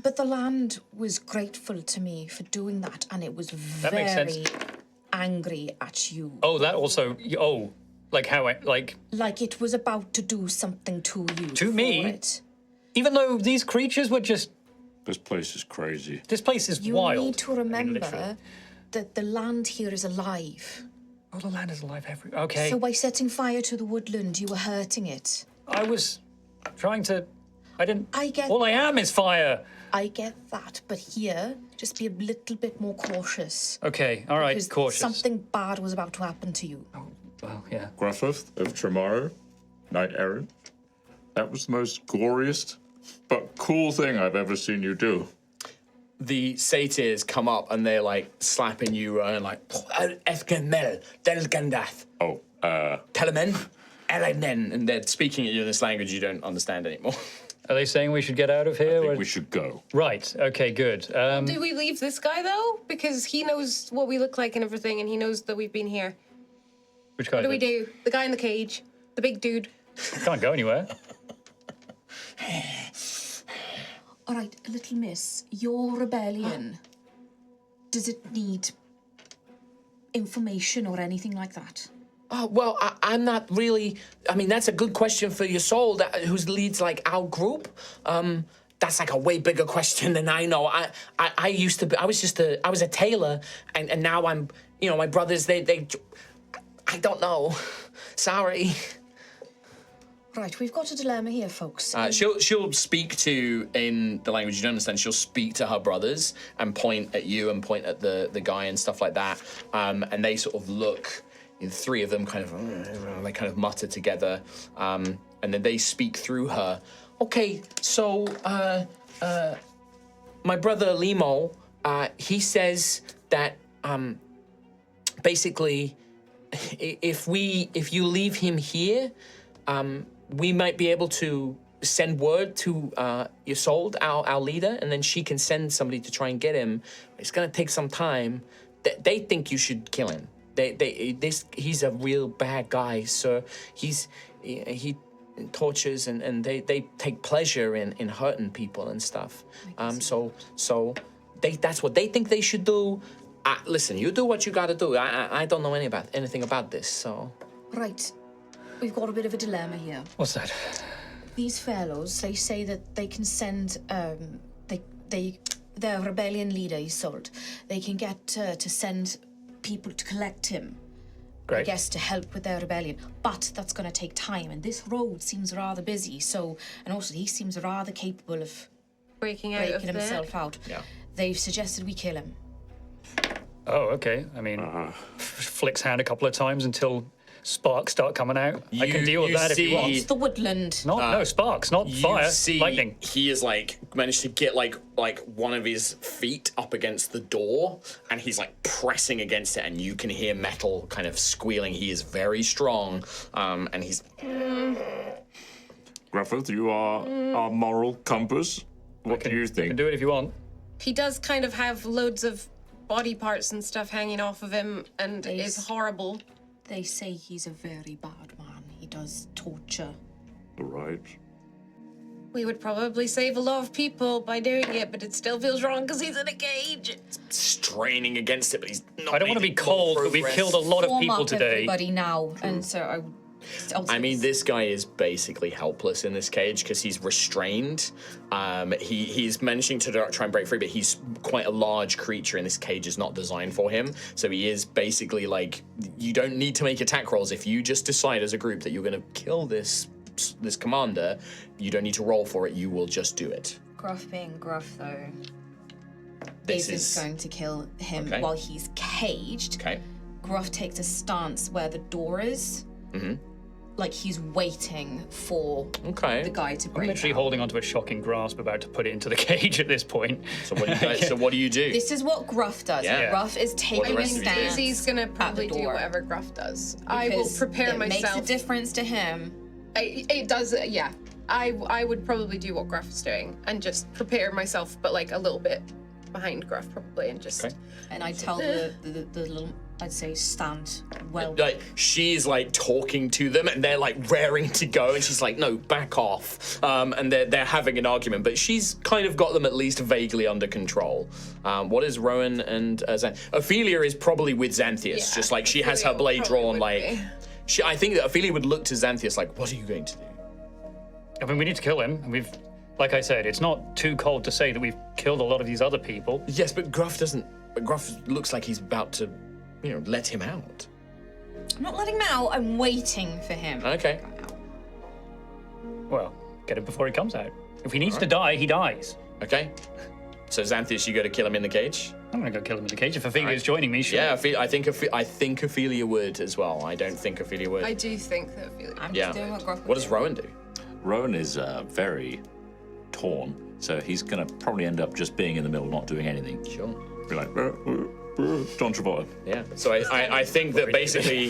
But the land was grateful to me for doing that, and it was That makes sense. very angry at you. Oh, that also. Oh, like how I like. Like it was about to do something to you. To for me? it. Even though these creatures were just. This place is crazy. This place is You wild. need to I mean, remember literally. that the land here is alive. Oh, the land is alive every. Okay. So by setting fire to the woodland, you were hurting it. I was trying to. I didn't. I get All I am is fire. I get that, but here, just be a little bit more cautious. Okay. All right. Because Cautious. something bad was about to happen to you. Well, yeah. Gruff of tomorrow, Knight Errant. That was the most glorious but cool thing I've ever seen you do. The satyrs come up and they're like slapping you and like, Efkenmel, Delgandath, Oh, Telemen, Elenen, and they're speaking at you in this language you don't understand anymore. Are they saying we should get out of here? I think Or- we should go. Right. Okay. Good. Do we leave this guy though? Because he knows what we look like and everything, and he knows that we've been here. Which guy? What do we do? The guy in the cage, the big dude. Can't go anywhere. All right, little miss, your rebellion, does it need information or anything like that? Oh, well, I'm not really. I mean, that's a good question for your soul, who leads like our group. That's like a way bigger question than I know. I used to be. I was a tailor, and now I'm. You know, my brothers. They. I don't know. Sorry. Right, we've got a dilemma here, folks. She'll speak to, in the language you don't understand, she'll speak to her brothers and point at you and point at the guy and stuff like that. And they sort of look, the three of them kind of mutter together. And then they speak through her. Okay, so my brother Limo, he says that basically if you leave him here, we might be able to send word to Isolde, our leader, and then she can send somebody to try and get him. It's gonna take some time. They think you should kill him. He's a real bad guy, sir. He tortures and they take pleasure in hurting people and stuff. So that's what they think they should do. Listen, you do what you gotta do. I don't know anything about this, so. Right, we've got a bit of a dilemma here. What's that? These fellows, they say that they can send, their rebellion leader, Isolde, they can get to send people to collect him. I Great. guess to help with their rebellion. But that's going to take time, and this road seems rather busy, so, and also he seems rather capable of Breaking out of breaking himself out. Yeah. They've suggested we kill him. Oh, okay. I mean, flicks hand a couple of times until sparks start coming out. I can deal with you that if you see- want. It's the woodland. No sparks, not fire, You see, lightning. he is like managed to get like one of his feet up against the door, and he's like pressing against it, and you can hear metal kind of squealing. He is very strong, and he's Gruffith, you are our moral compass. What do you You can think? do it if you want. He does kind of have loads of body parts and stuff hanging off of him, and Yes. is horrible. They say he's a very bad man. He does torture. Right. We would probably save a lot of people by doing it, but it still feels wrong because he's in a cage. straining against it, but he's not. I don't want to made be good cold, but we've progress. killed a lot of Form people up today. everybody now, and so I mean, this guy is basically helpless in this cage because he's restrained. He's managing to try and break free, but he's quite a large creature, and this cage is not designed for him. So he is basically like, you don't need to make attack rolls. If you just decide as a group that you're going to kill this commander, you don't need to roll for it. You will just do it. Gruff being Gruff, though, This is going to kill him Okay. while he's caged. Okay. Gruff takes a stance where the door is. Mm-hmm. Like he's waiting for Okay. the guy to I'm break literally out. holding onto a shocking grasp, about to put it into the cage at this point. So what do you guys? So what do you do? This is what Gruff does. Yeah. Gruff is What taking the a rest of you do? stance. Daisy's gonna probably do door. whatever Gruff does. I will because prepare it myself. makes a difference to him. It does, yeah. I would probably do what Gruff is doing and just prepare myself, but like a little bit behind Gruff probably, and just. Okay. And I tell the little I'd say, stand well. Like she's like talking to them, and they're like raring to go, and she's like, "No, back off." And they're having an argument, but she's kind of got them at least vaguely under control. What is Rowan and Ophelia is probably with Xanthias, just like she has her blade drawn. Like, I think that Ophelia would look to Xanthias like, "What are you going to do?" I mean, we need to kill him. We've, like I said, it's not too cold to say that we've killed a lot of these other people. Yes, but Gruff doesn't. Gruff looks like he's about to, let him out. I'm not letting him out. I'm waiting for him. Okay. Well, get him before he comes out. If he needs to die, he dies. Okay. So Xanthias, you go to kill him in the cage? I'm gonna go kill him in the cage. If Ophelia's joining me, sure. Yeah, I think Ophelia would as well. I don't think Ophelia would. I do think that Ophelia. I'm just doing what Gruff would What does do. Rowan do? Rowan is very torn, so he's going to probably end up just being in the middle, not doing anything. Sure. Be like, John Travolta. Yeah. So I think that basically,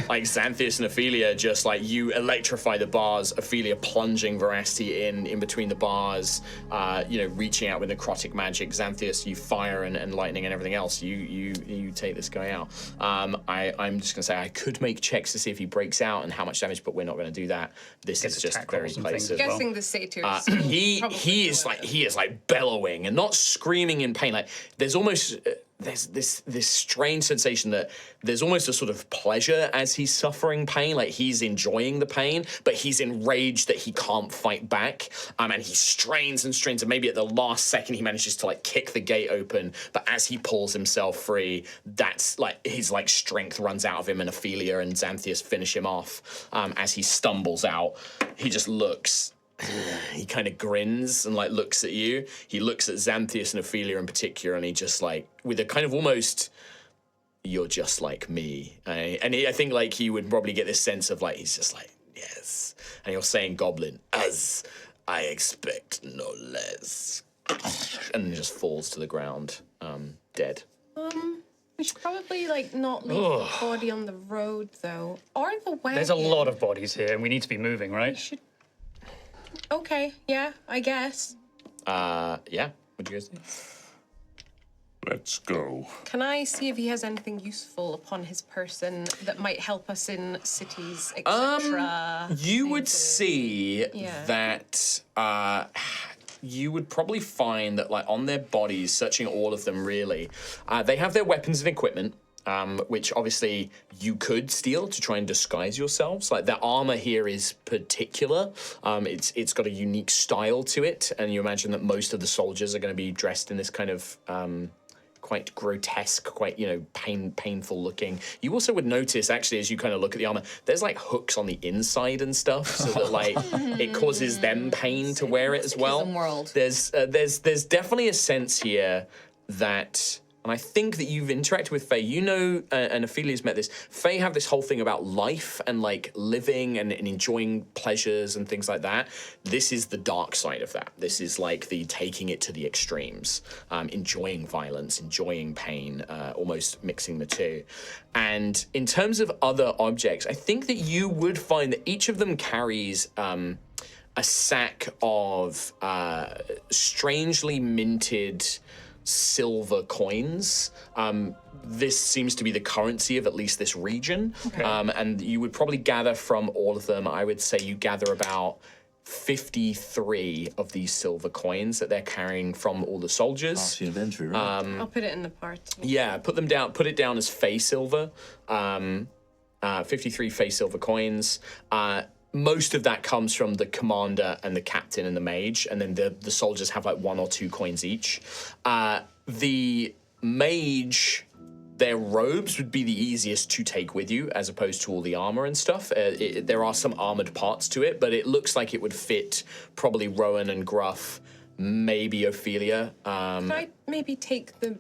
like Xanthias and Ophelia, just like you electrify the bars. Ophelia plunging Veracity in between the bars, reaching out with necrotic magic. Xanthias, you fire and lightning and everything else. You take this guy out. I'm just gonna say I could make checks to see if he breaks out and how much damage, but we're not gonna do that. This is just very basic. well. Guessing the Satyr. He is like bellowing and not screaming in pain. Like there's almost there's this strange sensation that there's almost a sort of pleasure as he's suffering pain, like he's enjoying the pain, but he's enraged that he can't fight back. And he strains and strains, and maybe at the last second he manages to like kick the gate open. But as he pulls himself free, that's like his like strength runs out of him, and Ophelia and Xanthias finish him off. As he stumbles out, he just looks. He kind of grins and like looks at you. He looks at Xanthias and Ophelia in particular, and he just like with a kind of almost, "You're just like me." I think like he would probably get this sense of like he's just like, "Yes," and he'll say in Goblin, "As I expect, no less," and then just falls to the ground, dead. We should probably like not leave the body on the road though, or the wagon. There's a lot of bodies here, and we need to be moving, right? Okay, yeah, I guess. Yeah. What do you guys do? Let's go. Can I see if he has anything useful upon his person that might help us in cities, etc.? You would see Yeah. that you would probably find that like on their bodies, searching all of them really, they have their weapons and equipment. Which obviously you could steal to try and disguise yourselves. Like their armor here is particular. It's got a unique style to it, and you imagine that most of the soldiers are going to be dressed in this kind of quite grotesque, quite painful looking. You also would notice actually as you kind of look at the armor, there's like hooks on the inside and stuff, so that like it causes them pain to wear it as well. World. There's definitely a sense here that. And I think that you've interacted with Faye. And Ophelia's met this. Faye have this whole thing about life and like living and enjoying pleasures and things like that. This is the dark side of that. This is like the taking it to the extremes, enjoying violence, enjoying pain, almost mixing the two. And in terms of other objects, I think that you would find that each of them carries a sack of strangely minted silver coins. This seems to be the currency of at least this region. Okay. And you would probably gather from all of them, I would say you gather about 53 of these silver coins that they're carrying from all the soldiers. Party inventory, right? I'll put it in the party. Yeah, put it down as Fey silver. 53 Fey silver coins. Most of that comes from the commander and the captain and the mage, and then the soldiers have like 1 or 2 coins each. The mage, their robes would be the easiest to take with you as opposed to all the armor and stuff. There are some armored parts to it, but it looks like it would fit probably Rowan and Gruff, maybe Ophelia. Could I maybe take the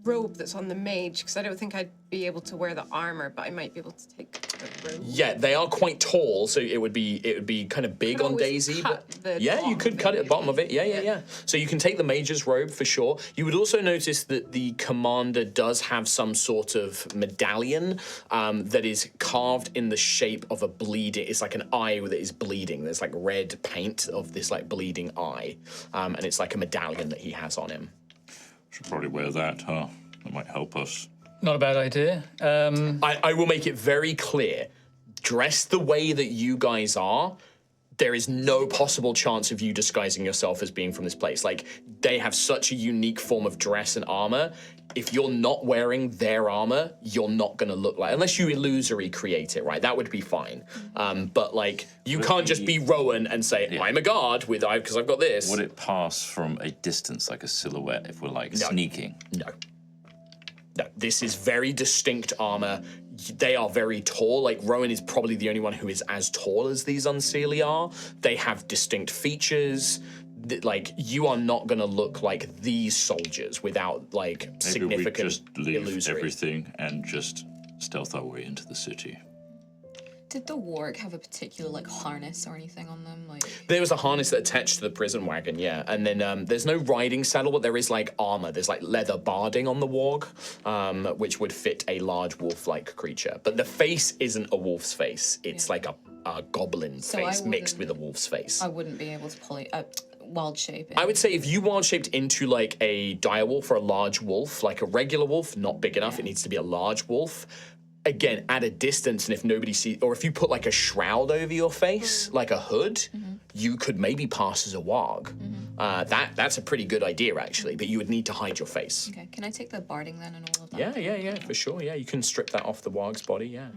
robe that's on the mage? Because I don't think I'd be able to wear the armor, but I might be able to take the robe. Yeah, they are quite tall, so it would be kind of big on Daisy. But yeah, you could cut it at the bottom of it. Yeah. So you can take the mage's robe for sure. You would also notice that the commander does have some sort of medallion that is carved in the shape of a bleeding. It's like an eye that is bleeding. There's like red paint of this like bleeding eye, and it's like a medallion that he has on him. Should probably wear that, huh? That might help us. Not a bad idea. I will make it very clear. Dressed the way that you guys are, there is no possible chance of you disguising yourself as being from this place. Like, they have such a unique form of dress and armor. If you're not wearing their armor, you're not gonna look like, unless you illusory create it, right? That would be fine. But like, you can't just be Rowan and say, I'm a guard because I've got this. Would it pass from a distance, like a silhouette, if we're like sneaking? No, this is very distinct armor. They are very tall. Like, Rowan is probably the only one who is as tall as these Unseelie are. They have distinct features. Like, you are not going to look like these soldiers without, like, Maybe significant we just leave illusory. everything and just stealth our way into the city. Did the warg have a particular, like, harness or anything on them? Like, There was a harness that attached to the prison wagon, yeah. And then there's no riding saddle, but there is, like, armor. There's, like, leather barding on the warg, which would fit a large wolf-like creature. But the face isn't a wolf's face. It's like a goblin face mixed with a wolf's face. I wouldn't be able to pull it wild shape. I would say if you wild shaped into like a direwolf or a large wolf, like a regular wolf, not big enough, it needs to be a large wolf. Again, at a distance, and if nobody sees, or if you put like a shroud over your face, like a hood, you could maybe pass as a warg. That's a pretty good idea, actually, but you would need to hide your face. Okay, can I take the barding then and all of that? Yeah, for sure. Yeah, you can strip that off the warg's body, yeah.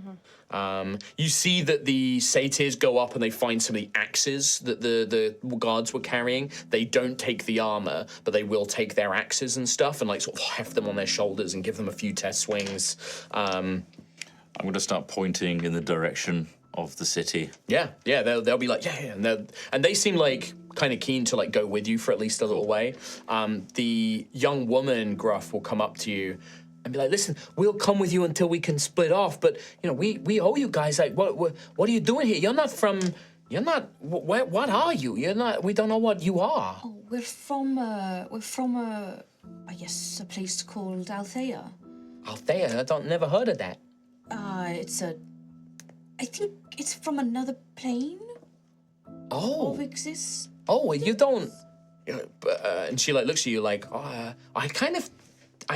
You see that the satyrs go up and they find some of the axes that the guards were carrying. They don't take the armor, but they will take their axes and stuff and like sort of heft them on their shoulders and give them a few test swings. I'm going to start pointing in the direction of the city. Yeah, they'll be like, and they seem like kind of keen to like go with you for at least a little way. The young woman, Gruff, will come up to you and be like, listen, we'll come with you until we can split off, but you know, we owe you guys, like, what are you doing here? What are you? We don't know what you are. Oh, we're from a, I guess, a place called Altheya. Altheya? Never heard of that. I think it's from another plane Oh. of existence. Oh, well, you don't. And she like looks at you like, I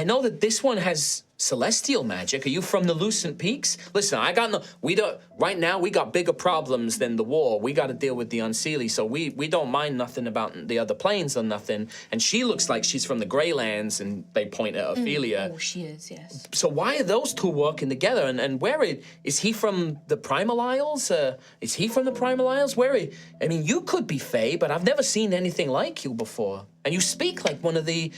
know that this one has celestial magic. Are you from the Lucent Peaks? Listen, right now we got bigger problems than the war. We got to deal with the Unseelie, so we don't mind nothing about the other planes or nothing. And she looks like she's from the Greylands, and they point at Ophelia. Oh, she is, yes. So why are those two working together? And where is he from the Primal Isles? Is he from the Primal Isles? I mean, you could be Fey, but I've never seen anything like you before. And you speak like one of the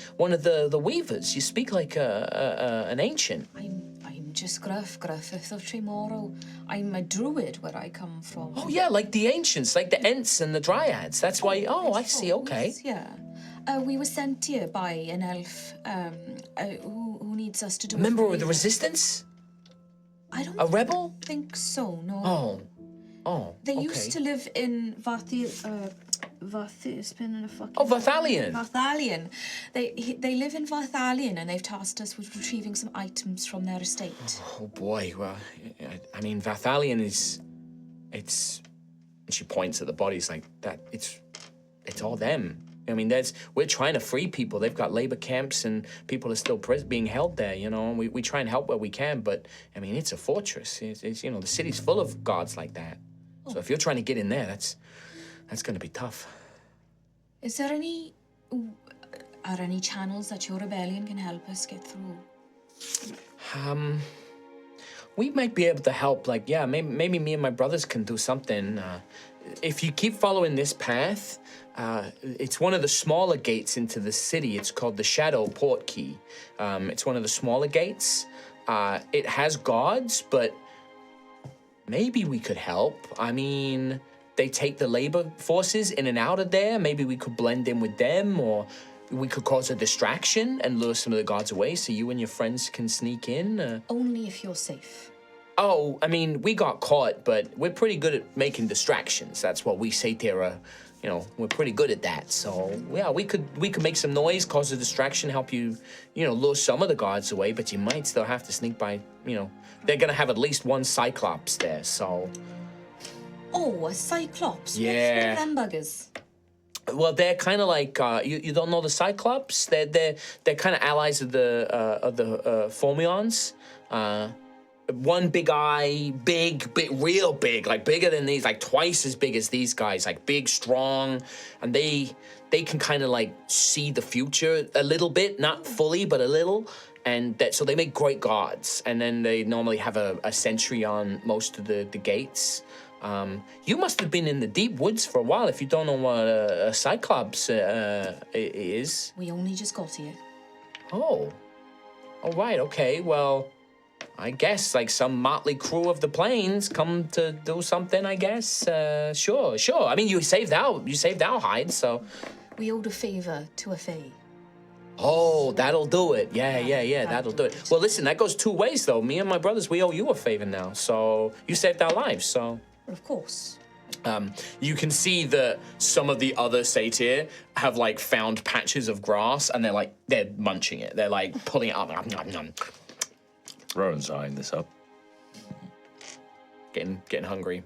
weavers. You speak like an ancient. I'm just Gruff of Tremoro. I'm a druid where I come from. Oh yeah, like the ancients, like the Ents and the Dryads. That's why. Oh, I see. Okay. Yeah. We were sent here by an elf who needs us to do. Member a of the favor. Resistance? A rebel? Think so. No. Oh. They okay. used to live in spinning a fucking. Oh, Varthalion. Varthalion. They live in Varthalion, and they've tasked us with retrieving some items from their estate. Oh boy. Well, I mean, Varthalion is. It's. And she points at the bodies like that. It's all them. I mean, we're trying to free people. They've got labor camps, and people are still being held there. You know, and we try and help where we can. But I mean, it's a fortress. It's the city's full of guards like that. So if you're trying to get in there, that's going to be tough. Are any channels that your rebellion can help us get through? We might be able to help. Like, yeah, maybe me and my brothers can do something. If you keep following this path, it's one of the smaller gates into the city. It's called the Shadow Port Key. It's one of the smaller gates. It has guards, but maybe we could help. I mean, they take the labor forces in and out of there. Maybe we could blend in with them, or we could cause a distraction and lure some of the guards away so you and your friends can sneak in. Only if you're safe. Oh, I mean, we got caught, but we're pretty good at making distractions. That's what we Satyr, we're pretty good at that. So, yeah, we could make some noise, cause a distraction, help you, lure some of the guards away, but you might still have to sneak by, They're going to have at least one Cyclops there, so... Oh, a Cyclops? Yeah. Which one of them buggers? Well, they're kind of like you don't know the Cyclops. They're kind of allies of the Formions. One big eye, real big, like bigger than these, like twice as big as these guys, like big, strong, and they can kind of like see the future a little bit, not fully, but a little. And so they make great guards, and then they normally have a sentry on most of the gates. You must have been in the deep woods for a while if you don't know what a Cyclops is. We only just got here. Oh. All right, okay, well, I guess like some motley crew of the plains come to do something, I guess. Sure. I mean, you saved our hide, so. We owed a favor to a Fae. Oh, that'll do it. Yeah, that'll do it. Well, listen, that goes two ways, though. Me and my brothers, we owe you a favor now, so you saved our lives, so. Well, of course. You can see that some of the other satyr have like found patches of grass and they're munching it. They're like pulling it up. Nom, nom, nom. Rowan's eyeing this up. Getting hungry.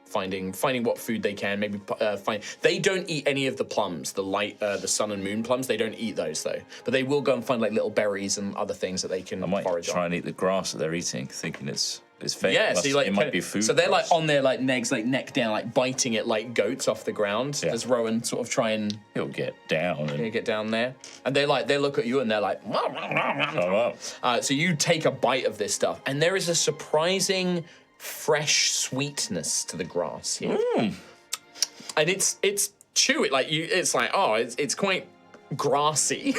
Finding what food they can. Maybe find. They don't eat any of the plums, the sun and moon plums. They don't eat those though. But they will go and find like little berries and other things that they can I might forage try on. and eat the grass that they're eating, thinking it's fake. Yeah, so It might be food. So they're like grass. on their like necks, like neck down, like biting it like goats off the ground. Yeah. As Rowan sort of try and He'll get down and get down there, and they look at you and they're like. oh, wow. So you take a bite of this stuff, and there is a surprising fresh sweetness to the grass here, and it's chewy. It's quite grassy.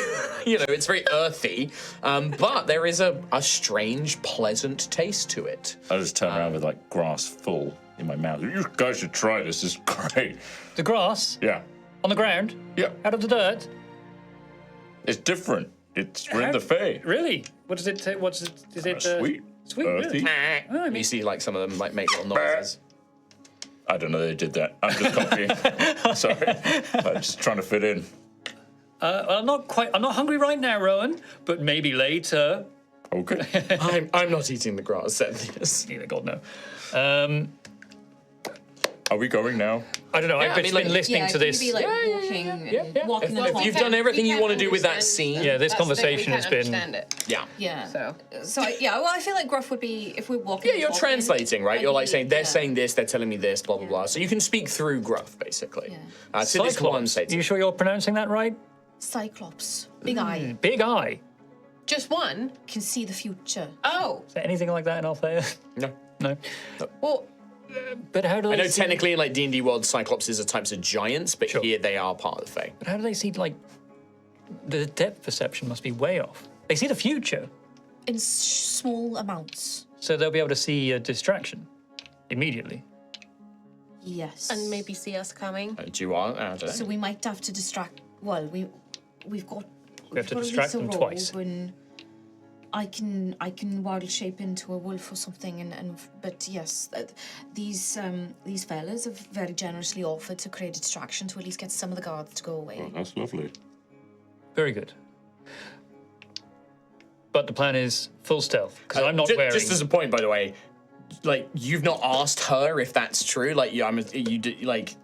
It's very earthy, but there is a strange, pleasant taste to it. I just turn around with like grass full in my mouth. You guys should try this. It's great. The grass Yeah. on the ground, Yeah. out of the dirt. It's different. We're in the Fae. Really? What does it take? What's it? Is it Sweet. Sweet. Earthy. Really? You see, like some of them like make little noises. I don't know they did that. I'm just copying. Sorry. I'm just trying to fit in. I'm not hungry right now, Rowan, but maybe later. Okay. I'm not eating the grass, Satyr. Neither God no. Are we going now? I don't know. Yeah, I've I mean, been like- listening to this. Can you be like walking and walking and If talking? you've done everything you want to do with that scene, Yeah, this That's the thing, conversation we has can't been. understand it. yeah. Yeah. So Yeah, well, I feel like Gruff would be, if we're walking. Yeah, you're talking, translating, right? You're like saying, they're yeah. saying this, they're telling me this, blah, blah, blah. So you can speak through Gruff, basically. Yeah. To this one Cyclops. satyr. You sure you're pronouncing that right? Cyclops. Big eye. Big eye. just one. Can see the future. Oh, Is there anything like that in Altheya? No. No. well, But how do they? I know see, technically in like D&D world, Cyclopses are types of giants, but Sure. here they are part of the Fae. But how do they see like? The depth perception must be way off. They see the future, In small amounts. so they'll be able to see a distraction immediately. Yes. and maybe see us coming. Do you want? I don't know. So we might have to distract. Well, we've got. We have to got a distract little them robe twice. And I can world shape into a wolf or something, but yes, these fellas have very generously offered to create a distraction to at least get some of the guards to go away. Oh, that's lovely. Very good. But the plan is full stealth because I'm not wearing. Just as a point, by the way, like you've not asked her if that's true. Like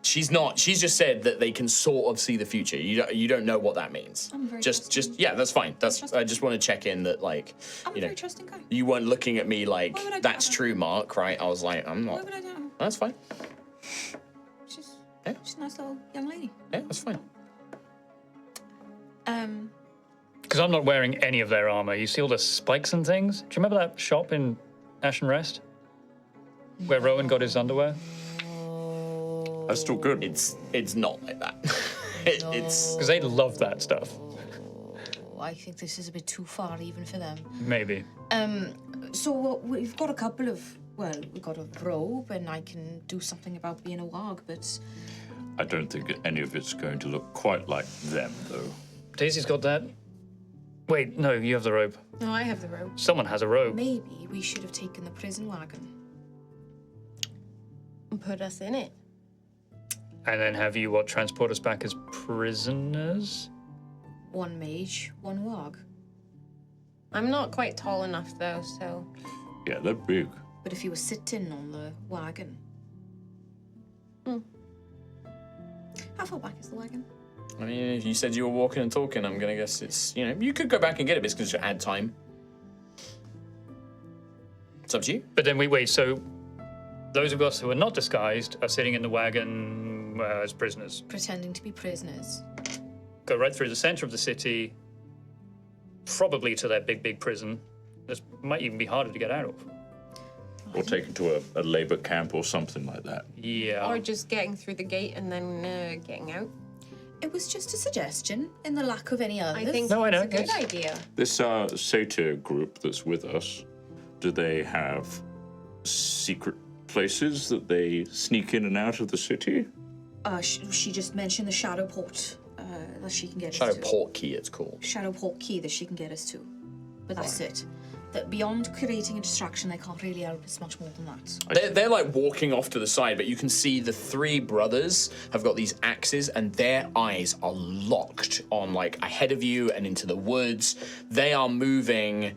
she's not. She's just said that they can sort of see the future. You don't know what that means. I'm very just trusting. yeah, that's fine. I just want to check in that like I'm a you know very trusting guy. you weren't looking at me like Why would I do that's that? true, Mark. Right? I was like I'm Why not. would I do that? That's fine. She's Yeah. a nice little young lady. Yeah, that's fine. Because I'm not wearing any of their armor. You see all the spikes and things? Do you remember that shop in Ashen Rest? Where Rowan got his underwear? That's still good. It's not like that. It's Because they love that stuff. I think this is a bit too far even for them. Maybe. So we've got a couple of. Well, we've got a robe, and I can do something about being a warg, but I don't think any of it's going to look quite like them, though. Daisy's got that. Wait, no, you have the robe. No, I have the robe. Someone has a robe. maybe we should have taken the prison wagon. And put us in it. And then have you transport us back as prisoners? One mage, one warg. I'm not quite tall enough though, so Yeah, they're big. But if you were sitting on the wagon. How far back is the wagon? I mean, if you said you were walking and talking, I'm gonna guess it's, you could go back and get it, but it's gonna just add time. It's up to you. But then we wait. So those of us who are not disguised are sitting in the wagon as prisoners. Pretending to be prisoners. Go right through the center of the city, probably to their big prison. This might even be harder to get out of. Or taken to a labor camp or something like that. Yeah. Or just getting through the gate and then getting out. It was just a suggestion, in the lack of any others. I think No, I know, it's a good yes. idea. This Satyr group that's with us, do they have secret places that they sneak in and out of the city? She just mentioned the Shadow Port that she can get Shadow us to. Port Key, it's called. Shadow Port key that she can get us to. But that's it. That beyond creating a distraction, they can't really help us much more than that. They're like walking off to the side, but you can see the three brothers have got these axes and their eyes are locked on like ahead of you and into the woods. They are moving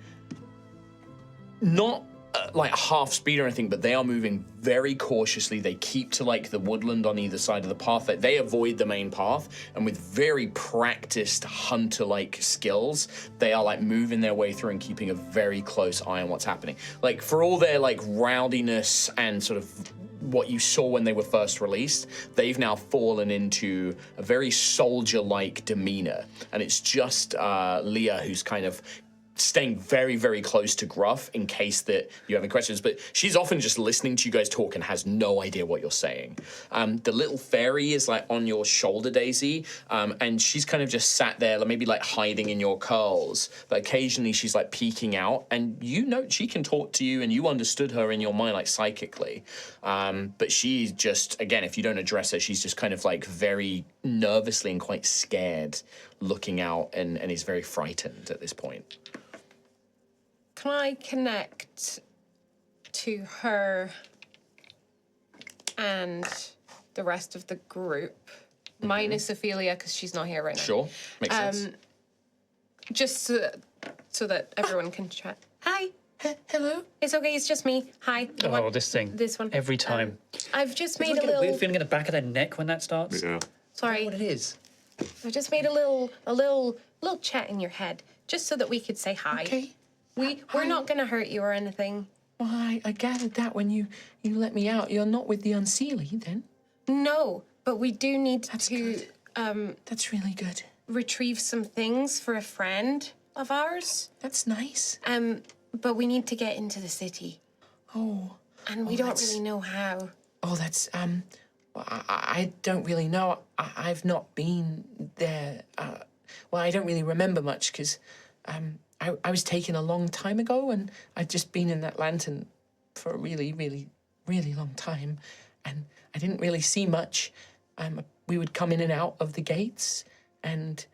not like half speed or anything, but they are moving very cautiously. They keep to like the woodland on either side of the path. They avoid the main path, and with very practiced hunter-like skills, they are like moving their way through and keeping a very close eye on what's happening. Like for all their like rowdiness and sort of what you saw when they were first released, they've now fallen into a very soldier-like demeanor, and it's just Leah who's kind of staying very, very close to Gruff in case that you have any questions, but she's often just listening to you guys talk and has no idea what you're saying. The little fairy is like on your shoulder, Daisy, and she's kind of just sat there, like, maybe like hiding in your curls, but occasionally she's like peeking out, and you know she can talk to you and you understood her in your mind, like psychically. But she's just, again, if you don't address her, she's just kind of like very nervously and quite scared looking out and is very frightened at this point. Can I connect to her and the rest of the group, minus Ophelia, because she's not here right now? Sure, makes sense. Just so that everyone can chat. Hi. Hello. It's okay, it's just me. Hi. You want this thing. This one. Every time. I've just It's made like a little... weird feeling in the back of their neck when that starts. Yeah. Sorry. What it is. I just made a little chat in your head, just so that we could say hi. Okay. We're not gonna hurt you or anything. Well, I gathered that when you let me out. You're not with the Unseelie, then? No, but we do need That's to good. That's really good. retrieve some things for a friend of ours. That's nice. But we need to get into the city, Oh. and we don't really know how. Oh, that's, well, I don't really know. I've not been there. Well, I don't really remember much because I was taken a long time ago, and I'd just been in that lantern for a really, really, really long time, and I didn't really see much. We would come in and out of the gates, and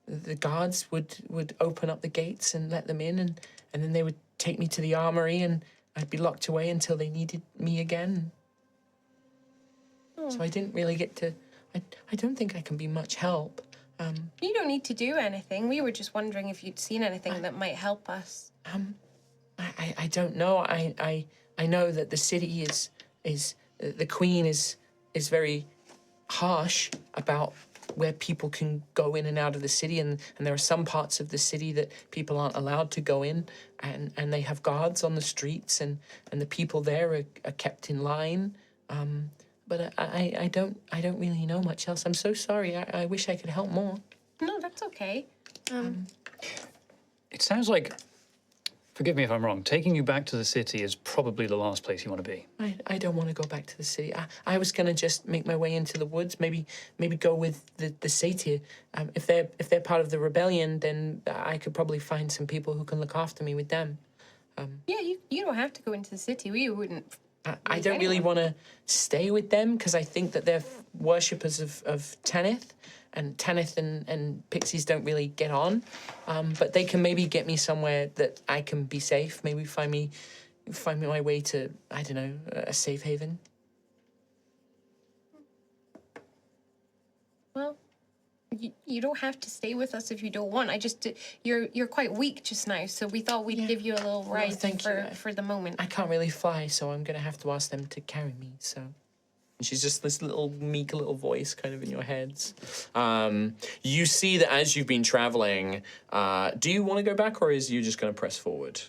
the guards would open up the gates and let them in, and then they would take me to the armory, and I'd be locked away until they needed me again. So I didn't really get to... I don't think I can be much help. You don't need to do anything. We were just wondering if you'd seen anything that might help us. I don't know. I know that the city is the queen is very harsh about where people can go in and out of the city, and there are some parts of the city that people aren't allowed to go in, and they have guards on the streets, and the people there are kept in line. But I don't really know much else. I'm so sorry. I wish I could help more. No, that's okay. It sounds like, forgive me if I'm wrong, taking you back to the city is probably the last place you want to be. I don't want to go back to the city. I was gonna just make my way into the woods. Maybe go with the Satyr. If they're part of the rebellion, then I could probably find some people who can look after me with them. Yeah, you don't have to go into the city. We wouldn't. I don't really want to stay with them because I think that they're worshippers of Tanith, and Tanith and pixies don't really get on. But they can maybe get me somewhere that I can be safe. Maybe find me my way to, I don't know, a safe haven. Well, you don't have to stay with us if you don't want. You're quite weak just now, so we thought we'd give you a little ride thank you. for the moment. I can't really fly, so I'm gonna have to ask them to carry me. So. And she's just this little meek little voice kind of in your heads. You see that as you've been traveling, do you want to go back or is you just going to press forward?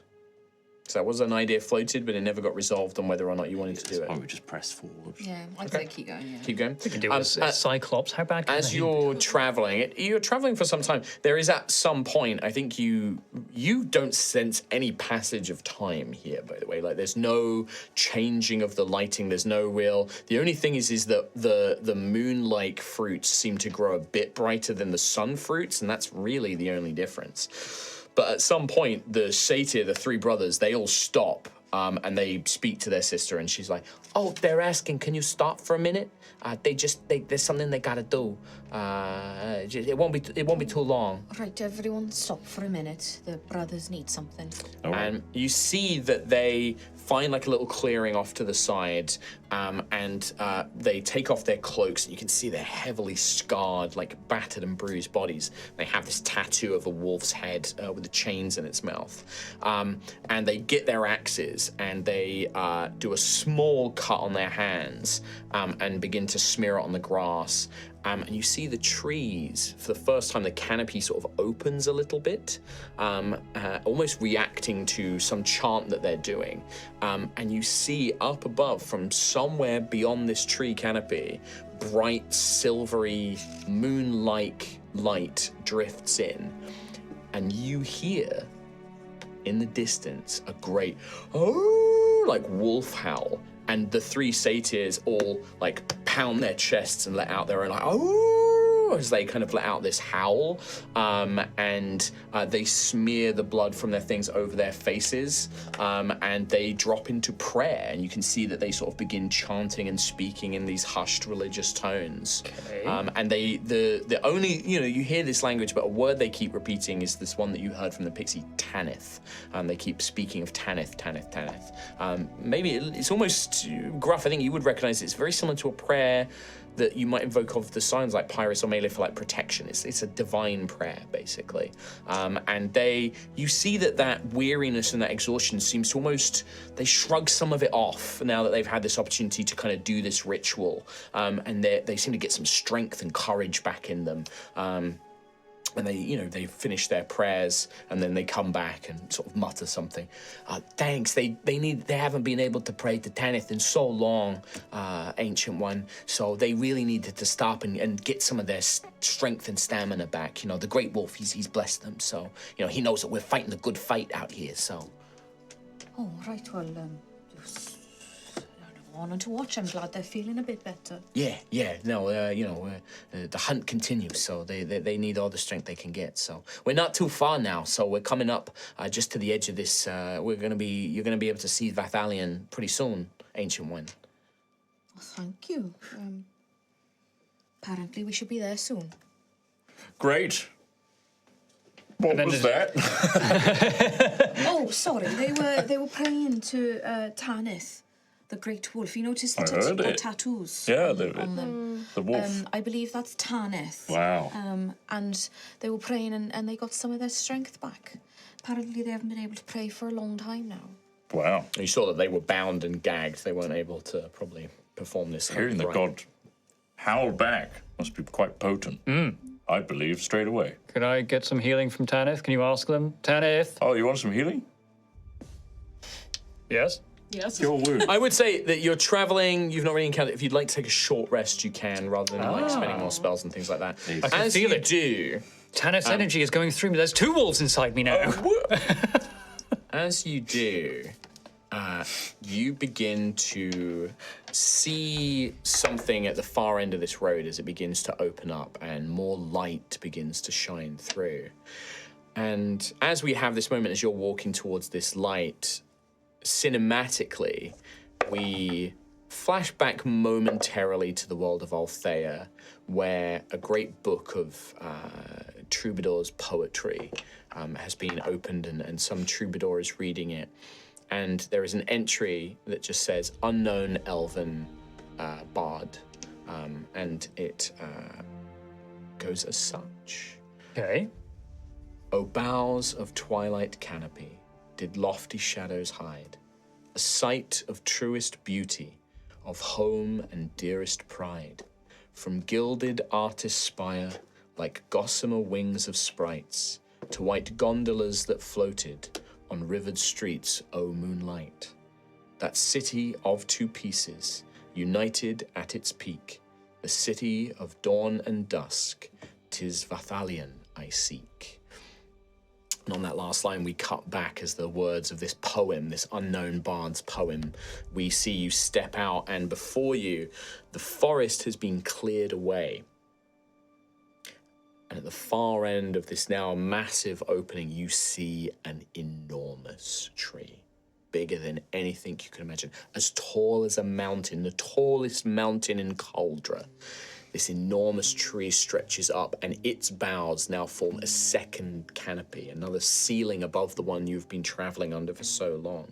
So that was an idea floated, but it never got resolved on whether or not you wanted to do it. Why we just press forward? Yeah, I'd say keep going. Yeah. Keep going. We can do a Cyclops. How bad can As they you're traveling, you're traveling for some time. There is at some point, I think you don't sense any passage of time here. By the way, like there's no changing of the lighting. There's no real. The only thing is that the moon-like fruits seem to grow a bit brighter than the sun fruits, and that's really the only difference. But at some point, the Satyr, the three brothers, they all stop and they speak to their sister, and she's like, "Oh, they're asking, can you stop for a minute? There's something they gotta do. It won't be too long." Right, everyone stop for a minute. The brothers need something. And you see that they find like a little clearing off to the side, and they take off their cloaks, and you can see their heavily scarred, like battered and bruised bodies. They have this tattoo of a wolf's head with the chains in its mouth. And they get their axes, and they do a small cut on their hands and begin to smear it on the grass. And you see the trees, for the first time, the canopy sort of opens a little bit, almost reacting to some chant that they're doing. And you see up above, from somewhere beyond this tree canopy, bright, silvery, moon-like light drifts in. And you hear, in the distance, a great, oh, like wolf howl. And the three satyrs all like pound their chests and let out their own like, oh, as they kind of let out this howl. And they smear the blood from their things over their faces. And they drop into prayer. And you can see that they sort of begin chanting and speaking in these hushed religious tones. Okay. And the only, you hear this language, but a word they keep repeating is this one that you heard from the pixie, Tanith. They keep speaking of Tanith, Tanith, Tanith. Maybe it's almost, Gruff, I think you would recognize it's very similar to a prayer that you might invoke of the signs like Pyrus or Melee for like protection. It's a divine prayer, basically. And you see that weariness and that exhaustion seems to almost, they shrug some of it off now that they've had this opportunity to kind of do this ritual. And they seem to get some strength and courage back in them. And they finish their prayers, and then they come back and sort of mutter something. Thanks. They haven't been able to pray to Tanith in so long, Ancient One. So they really needed to stop and get some of their strength and stamina back. The Great Wolf, he's blessed them. So he knows that we're fighting a good fight out here. So. Oh right, well, on to watch. I'm glad they're feeling a bit better. Yeah. No, the hunt continues, so they need all the strength they can get. So we're not too far now. So we're coming up just to the edge of this. You're gonna be able to see Vathalion pretty soon, Ancient One. Well, thank you. Apparently we should be there soon. Great. What was that? Oh, sorry. They were praying to Tanith, the Great Wolf. You noticed the tattoos on them. The wolf. I believe that's Tanith. Wow. And they were praying and they got some of their strength back. Apparently they haven't been able to pray for a long time now. Wow. You saw that they were bound and gagged. They weren't able to probably perform this. Hearing the god howl back must be quite potent. I believe straight away. Could I get some healing from Tanith? Can you ask them? Tanith? Oh, you want some healing? Yes? Yes. Your wound. I would say that you're traveling, you've not really encountered, if you'd like to take a short rest, you can, rather than like spending more spells and things like that. I can As feel you it. do, Tanith's energy is going through me. There's two wolves inside me now. as you do, you begin to see something at the far end of this road as it begins to open up and more light begins to shine through. And as we have this moment, as you're walking towards this light, cinematically, we flash back momentarily to the world of Altheya, where a great book of troubadour's poetry has been opened, and some troubadour is reading it. And there is an entry that just says, "Unknown Elven Bard," and it goes as such. Okay. O boughs of twilight canopy, did lofty shadows hide, a sight of truest beauty, of home and dearest pride, from gilded artist spire like gossamer wings of sprites, to white gondolas that floated on rivered streets, O moonlight. That city of two pieces, united at its peak, the city of dawn and dusk, 'tis Vathalion I seek. And on that last line, we cut back as the words of this poem, this unknown bard's poem, we see you step out, and before you, the forest has been cleared away. And at the far end of this now massive opening, you see an enormous tree, bigger than anything you can imagine, as tall as a mountain, the tallest mountain in Cauldra. This enormous tree stretches up, and its boughs now form a second canopy, another ceiling above the one you've been traveling under for so long.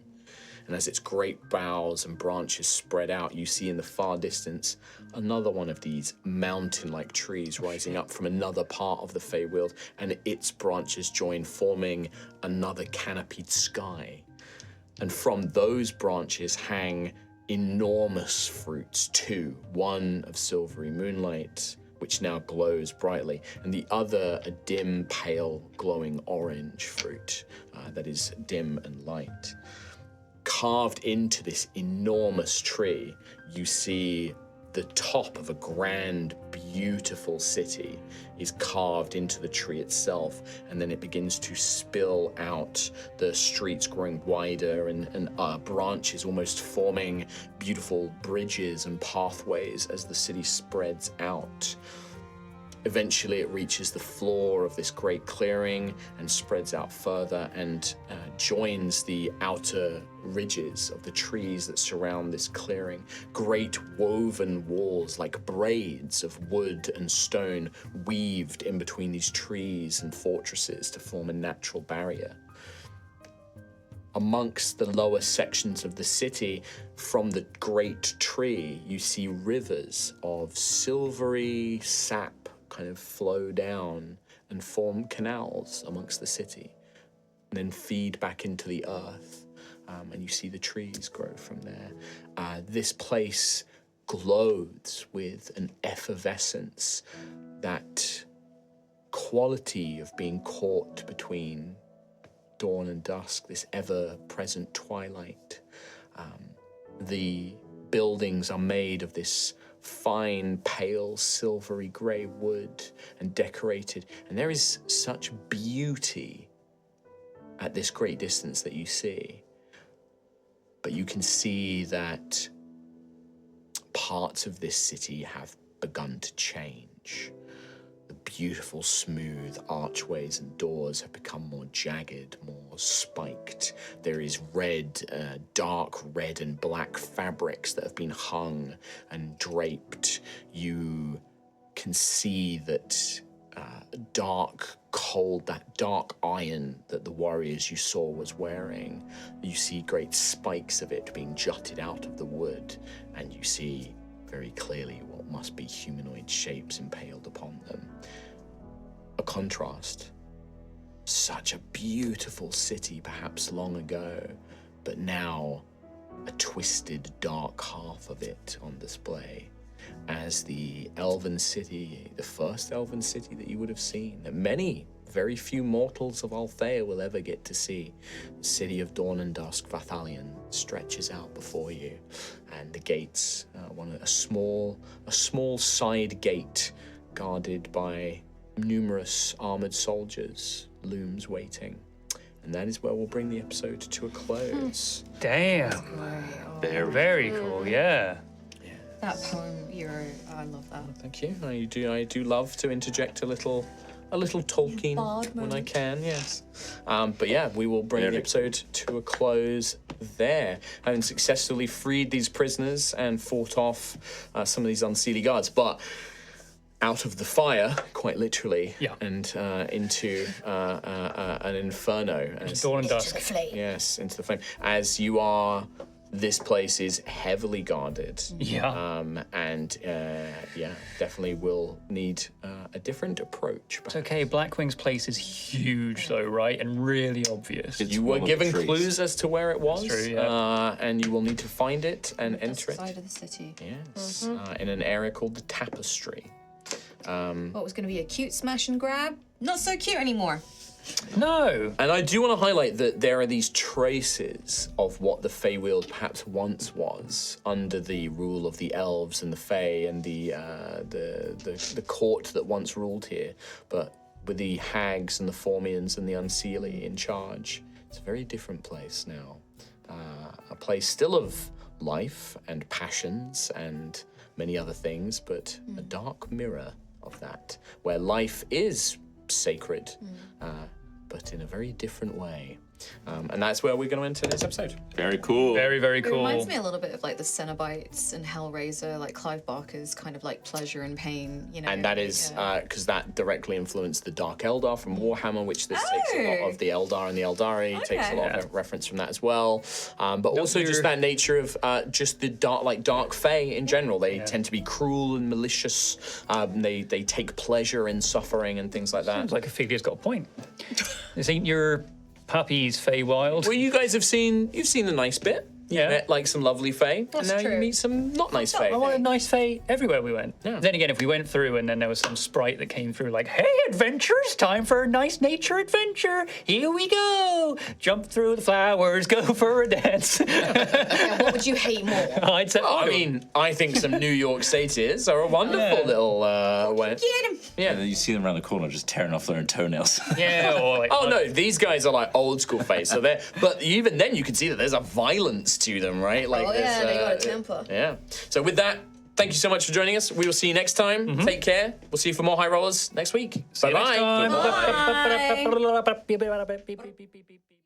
And as its great boughs and branches spread out, you see in the far distance another one of these mountain-like trees rising up from another part of the Feyweald, and its branches join, forming another canopied sky. And from those branches hang enormous fruits too, one of silvery moonlight, which now glows brightly, and the other a dim, pale, glowing orange fruit that is dim and light. Carved into this enormous tree, you see the top of a grand, beautiful city is carved into the tree itself, and then it begins to spill out, the streets growing wider and branches almost forming beautiful bridges and pathways as the city spreads out. Eventually it reaches the floor of this great clearing and spreads out further and joins the outer ridges of the trees that surround this clearing. Great woven walls like braids of wood and stone weaved in between these trees and fortresses to form a natural barrier. Amongst the lower sections of the city, from the great tree, you see rivers of silvery sap kind of flow down and form canals amongst the city, and then feed back into the earth, and you see the trees grow from there. This place glows with an effervescence, that quality of being caught between dawn and dusk, this ever-present twilight. The buildings are made of this fine, pale, silvery grey wood and decorated, and there is such beauty at this great distance that you see. But you can see that parts of this city have begun to change. The beautiful, smooth archways and doors have become more jagged, more spiked. There is red, dark red and black fabrics that have been hung and draped. You can see that dark, cold, that dark iron that the warriors you saw was wearing. You see great spikes of it being jutted out of the wood, and you see very clearly what must be humanoid shapes impaled upon them. A contrast. Such a beautiful city, perhaps long ago, but now a twisted, dark half of it on display as the elven city, the first elven city that you would have seen, that many, very few mortals of Altheya will ever get to see. The city of dawn and dusk, Vathalion, stretches out before you, and the gates, a small side gate guarded by numerous armored soldiers looms waiting. And that is where we'll bring the episode to a close. Damn. Very cool, yeah. That poem, I love that. Thank you. I do love to interject a little Tolkien when I can, yes. But yeah, we will bring the episode to a close there, having successfully freed these prisoners and fought off some of these unseelie guards. But out of the fire, quite literally, and into an inferno. Dawn and dusk. The flame. Yes, into the flame. As you are this place is heavily guarded. Yeah. And definitely will need a different approach. It's okay. Blackwing's place is huge, though, right? And really obvious. You were given clues as to where it was, true, yeah. and you will need to find it and enter it. Side of the city. Yes, in an area called the Tapestry. What was going to be a cute smash and grab? Not so cute anymore. No. And I do want to highlight that there are these traces of what the Feyweald perhaps once was under the rule of the elves and the Fey and the court that once ruled here, but with the hags and the Formians and the Unseelie in charge. It's a very different place now. A place still of life and passions and many other things, but a dark mirror of that, where life is sacred, but in a very different way. And that's where we're going to enter this episode. Very cool. Very, very It cool. reminds me a little bit of like the Cenobites and Hellraiser, like Clive Barker's kind of like pleasure and pain, you know. And that is because that directly influenced the Dark Eldar from Warhammer, which this takes a lot of the Eldar and the Eldari, takes a lot of reference from that as well. But also just that nature of just the dark Fae in general. They tend to be cruel and malicious. They take pleasure in suffering and things like that. Sounds like Ophelia's got a point. This ain't your puppies, Feywild. Well, you guys you've seen the nice bit. You met like some lovely Fae, and now you meet some not nice Fae. I wanted nice Fae everywhere we went. Yeah. Then again, if we went through and then there was some sprite that came through like, hey, adventures, time for a nice nature adventure. Here we go. Jump through the flowers, go for a dance. Yeah, what would you hate more? I'd say, I mean, I think some New York Satyrs are a wonderful little way. Get him! Yeah. And then you see them around the corner just tearing off their own toenails. yeah, or like, Oh no, these guys are like old school Fae, so but even then you can see that there's a violence to them, right? Like Oh yeah, there's, they got a temper. Yeah. So with that, thank you so much for joining us. We will see you next time. Take care. We'll see you for more High Rollers next week. See you next Bye-bye. time. Bye. Bye.